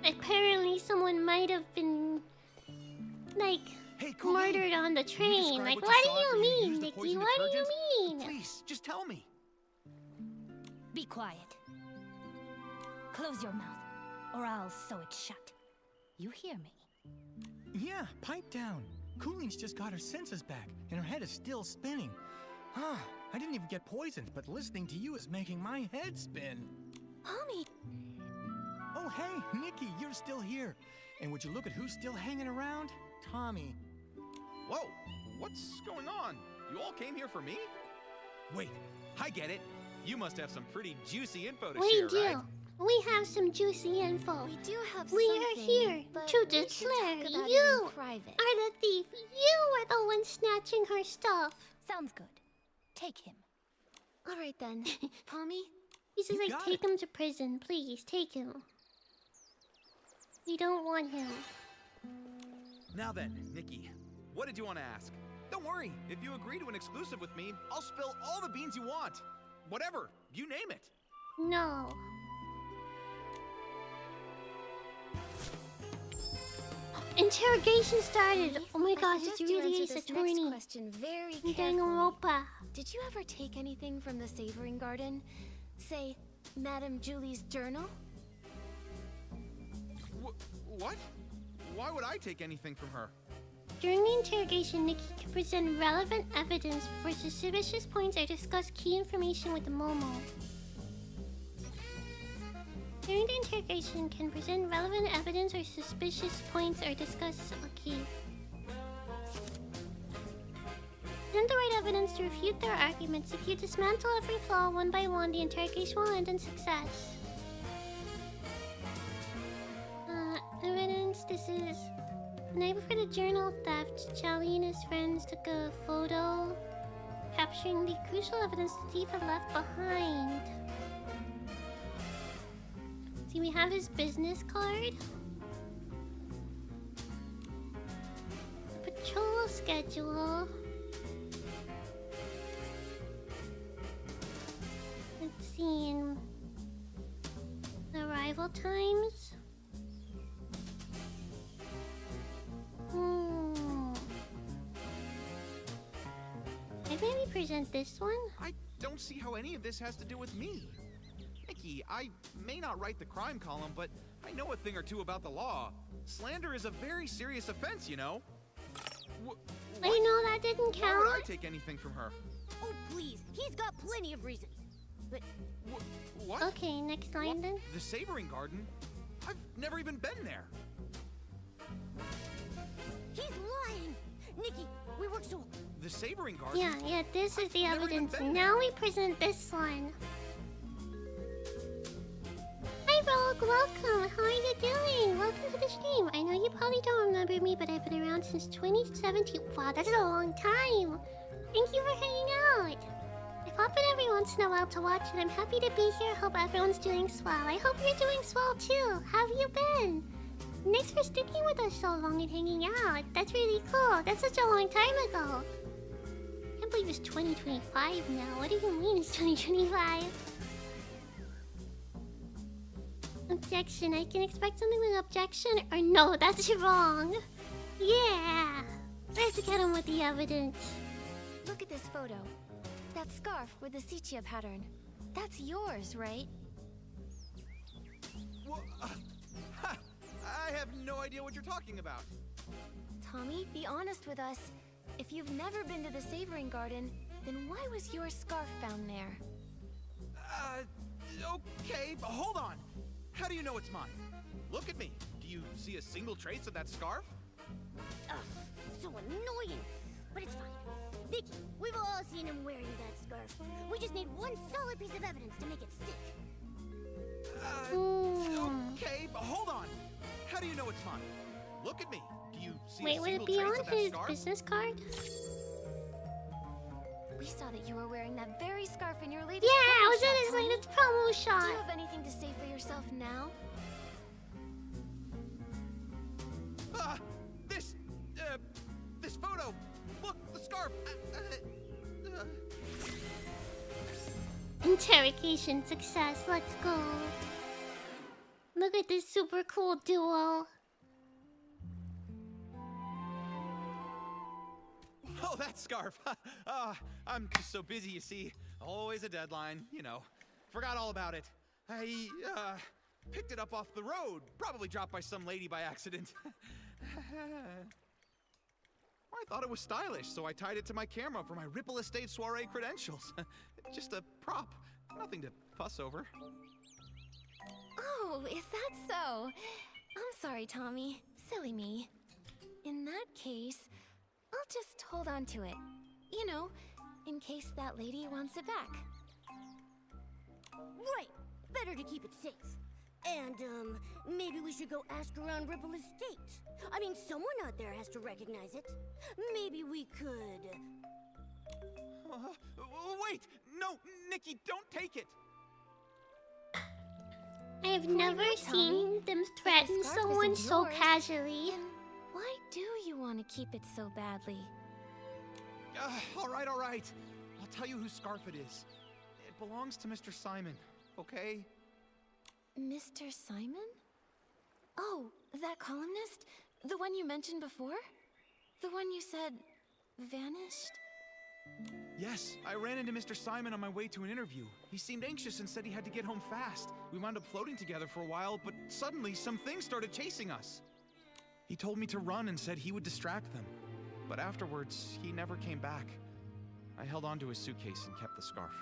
apparently someone might have been like murdered on the train. Like, what do you mean, Nikki? What do you mean? Please, just tell me. Be quiet. Close your mouth, or I'll sew it shut. You hear me? Yeah, pipe down. Cooling's just got her senses back, and her head is still spinning. Huh, I didn't even get poisoned, but listening to you is making my head spin. Mommy! Oh, hey, Nikki, you're still here. And would you look at who's still hanging around? Tommy. Whoa, what's going on? You all came here for me? Wait, I get it. You must have some pretty juicy info to share, right? We have some juicy info. We do have We something, are here but to we should declare talk about it you in private. are the thief. You are the one snatching her stuff. Sounds good. Take him. All right then, Pommy. He says, like, take him to prison. Please, take him. We don't want him. Now then, Nikki, what did you want to ask? Don't worry, if you agree to an exclusive with me, I'll spill all the beans you want. Whatever, you name it. No. Interrogation started. Oh my gosh, it's really Ace Attorney. Next question very I'm getting a carefully. ropa. Did you ever take anything from the Savoring Garden? Say, Madame Julie's journal? What? Why would I take anything from her? During the interrogation, Nikki can present relevant evidence. For suspicious points or discuss key information with Momo. During the interrogation, can present relevant evidence or suspicious points or discuss a key. Present the right evidence to refute their arguments. If you dismantle every flaw one by one, the interrogation will end in success. Evidence, this is... The night before the journal theft, Charlie and his friends took a photo capturing the crucial evidence the thief had left behind. See, we have his business card. Patrol schedule. Let's see. Arrival times. I'd maybe present this one. I don't see how any of this has to do with me. Nikki, I may not write the crime column, but I know a thing or two about the law. Slander is a very serious offense, you know. I know that didn't count. Why would I take anything from her? Oh, please. He's got plenty of reasons. But... What? Okay, next line then. The Savoring Garden? I've never even been there. He's lying! Nikki, we work so... The Savoring Garden? Yeah, this is the evidence. Now we present this one. Hi, Rogue. Welcome. How are you doing? Welcome to the stream. I know you probably don't remember me, but I've been around since 2017. Wow, that's a long time. Thank you for hanging out. I pop in every once in a while to watch, and I'm happy to be here. Hope everyone's doing swell. I hope you're doing swell too. How have you been? Thanks for sticking with us so long and hanging out. That's really cool. That's such a long time ago. I can't believe it's 2025 now. What do you mean it's 2025? Objection. I can expect something with objection or no, that's wrong. Yeah. Let's get on with the evidence. Look at this photo. That scarf with the sepia pattern. That's yours, right? I have no idea what you're talking about. Tommy, be honest with us. If you've never been to the Savoring Garden, then why was your scarf found there? Okay, but hold on. How do you know it's mine? Look at me. Do you see a single trace of that scarf? Ugh, so annoying. But it's fine. Nikki, we've all seen him wearing that scarf. We just need one solid piece of evidence to make it stick. Okay, but hold on. How do you know it's mine? look at me. Do you see Wait, a would it single be trace on of that his scarf? business card? We saw that you were wearing that very scarf in your latest Yeah, I promo was in shot, his Tommy. latest promo Do shot. you have anything to say for yourself now? This photo. Look, the scarf. Interrogation success, let's go. Look at this super cool duo. Oh, that scarf. I'm just so busy, you see. Always a deadline, you know. Forgot all about it. I picked it up off the road. Probably dropped by some lady by accident. I thought it was stylish, so I tied it to my camera for my Ripple Estate soiree credentials. Just a prop. Nothing to fuss over. Oh, is that so? I'm sorry, Tommy. Silly me. In that case, I'll just hold on to it. You know, in case that lady wants it back. Right. Better to keep it safe. And, maybe we should go ask around Ripple Estate. I mean, someone out there has to recognize it. Maybe we could... Wait! No, Nikki, don't take it! I have Why never not, seen Tommy? them If the threaten scarf someone isn't so yours, casually. then why do you want to keep it so badly? All right. I'll tell you whose scarf it is. It belongs to Mr. Simon, okay? Mr. Simon? Oh, that columnist? The one you mentioned before? The one you said vanished? Yes, I ran into Mr. Simon on my way to an interview. He seemed anxious and said he had to get home fast. We wound up floating together for a while, but suddenly some things started chasing us. He told me to run and said he would distract them. But afterwards, he never came back. I held onto his suitcase and kept the scarf.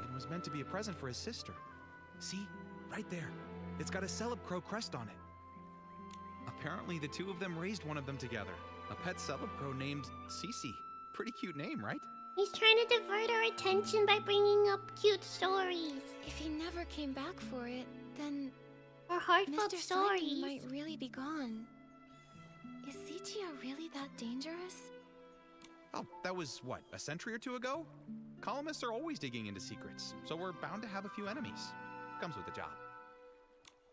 It was meant to be a present for his sister. See? Right there. It's got a Celeb Crow crest on it. Apparently, the two of them raised one of them together. A pet Celeb Crow named Cece. Pretty cute name, right? He's trying to divert our attention by bringing up cute stories. If he never came back for it, then Or heartfelt Mr. stories. Simon might really be gone. Is Sichia really that dangerous? Oh, that was, what, a century or two ago? Columnists are always digging into secrets, so we're bound to have a few enemies. Comes with the job.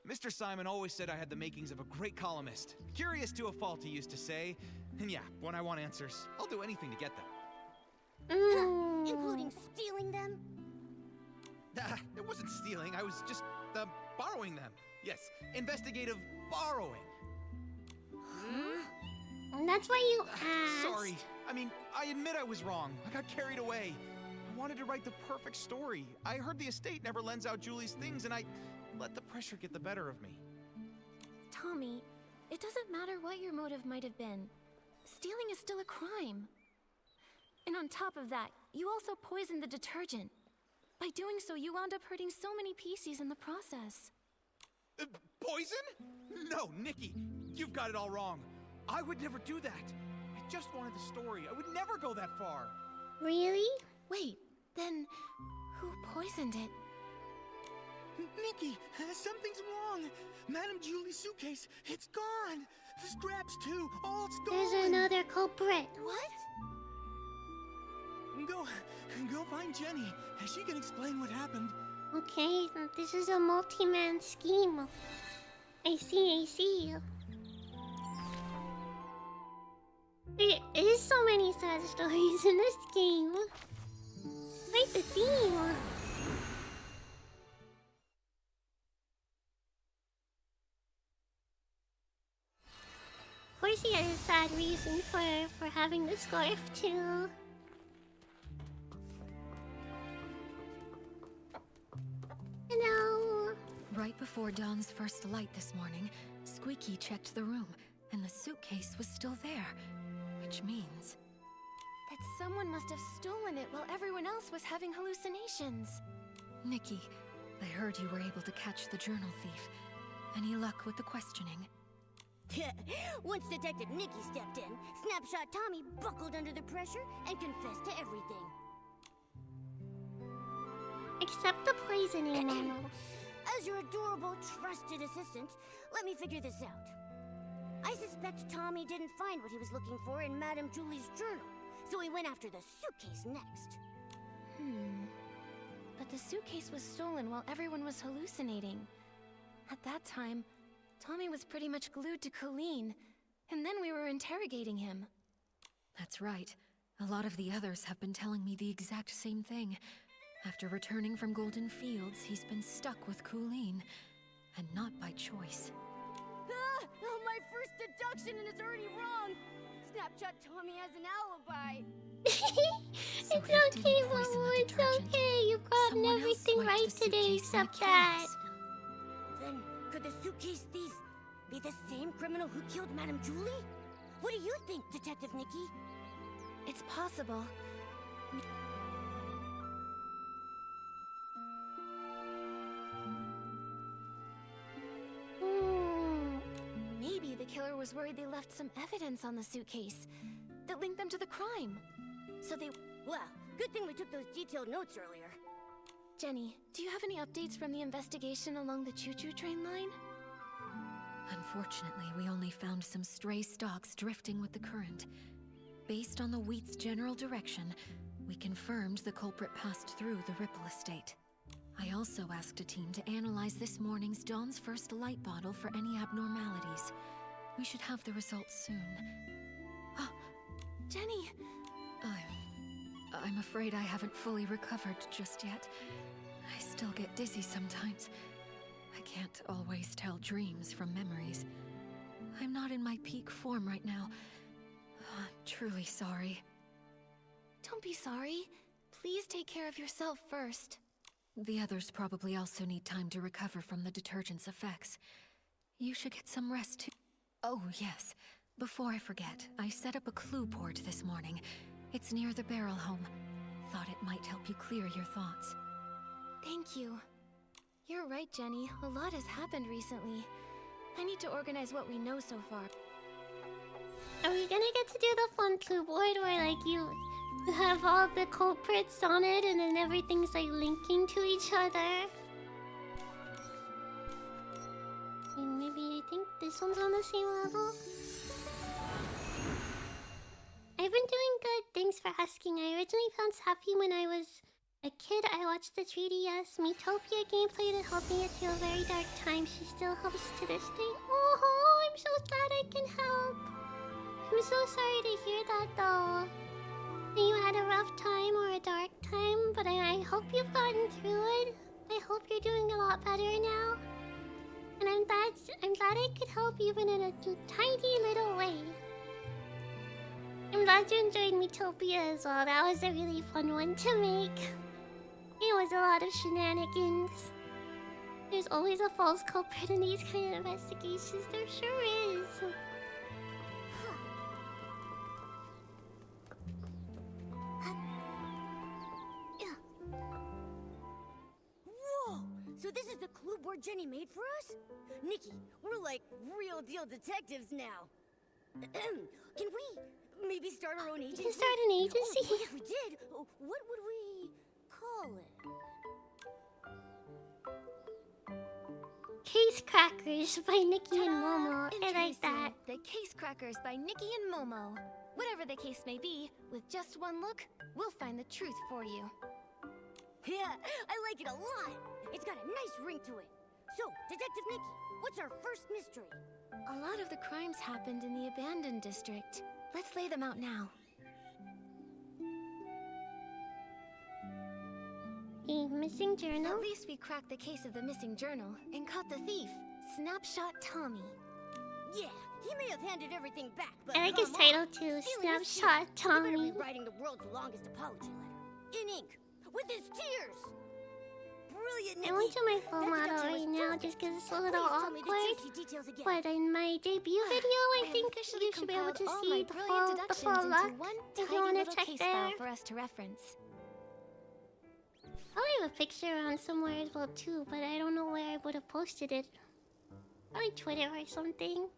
Mr. Simon always said I had the makings of a great columnist. Curious to a fault, he used to say. And yeah, when I want answers, I'll do anything to get them. Including stealing them? It wasn't stealing, I was just, borrowing them. Yes, investigative borrowing. And that's why you asked. Sorry. I mean, I admit I was wrong. I got carried away. I wanted to write the perfect story. I heard the estate never lends out Julie's things, and I let the pressure get the better of me. Tommy, it doesn't matter what your motive might have been. Stealing is still a crime. And on top of that, you also poisoned the detergent. By doing so, you wound up hurting so many PCs in the process. Poison? No, Nikki, you've got it all wrong. I would never do that. I just wanted the story. I would never go that far. Really? Wait, then who poisoned it? Nikki, something's wrong. Madame Julie's suitcase, it's gone. The scraps too, all stolen. There's another culprit. What? Go find Jenny. She can explain what happened. Okay, this is a multi-man scheme. I see. There is so many sad stories in this game. Quite the theme. Of course he has a sad reason for having the scarf too. Hello. Right before Dawn's first light this morning, Squeaky checked the room, and the suitcase was still there. Which means... that someone must have stolen it while everyone else was having hallucinations. Nikki, I heard you were able to catch the journal thief. Any luck with the questioning? Once Detective Nikki stepped in, Snapshot Tommy buckled under the pressure and confessed to everything. Except the poisoning model. As your adorable, trusted assistant, let me figure this out. I suspect Tommy didn't find what he was looking for in Madame Julie's journal, so he went after the suitcase next. But the suitcase was stolen while everyone was hallucinating. At that time, Tommy was pretty much glued to Colleen, and then we were interrogating him. That's right. A lot of the others have been telling me the exact same thing. After returning from Golden Fields, he's been stuck with Colleen, and not by choice. Ah! Oh, my first deduction and it's already wrong! Snapchat Tommy has an alibi! It's okay, Momo, it's okay. You've gotten everything right today except that. Then, could the suitcase thief be the same criminal who killed Madame Julie? What do you think, Detective Nikki? It's possible. Maybe the killer was worried they left some evidence on the suitcase that linked them to the crime. So they... Well, good thing we took those detailed notes earlier. Jenny, do you have any updates from the investigation along the choo-choo train line? Unfortunately, we only found some stray stalks drifting with the current. Based on the wheat's general direction, we confirmed the culprit passed through the Ripple estate. I also asked a team to analyze this morning's Dawn's First light bottle for any abnormalities. We should have the results soon. Oh, Jenny! I'm afraid I haven't fully recovered just yet. I still get dizzy sometimes. I can't always tell dreams from memories. I'm not in my peak form right now. I'm truly sorry. Don't be sorry. Please take care of yourself first. The others probably also need time to recover from the detergent's effects. You should get some rest too. Oh, yes. Before I forget, I set up a clue board this morning. It's near the barrel home. Thought it might help you clear your thoughts. Thank you. You're right, Jenny. A lot has happened recently. I need to organize what we know so far. Are we gonna get to do the fun clue board where like you have all the culprits on it and then everything's like linking to each other? And maybe I think this one's on the same level. I've been doing good, thanks for asking. I originally found Sappy when I was a kid. I watched the 3DS Metopia gameplay that helped me get through a very dark time. She still helps to this day. Oh, I'm so glad I can help. I'm so sorry to hear that though. You had a rough time or a dark time, but I hope you've gotten through it. I hope you're doing a lot better now. And I'm glad I could help even in a tiny little way. I'm glad you enjoyed Metopia as well. That was a really fun one to make. It was a lot of shenanigans. There's always a false culprit in these kind of investigations. There sure is. Whoa! So this is the clue board Jenny made for us? Nikki, we're like real deal detectives now. Can we maybe start our own agency? We can start an agency? Oh, if we did, what would we call it? Case Crackers by Nikki and Momo. I like that. The Case Crackers by Nikki and Momo. Whatever the case may be, with just one look, we'll find the truth for you. Yeah, I like it a lot. It's got a nice ring to it. So, Detective Nikki, what's our first mystery? A lot of the crimes happened in the abandoned district. Let's lay them out now. A missing journal? At least we cracked the case of the missing journal and caught the thief, Snapshot Tommy. Yeah, he may have handed everything back, but I like his title too, Snapshot Tommy. He better be writing the world's longest apology letter. In ink, with his tears. Brilliant, Nikki. I went to my full model right now just because it's a little awkward. But in my debut video, I think you should be able to see the full look. If you want to check there. For us to reference. I'll leave a picture around somewhere as well too, but I don't know where I would have posted it. Probably Twitter or something.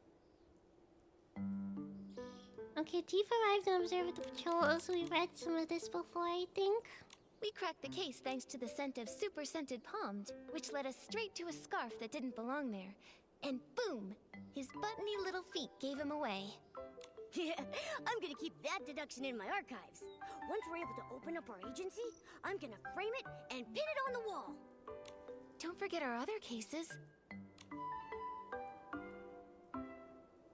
Okay, Tifa arrived and observed the patrol, so we read some of this before, I think. We cracked the case thanks to the scent of super scented palmed, which led us straight to a scarf that didn't belong there. and boom! His buttony little feet gave him away. Yeah, I'm gonna keep that deduction in my archives. Once we're able to open up our agency, I'm gonna frame it and pin it on the wall. Don't forget our other cases.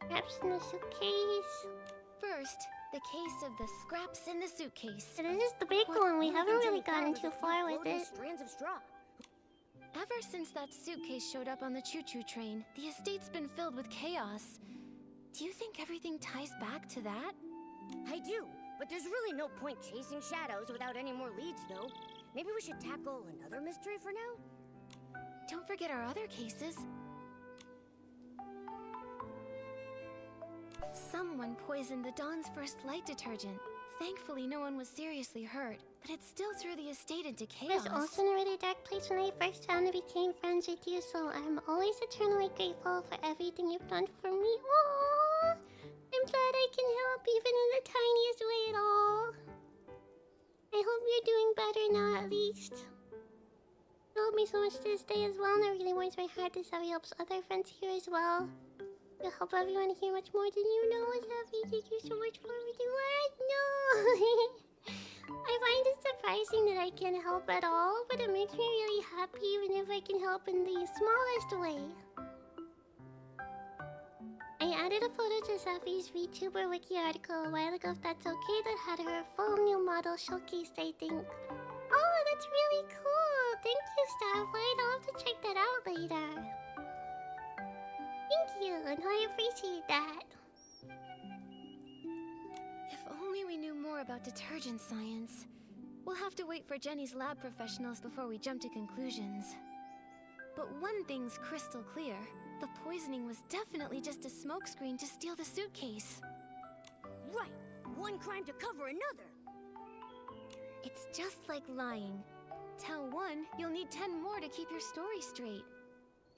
Scraps in the suitcase. First, the case of the scraps in the suitcase. So this is the big one. We haven't really gotten too far with it. Strands of straw. Ever since that suitcase showed up on the choo-choo train, the estate's been filled with chaos. Do you think everything ties back to that? I do, but there's really no point chasing shadows without any more leads, though. Maybe we should tackle another mystery for now? Don't forget our other cases. Someone poisoned the Dawn's First light detergent. Thankfully, no one was seriously hurt, but it still threw the estate into chaos. I was also in a really dark place when I first found and became friends with you, so I'm always eternally grateful for everything you've done for me. Aww! I'm glad I can help, even in the tiniest way at all. I hope you're doing better now, at least. You helped me so much this day as well, and it really warms my heart that Savvy helps other friends here as well. You'll help everyone here much more than you know, Savvy. Thank you so much for everything. What? No! I find it surprising that I can help at all, but it makes me really happy even if I can help in the smallest way. I added a photo to Safi's VTuber wiki article a while ago, if that's okay, that had her full new model showcased, I think. Oh, that's really cool! Thank you, Starflight. I'll have to check that out later. Thank you, and I appreciate that. If only we knew more about detergent science. We'll have to wait for Jenny's lab professionals before we jump to conclusions. But one thing's crystal clear. The poisoning was definitely just a smokescreen to steal the suitcase. Right! One crime to cover another! It's just like lying. Tell one, you'll need 10 more to keep your story straight.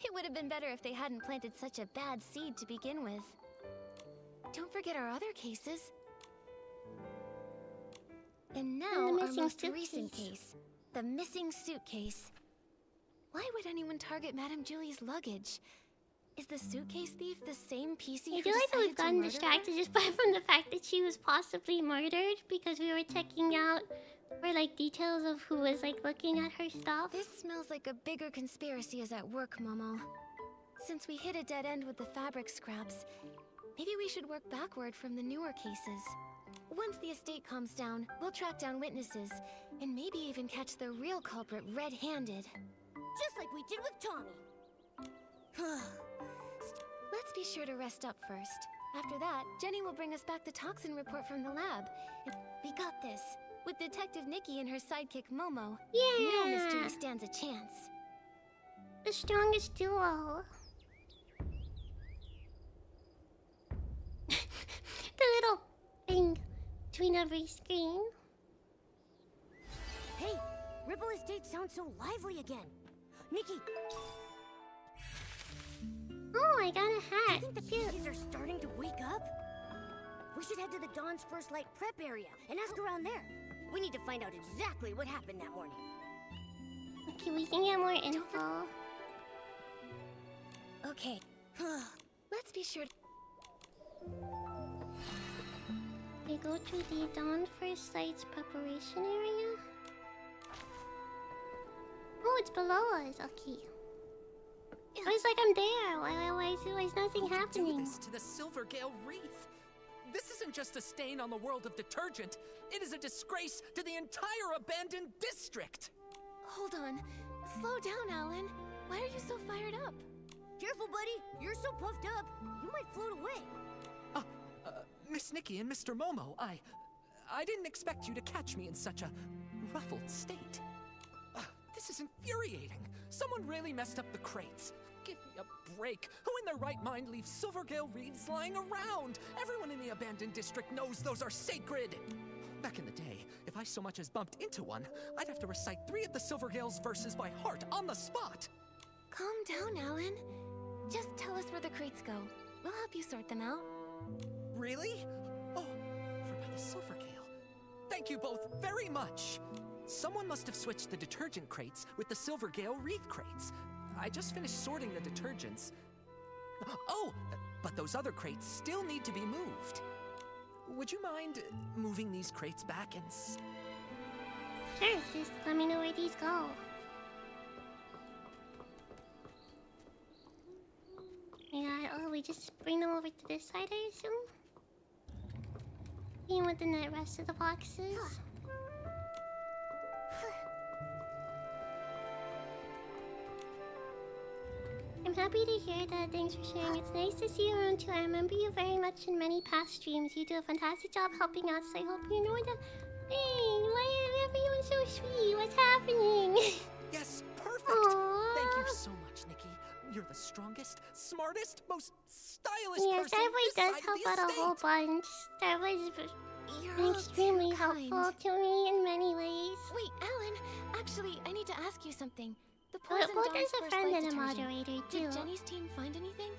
It would have been better if they hadn't planted such a bad seed to begin with. Don't forget our other cases. And now our most recent case. The missing suitcase. Why would anyone target Madame Julie's luggage? Is the suitcase thief the same PC I who feel like decided we've gotten to murder distracted just from the fact that she was possibly murdered because we were checking out for like details of who was like looking at her stuff. This smells like a bigger conspiracy is at work, Momo. Since we hit a dead end with the fabric scraps, maybe we should work backward from the newer cases. Once the estate calms down, we'll track down witnesses, and maybe even catch the real culprit red-handed. Just like we did with Tommy. Let's be sure to rest up first. After that, Jenny will bring us back the toxin report from the lab. And we got this. With Detective Nikki and her sidekick Momo, no mystery stands a chance. The strongest duo. The little thing between every screen. Hey, Ripple Estate sounds so lively again. Nikki! Oh, I got a hat. Do you think the pieces are starting to wake up? We should head to the Dawn's First Light prep area and ask around there. We need to find out exactly what happened that morning. Okay, we can get more info. Okay. Let's be sure to... We go to the Dawn First Light's preparation area. Oh, it's below us. Okay. Oh, it's like I'm there. Why is nothing happening? Do this to the Silvergale Wreath. This isn't just a stain on the world of detergent. It is a disgrace to the entire abandoned district. Hold on. Slow down, Alan. Why are you so fired up? Careful, buddy. You're so puffed up, you might float away. Miss Nikki and Mr. Momo, I didn't expect you to catch me in such a ruffled state. This is infuriating. Someone really messed up the crates. Give me a break. Who in their right mind leaves Silvergale wreaths lying around? Everyone in the abandoned district knows those are sacred. Back in the day, if I so much as bumped into one, I'd have to recite 3 of the Silvergale's verses by heart on the spot. Calm down, Alan. Just tell us where the crates go. We'll help you sort them out. Really? Oh, for by the Silvergale. Thank you both very much. Someone must have switched the detergent crates with the Silvergale wreath crates. I just finished sorting the detergents. Oh, but those other crates still need to be moved. Would you mind moving these crates back and... Sure, just let me know where these go. Yeah, oh, we just bring them over to this side, I assume? Even with the rest of the boxes. I'm happy to hear that. Thanks for sharing. It's nice to see you around too. I remember you very much in many past streams. You do a fantastic job helping out, so I hope you know that. Hey, why is everyone so sweet? What's happening? Yes, perfect! Aww. Thank you so much, Nikki. You're the strongest, smartest, most stylish Yeah, person Starboy this does side help of the out a estate. whole bunch. Starboy's You're been all extremely too kind. helpful to me in many ways. Wait, Alan, actually, I need to ask you something. The Well, poison both Dawn's as a first friend light and a detergent. moderator, too. Did Jenny's team find anything?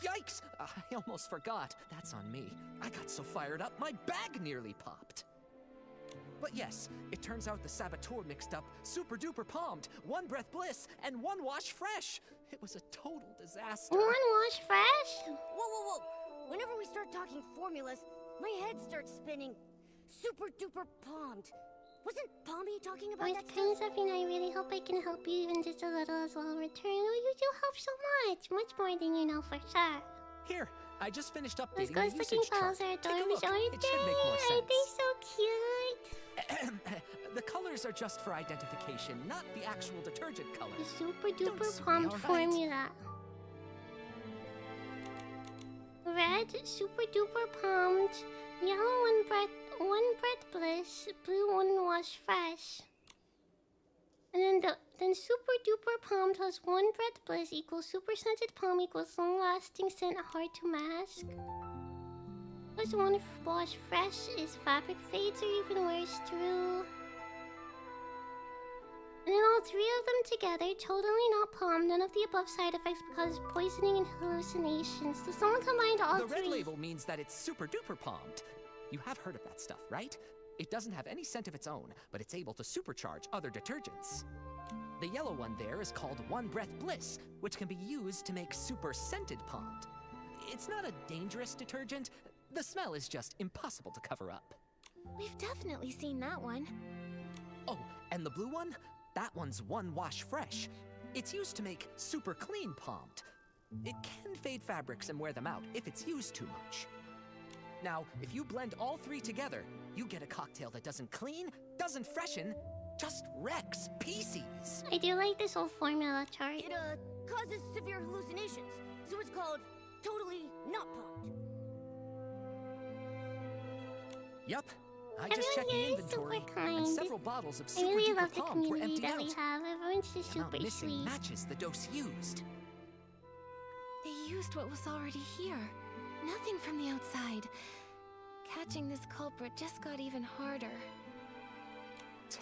Yikes! I almost forgot. That's on me. I got so fired up, my bag nearly popped. But yes, it turns out the saboteur mixed up Super Duper Palmed, One Breath Bliss, and One Wash Fresh. It was a total disaster. One Wash Fresh? Whoa, whoa, whoa! Whenever we start talking formulas, my head starts spinning. Super duper palmed. Wasn't Palmy talking about that kind stuff? of, and I really hope I can help you even just a little as well in return. Oh, you do help so much more than you know for sure. Here, I just finished Those updating the ghost looking usage chart. files are Take a adorable, look. aren't It should make more they? sense. Aren't they so cute? The colors are just for identification, not the actual detergent color. The super Don't duper sue me, palmed all right? formula. Red, super duper palmed. Yellow, one breath bliss. Blue, one wash fresh. And then super duper palmed has one breath bliss equals super scented palm equals long lasting scent hard to mask. Plus one wash fresh is fabric fades or even worse through. And then all three of them together, totally not palm, none of the above side effects because poisoning and hallucinations. So someone combined all The three. red label means that it's super duper palmed. You have heard of that stuff, right? It doesn't have any scent of its own, but it's able to supercharge other detergents. The yellow one there is called One Breath Bliss, which can be used to make super scented palmed. It's not a dangerous detergent. The smell is just impossible to cover up. We've definitely seen that one. Oh, and the blue one? That one's One Wash Fresh. It's used to make super clean palmed. It can fade fabrics and wear them out if it's used too much. Now, if you blend all three together, you get a cocktail that doesn't clean, doesn't freshen, just wrecks PCs. I do like this whole formula chart. It causes severe hallucinations, so it's called totally not palmed. Yup. I Everyone just checked here the is inventory, super kind. and several bottles of I super really duper love the palm were community emptied that out. we have. Everyone's just The amount super missing sweet. matches the dose used. They used what was already here. Nothing from the outside. Catching this culprit just got even harder.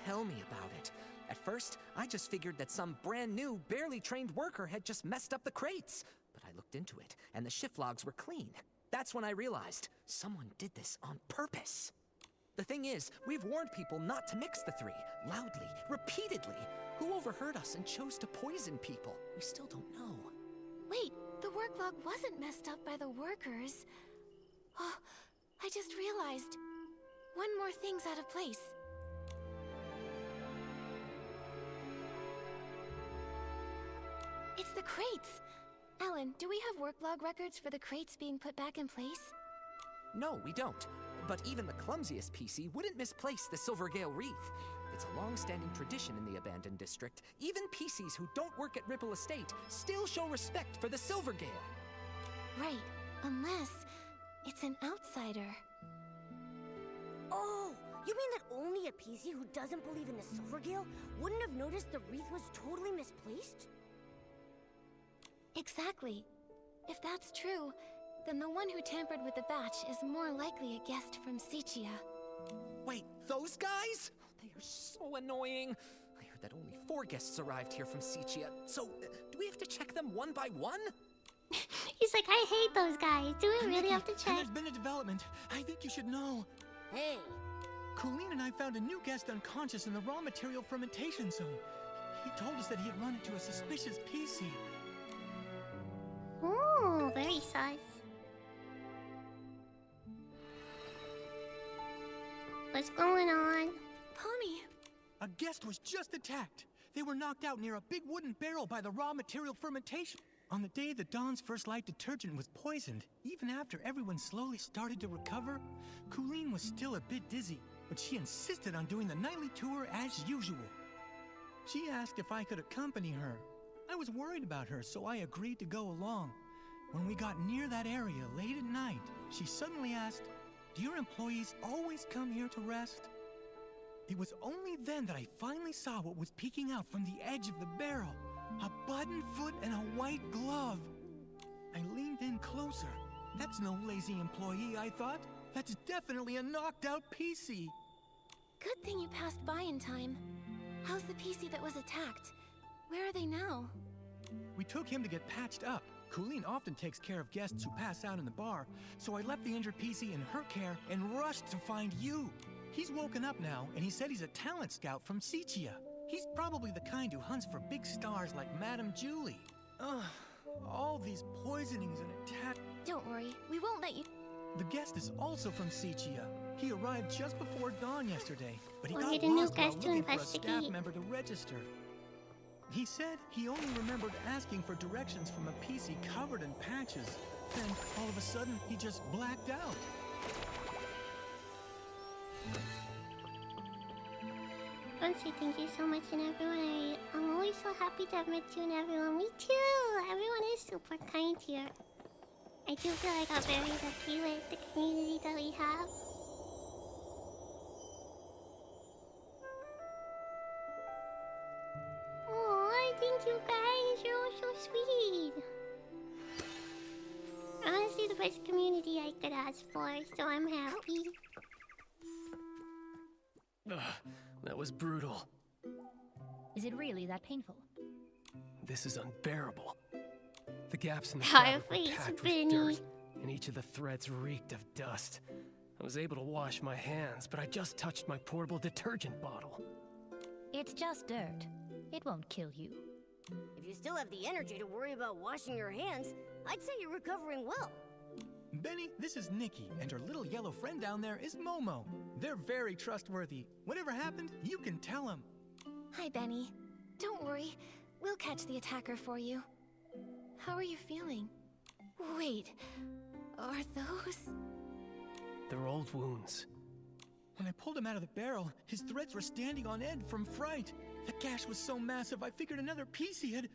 Tell me about it. At first, I just figured that some brand new, barely trained worker had just messed up the crates. But I looked into it, and the shift logs were clean. That's when I realized someone did this on purpose. The thing is, we've warned people not to mix the three, loudly, repeatedly. Who overheard us and chose to poison people? We still don't know. Wait, the work log wasn't messed up by the workers. Oh, I just realized. One more thing's out of place. It's the crates! Alan, do we have work log records for the crates being put back in place? No, we don't. But even the clumsiest PC wouldn't misplace the Silvergale wreath. It's a long-standing tradition in the abandoned district. Even PCs who don't work at Ripple Estate still show respect for the Silvergale. Right, unless it's an outsider. Oh, you mean that only a PC who doesn't believe in the Silvergale wouldn't have noticed the wreath was totally misplaced? Exactly. If that's true, then the one who tampered with the batch is more likely a guest from Sichia. Wait, those guys? They are so annoying. I heard that only 4 guests arrived here from Sichia. So, do we have to check them one by one? He's like, I hate those guys. Do we really Nikki, have to check? There's been a development. I think you should know. Hey. Colleen and I found a new guest unconscious in the raw material fermentation zone. He told us that he had run into a suspicious PC. Oh, very sus. What's going on? Pommy! A guest was just attacked. They were knocked out near a big wooden barrel by the raw material fermentation. On the day the Dawn's First Light detergent was poisoned, even after everyone slowly started to recover, Colleen was still a bit dizzy, but she insisted on doing the nightly tour as usual. She asked if I could accompany her. I was worried about her, so I agreed to go along. When we got near that area late at night, she suddenly asked, "Do your employees always come here to rest?" It was only then that I finally saw what was peeking out from the edge of the barrel. A button foot and a white glove. I leaned in closer. That's no lazy employee, I thought. That's definitely a knocked-out PC. Good thing you passed by in time. How's the PC that was attacked? Where are they now? We took him to get patched up. Colleen often takes care of guests who pass out in the bar, so I left the injured PC in her care and rushed to find you. He's woken up now, and he said he's a talent scout from Sichia. He's probably the kind who hunts for big stars like Madame Julie. Ugh, all these poisonings and attacks. Don't worry, we won't let you. The guest is also from Sichia. He arrived just before dawn yesterday, but he We'll got get a new lost while guest to looking for a investigate. staff member to register. He said he only remembered asking for directions from a PC covered in patches. Then, all of a sudden, he just blacked out. I want to say thank you so much, and everyone, I'm always so happy to have met you and everyone. Me too! Everyone is super kind here. I do feel like I'm very lucky with the community that we have. Oh, thank you guys. You're all so sweet. Honestly, the best community I could ask for, so I'm happy. Ugh, that was brutal. Is it really that painful? This is unbearable. The gaps in the Our fabric were face, packed Benny. with dirt, and each of the threads reeked of dust. I was able to wash my hands, but I just touched my portable detergent bottle. It's just dirt. It won't kill you. If you still have the energy to worry about washing your hands, I'd say you're recovering well. Benny, this is Nikki, and her little yellow friend down there is Momo. They're very trustworthy. Whatever happened, you can tell them. Hi, Benny. Don't worry, we'll catch the attacker for you. How are you feeling? Wait, are those... They're old wounds. When I pulled him out of the barrel, his threads were standing on end from fright. The gash was so massive, I figured another PC had...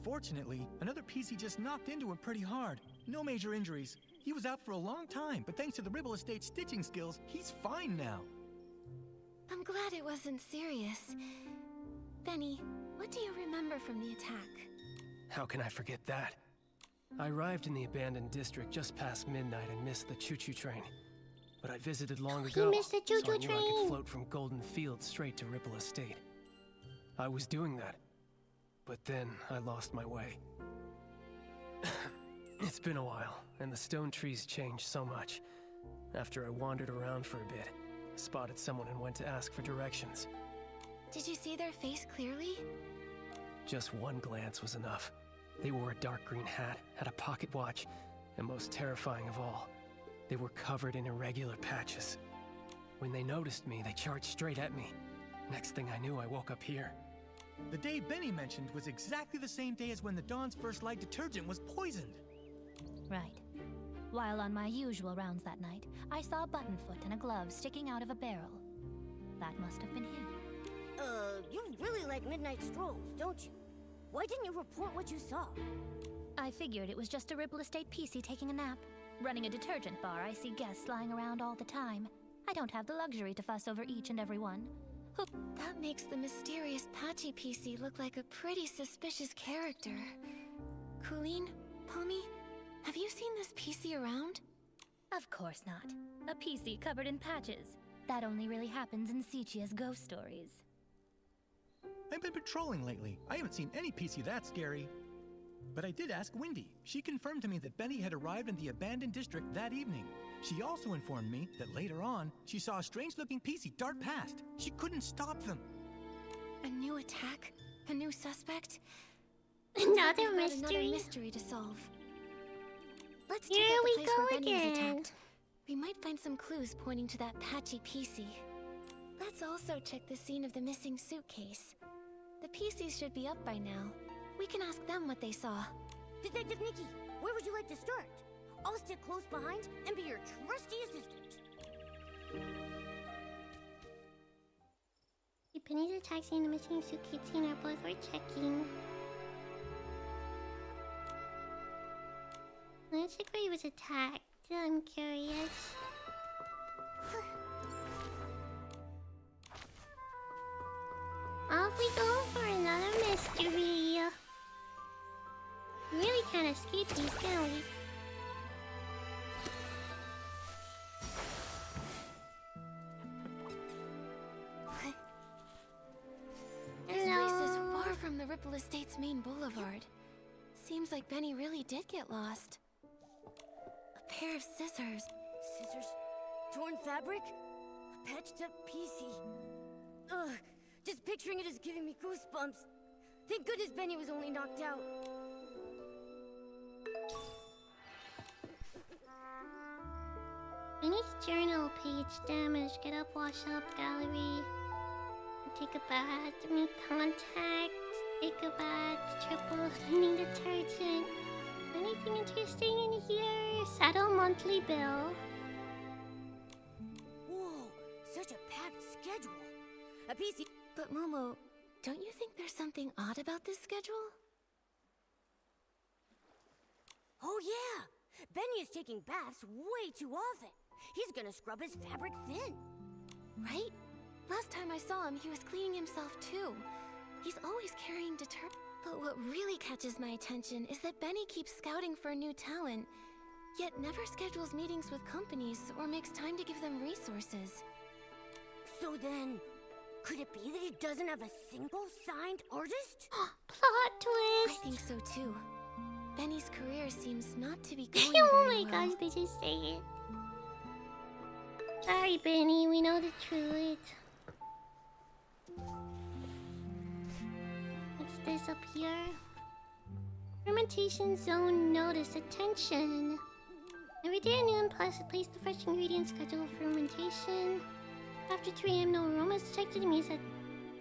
Fortunately, another PC just knocked into him pretty hard. No major injuries. He was out for a long time, but thanks to the Ribble Estate stitching skills, he's fine now. I'm glad it wasn't serious. Benny, what do you remember from the attack? How can I forget that? I arrived in the abandoned district just past midnight and missed the choo-choo train. But I visited long He ago, missed the so I choo-choo knew I train. could float from Golden Field straight to Ripple Estate. I was doing that, but then I lost my way. It's been a while, and the stone trees changed so much. After I wandered around for a bit, I spotted someone and went to ask for directions. Did you see their face clearly? Just one glance was enough. They wore a dark green hat, had a pocket watch, and most terrifying of all, they were covered in irregular patches. When they noticed me, they charged straight at me. Next thing I knew, I woke up here. The day Benny mentioned was exactly the same day as when the Dawn's First Light detergent was poisoned. Right. While on my usual rounds that night, I saw a button foot and a glove sticking out of a barrel. That must have been him. You really like midnight strolls, don't you? Why didn't you report what you saw? I figured it was just a Ribble Estate PC taking a nap. Running a detergent bar, I see guests lying around all the time. I don't have the luxury to fuss over each and every one. That makes the mysterious Patchy PC look like a pretty suspicious character. Colleen, Pommy, have you seen this PC around? Of course not. A PC covered in patches. That only really happens in Sichia's ghost stories. I've been patrolling lately. I haven't seen any PC that scary. But I did ask Wendy. She confirmed to me that Benny had arrived in the abandoned district that evening. She also informed me that later on, she saw a strange-looking PC dart past. She couldn't stop them. A new attack? A new suspect? Another We've got mystery. Another mystery to solve. Let's check Here out the we place go where Benny was again. attacked. We might find some clues pointing to that patchy PC. Let's also check the scene of the missing suitcase. The PCs should be up by now. We can ask them what they saw. Detective Nikki, where would you like to start? I'll stick close behind and be your trusty assistant. The Penny's a taxi and the missing suitcase scene are both worth checking. Let's check where he was attacked. I'm curious. Off we go for another mystery. We really can't escape these, can we? This place is far from the Ripple Estate's main boulevard. Seems like Benny really did get lost. A pair of scissors. Scissors? Torn fabric? A patched up PC. Ugh, just picturing it is giving me goosebumps. Thank goodness Benny was only knocked out. Benny's journal page damaged. Get up, wash up, gallery. Take a bath, new contact. Take a bath, triple cleaning detergent. Anything interesting in here? Settle monthly bill. Whoa, such a packed schedule. A PC. But Momo, don't you think there's something odd about this schedule? Oh yeah! Benny is taking baths way too often. He's gonna scrub his fabric thin. Right? Last time I saw him, he was cleaning himself too. He's always carrying detergent. But what really catches my attention is that Benny keeps scouting for new talent, yet never schedules meetings with companies or makes time to give them resources. So then, could it be that he doesn't have a single signed artist? Plot twist! I think so too. Benny's career seems not to be going Oh very my well. gosh, they just say it. Sorry, Benny, we know the truth. What's this up here? Fermentation zone notice. Attention! Every day at noon, place the fresh ingredient schedule of fermentation. After 3 AM, no aromas detected. It means that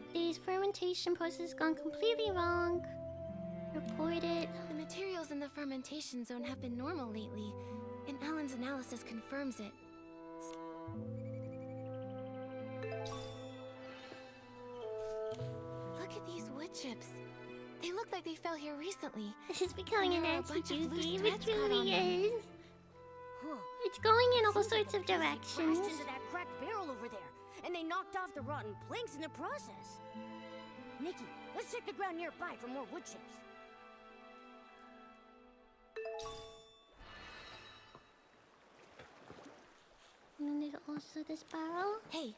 today's fermentation process has gone completely wrong. Report it. The materials in the fermentation zone have been normal lately, and Alan's analysis confirms it. Look at these wood chips. They look like they fell here recently. This is becoming an There are a bunch of anti-Jew loose game. It threads caught on truly them. is. Huh. It's going in all Seems sorts like of a PC directions. crashed into that cracked barrel over there, and they knocked off the rotten planks in the process. Nikki, let's check the ground nearby for more wood chips. And there's also this barrel. Hey,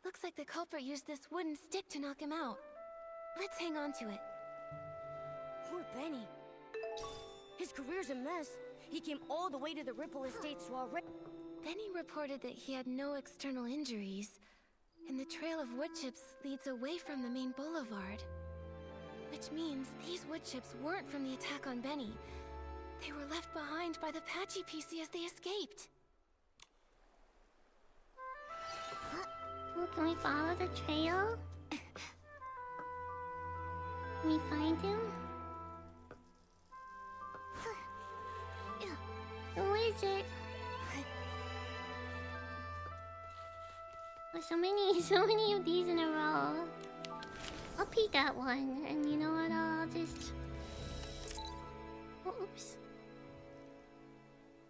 looks like the culprit used this wooden stick to knock him out. Let's hang on to it. Poor Benny. His career's a mess. He came all the way to the Ripple Estate soiree. Benny reported that he had no external injuries, and the trail of wood chips leads away from the main boulevard. Which means these wood chips weren't from the attack on Benny. They were left behind by the Patchy PC as they escaped. Oh, can we follow the trail? Can we find him? Who is it? Oh, so many of these in a row. I'll peek at one, and you know what? I'll just. Oh, oops.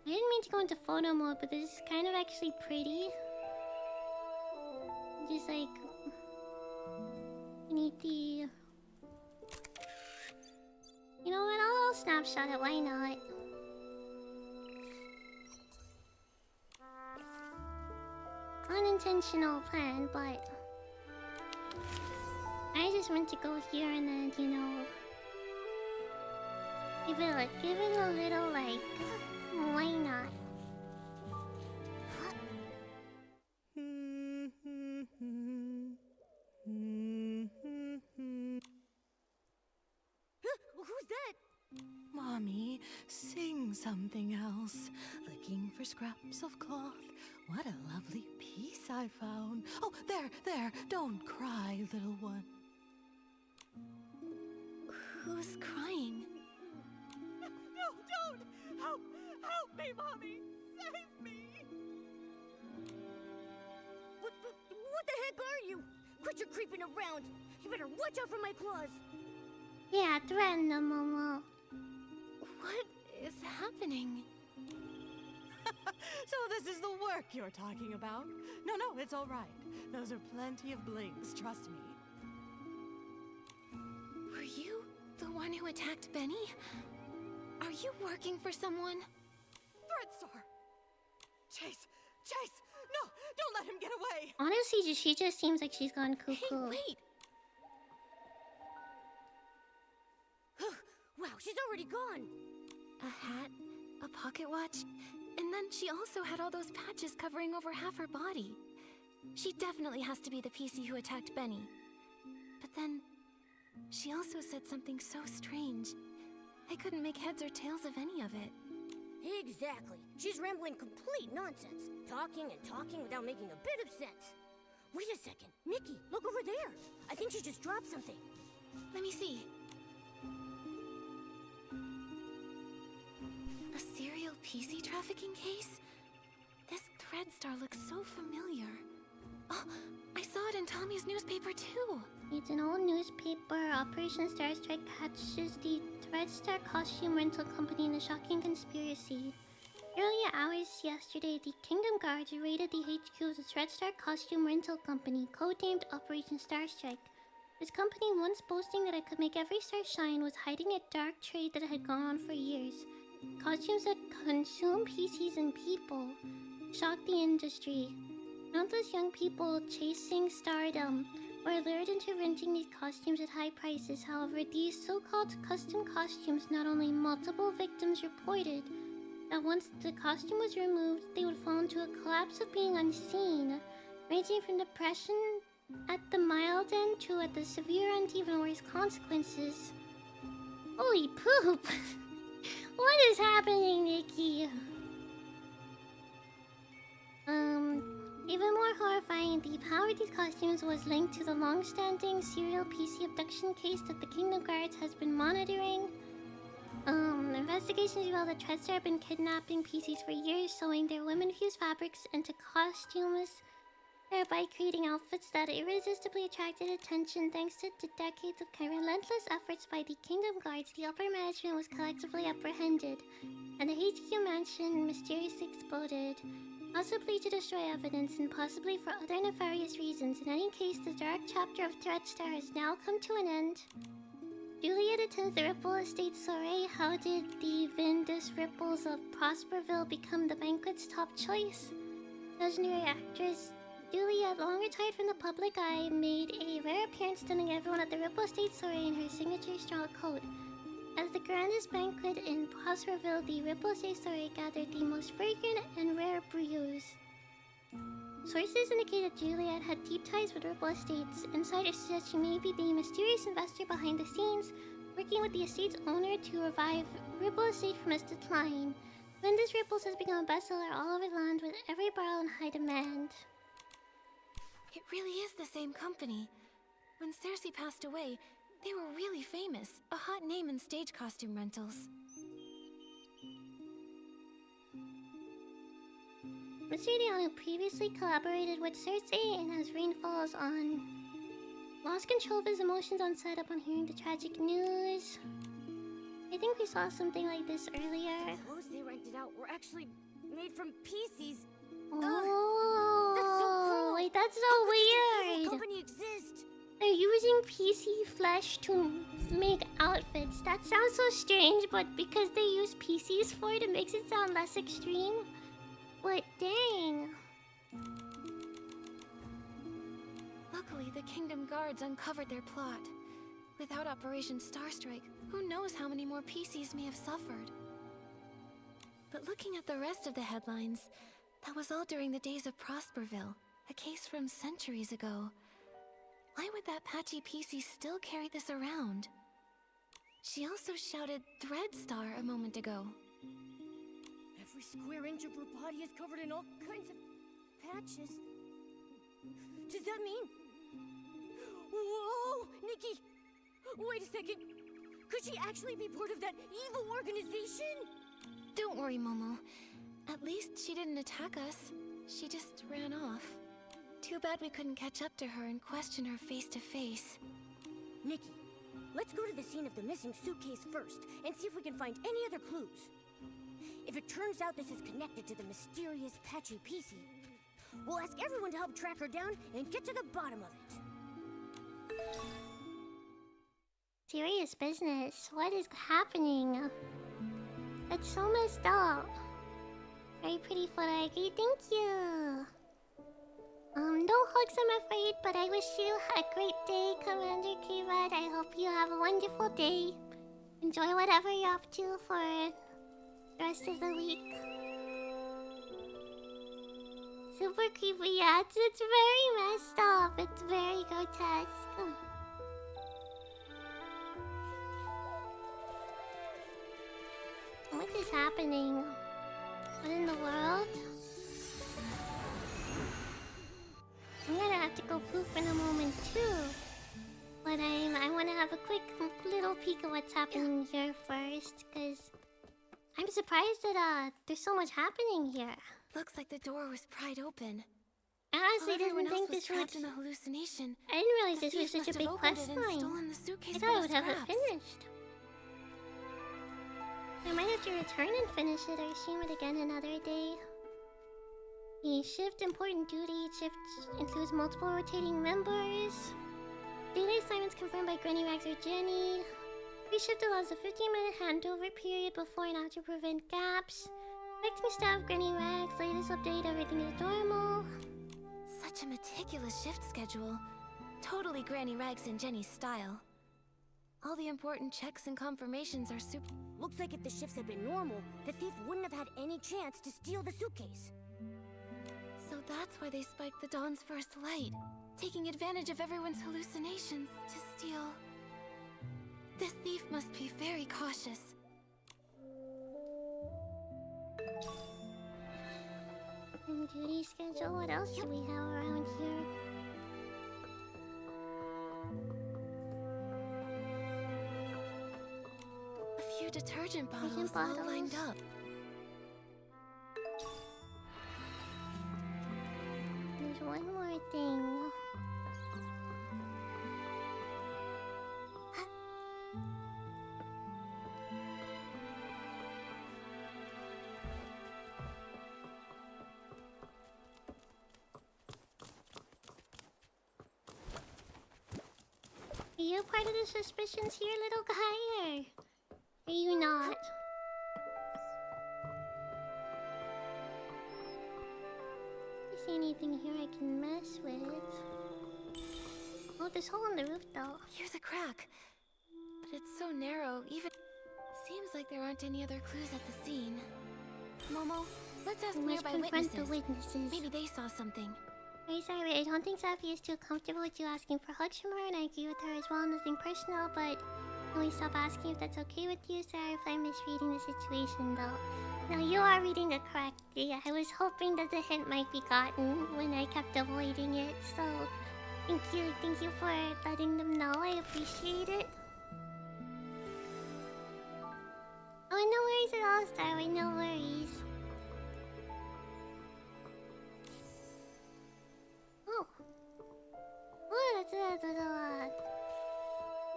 I didn't mean to go into photo mode, but this is kind of actually pretty. Just like. I need the. You know what? I'll snapshot it. Why not? Unintentional plan, but I just want to go here and then, you know, give it a little like, why not? Who's Tommy, sing something else. Looking for scraps of cloth. What a lovely piece I found. Oh, there, don't cry, little one. Who's crying? No, don't! Help me, Mommy! Save me! What the heck are you? Quit your creeping around! You better watch out for my claws! Yeah, threaten them, Momo. What is happening? So this is the work you're talking about? No, it's all right. Those are plenty of blings, trust me. Were you the one who attacked Benny? Are you working for someone? Threadstar! Chase! No, don't let him get away! Honestly, she just seems like she's gone cuckoo. Hey, wait! Wow, she's already gone! A hat, a pocket watch, and then she also had all those patches covering over half her body. She definitely has to be the PC who attacked Benny. But then, she also said something so strange. I couldn't make heads or tails of any of it. Exactly. She's rambling complete nonsense. Talking and talking without making a bit of sense. Wait a second. Nikki, look over there. I think she just dropped something. Let me see. A serial PC trafficking case? This Threadstar looks so familiar. Oh, I saw it in Tommy's newspaper too. It's an old newspaper. Operation Star Strike catches the Threadstar costume rental company in a shocking conspiracy. Early hours yesterday, the Kingdom Guards raided the HQ of the Threadstar costume rental company, codenamed Operation Star Strike. This company, once boasting that it could make every star shine, was hiding a dark trade that had gone on for years. Costumes that consume PCs and people shocked the industry. Countless young people chasing stardom were lured into renting these costumes at high prices. However, these so-called custom costumes, not only multiple victims reported that once the costume was removed, they would fall into a collapse of being unseen, ranging from depression at the mild end to at the severe and even worse consequences. Holy poop! What is happening, Nikki? Even more horrifying, the power of these costumes was linked to the long-standing serial PC abduction case that the Kingdom Guards has been monitoring. Investigations reveal that Threadstar have been kidnapping PCs for years, sewing their women-fused fabrics into costumes, thereby creating outfits that irresistibly attracted attention. Thanks to decades of relentless efforts by the Kingdom Guards, the upper management was collectively apprehended, and the HQ mansion mysteriously exploded, possibly to destroy evidence and possibly for other nefarious reasons. In any case, the dark chapter of Threadstar has now come to an end. Juliet attends the Ripple Estate soiree. How did the Vindus Ripples of Prosperville become the banquet's top choice? Legendary actress Juliet, long retired from the public eye, made a rare appearance, stunning everyone at the Ripple Estate soiree in her signature straw coat. As the grandest banquet in Prosperville, the Ripple Estate soiree gathered the most fragrant and rare brews. Sources indicate that Juliet had deep ties with Ripple Estates. Insiders suggest she may be the mysterious investor behind the scenes, working with the estate's owner to revive Ripple Estate from its decline. Vindus Ripples has become a bestseller all over the land, with every barrel in high demand. It really is the same company. When Cersei passed away, they were really famous, a hot name in stage costume rentals. Mr. Dion, who previously collaborated with Cersei and as rain falls on, lost control of his emotions on set upon hearing the tragic news. I think we saw something like this earlier. The clothes they rented out were actually made from PCs. Oh, that's so cruel. Wait, that's so How could weird. such a company exist? They're using PC flesh to make outfits. That sounds so strange, but because they use PCs for it, it makes it sound less extreme. But dang. Luckily, the Kingdom Guards uncovered their plot. Without Operation Starstrike, who knows how many more PCs may have suffered. But looking at the rest of the headlines, that was all during the days of Prosperville, a case from centuries ago. Why would that patchy PC still carry this around? She also shouted Thread Star a moment ago. Every square inch of her body is covered in all kinds of patches. Does that mean... Whoa! Nikki! Wait a second! Could she actually be part of that evil organization? Don't worry, Momo. At least she didn't attack us. She just ran off. Too bad we couldn't catch up to her and question her face to face. Nikki, let's go to the scene of the missing suitcase first and see if we can find any other clues. If it turns out this is connected to the mysterious Patchy PC, we'll ask everyone to help track her down and get to the bottom of it. Serious business. What is happening? It's so messed up. Very pretty photo, I agree. Thank you. No hugs, I'm afraid, but I wish you a great day, Commander K-Rod. I hope you have a wonderful day. Enjoy whatever you're up to for the rest of the week. Super creepy, yeah. It's very messed up. It's very grotesque. What is happening? What in the world? I'm gonna have to go poop in a moment too. But I want to have a quick little peek at what's happening here first, because I'm surprised that there's so much happening here. Looks like the door was pried open. I honestly didn't think this was trapped in a hallucination. I didn't realize this was such a big quest line. I thought I would have it finished. I might have to return and finish it or stream it again another day. The shift important duty. Each shift includes multiple rotating members. Daily assignments confirmed by Granny Rags or Jenny. Each shift allows a 15-minute handover period before and after to prevent gaps. Expect me staff Granny Rags. Latest update, everything is normal. Such a meticulous shift schedule. Totally Granny Rags and Jenny's style. All the important checks and confirmations are super... Looks like if the shifts had been normal, the thief wouldn't have had any chance to steal the suitcase. So that's why they spiked the Dawn's first light, taking advantage of everyone's hallucinations to steal. This thief must be very cautious. And duty schedule, what else do we have around here? A few detergent bottles all lined up. There's one more thing. Are you part of the suspicions here, little guy, or are you not? Is there anything here I can mess with? Oh, this hole in the roof, though. Here's a crack, but it's so narrow, even... Seems like there aren't any other clues at the scene. Momo, let's ask nearby witnesses. Maybe they saw something. Very sorry, but I don't think Sophie is too comfortable with you asking for hugs from her, and I agree with her as well. Nothing personal, but can we stop asking if that's okay with you? Sorry if I'm misreading the situation, though. No, you are reading it correctly. I was hoping that the hint might be gotten when I kept avoiding it, so thank you for letting them know. I appreciate it. Oh, no worries at all, Starway. No worries. Oh, that's a little,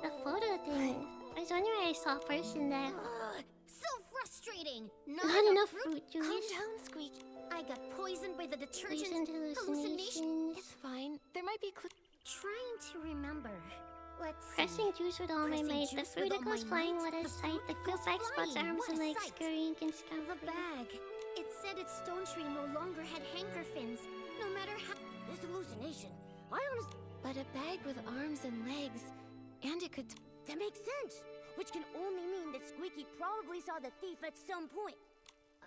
the photo thing. I was wondering why I saw a person there. So frustrating! Not enough fruit juice. Calm down, Squeak. I got poisoned by the detergent hallucination. It's fine. There might be Trying to remember. Let's see. Pressing juice with all my might. The fruit that goes flying, what a sight. The fruit bag spots arms and legs scurrying and scuffling. The bag. It said its stone tree no longer had hanker fins. No matter how... This hallucination. I honestly... But a bag with arms and legs, and it could... That makes sense. Which can only mean that Squeaky probably saw the thief at some point.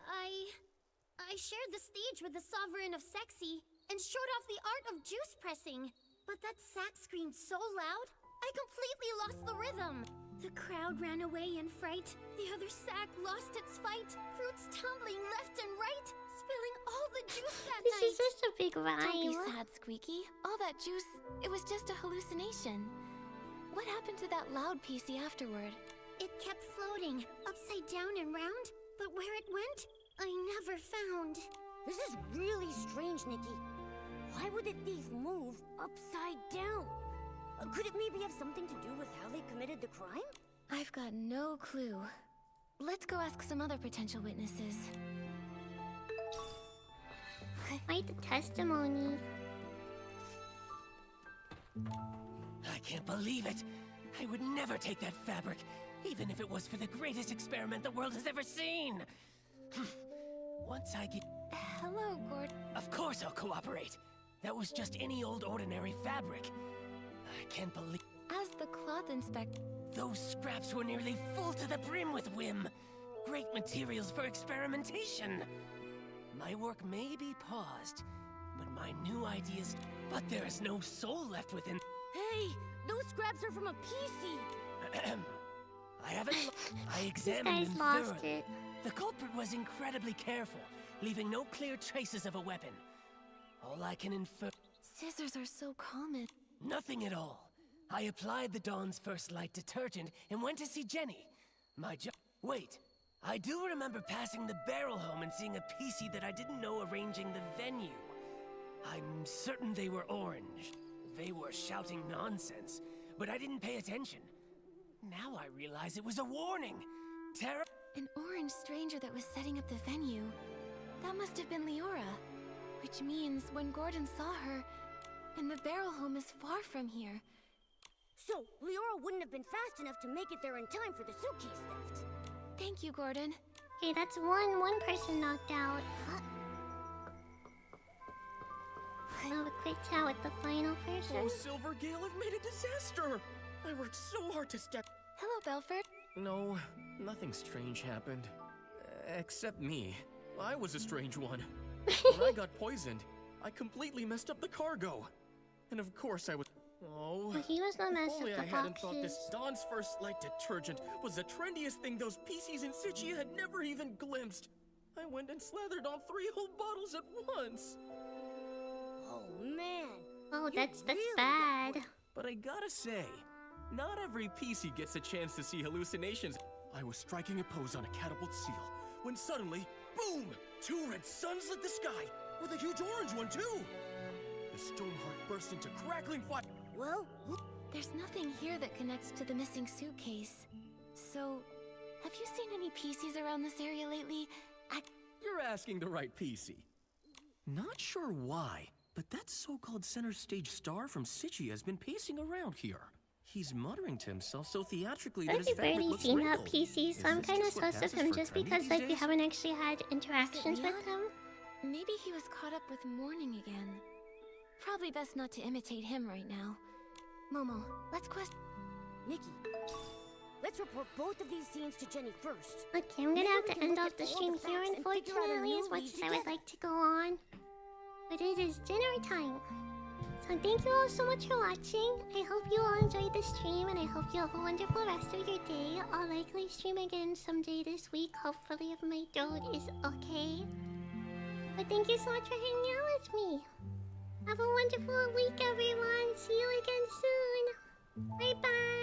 I shared the stage with the Sovereign of Sexy and showed off the art of juice pressing. But that sax screamed so loud, I completely lost the rhythm. The crowd ran away in fright. The other sack lost its fight. Fruits tumbling left and right, spilling all the juice that night. This is just a big rhyme. Don't be sad, Squeaky. All that juice, it was just a hallucination. What happened to that loud PC afterward? It kept floating, upside down and round, but where it went, I never found. This is really strange, Nikki. Why would the thief move upside down? Could it maybe have something to do with how they committed the crime? I've got no clue. Let's go ask some other potential witnesses. Quite the testimony. I can't believe it. I would never take that fabric, even if it was for the greatest experiment the world has ever seen. Once I get... Hello, Gord. Of course I'll cooperate. That was just any old ordinary fabric. I can't believe... As the cloth inspector... Those scraps were nearly full to the brim with whim. Great materials for experimentation. My work may be paused, but my new ideas... But there is no soul left within... Hey, those scraps are from a PC. I haven't... I examined them thoroughly. The culprit was incredibly careful, leaving no clear traces of a weapon. All I can infer... Scissors are so common. Nothing at all. I applied the Dawn's First Light detergent and went to see Jenny. My job... Wait. I do remember passing the barrel home and seeing a PC that I didn't know arranging the venue. I'm certain they were orange. They were shouting nonsense, but I didn't pay attention. Now I realize it was a warning. An orange stranger that was setting up the venue. That must have been Leora. Which means when Gordon saw her, and the barrel home is far from here. So, Leora wouldn't have been fast enough to make it there in time for the suitcase theft. Thank you, Gordon. Okay, that's one person knocked out. I'll have a quick chat with the final person. Oh, Silver Gale, I've made a disaster! I worked so hard to step... Hello, Belford. No, nothing strange happened. Except me. I was a strange one. When I got poisoned, I completely messed up the cargo. And of course I was... Oh, well, he was the mess if only up the I hadn't boxes. thought this Dawn's First Light detergent was the trendiest thing those PCs in Sichia had never even glimpsed. I went and slathered on 3 whole bottles at once. Oh, man. Oh, that's bad. But I gotta say, not every PC gets a chance to see hallucinations. I was striking a pose on a catapult seal, when suddenly, boom! 2 red suns lit the sky, with a huge orange one too! The Stoneheart burst into crackling fire. Well, there's nothing here that connects to the missing suitcase. So, have you seen any PCs around this area lately? You're asking the right PC. Not sure why, but that so-called center stage star from Sichia has been pacing around here. He's muttering to himself so theatrically that his I've fabric barely looks seen that wrinkled. PC, so I'm kind of sus of him just because like we haven't actually had interactions with him. Maybe he was caught up with mourning again. Probably best not to imitate him right now. Momo, let's Nikki, let's report both of these scenes to Jenny first. Okay, I'm gonna have to end off the stream here, unfortunately, as much as I would like to go on. But it is dinner time. So thank you all so much for watching. I hope you all enjoyed the stream, and I hope you have a wonderful rest of your day. I'll likely stream again someday this week, hopefully if my throat is okay. But thank you so much for hanging out with me. Have a wonderful week, everyone. See you again soon. Bye-bye.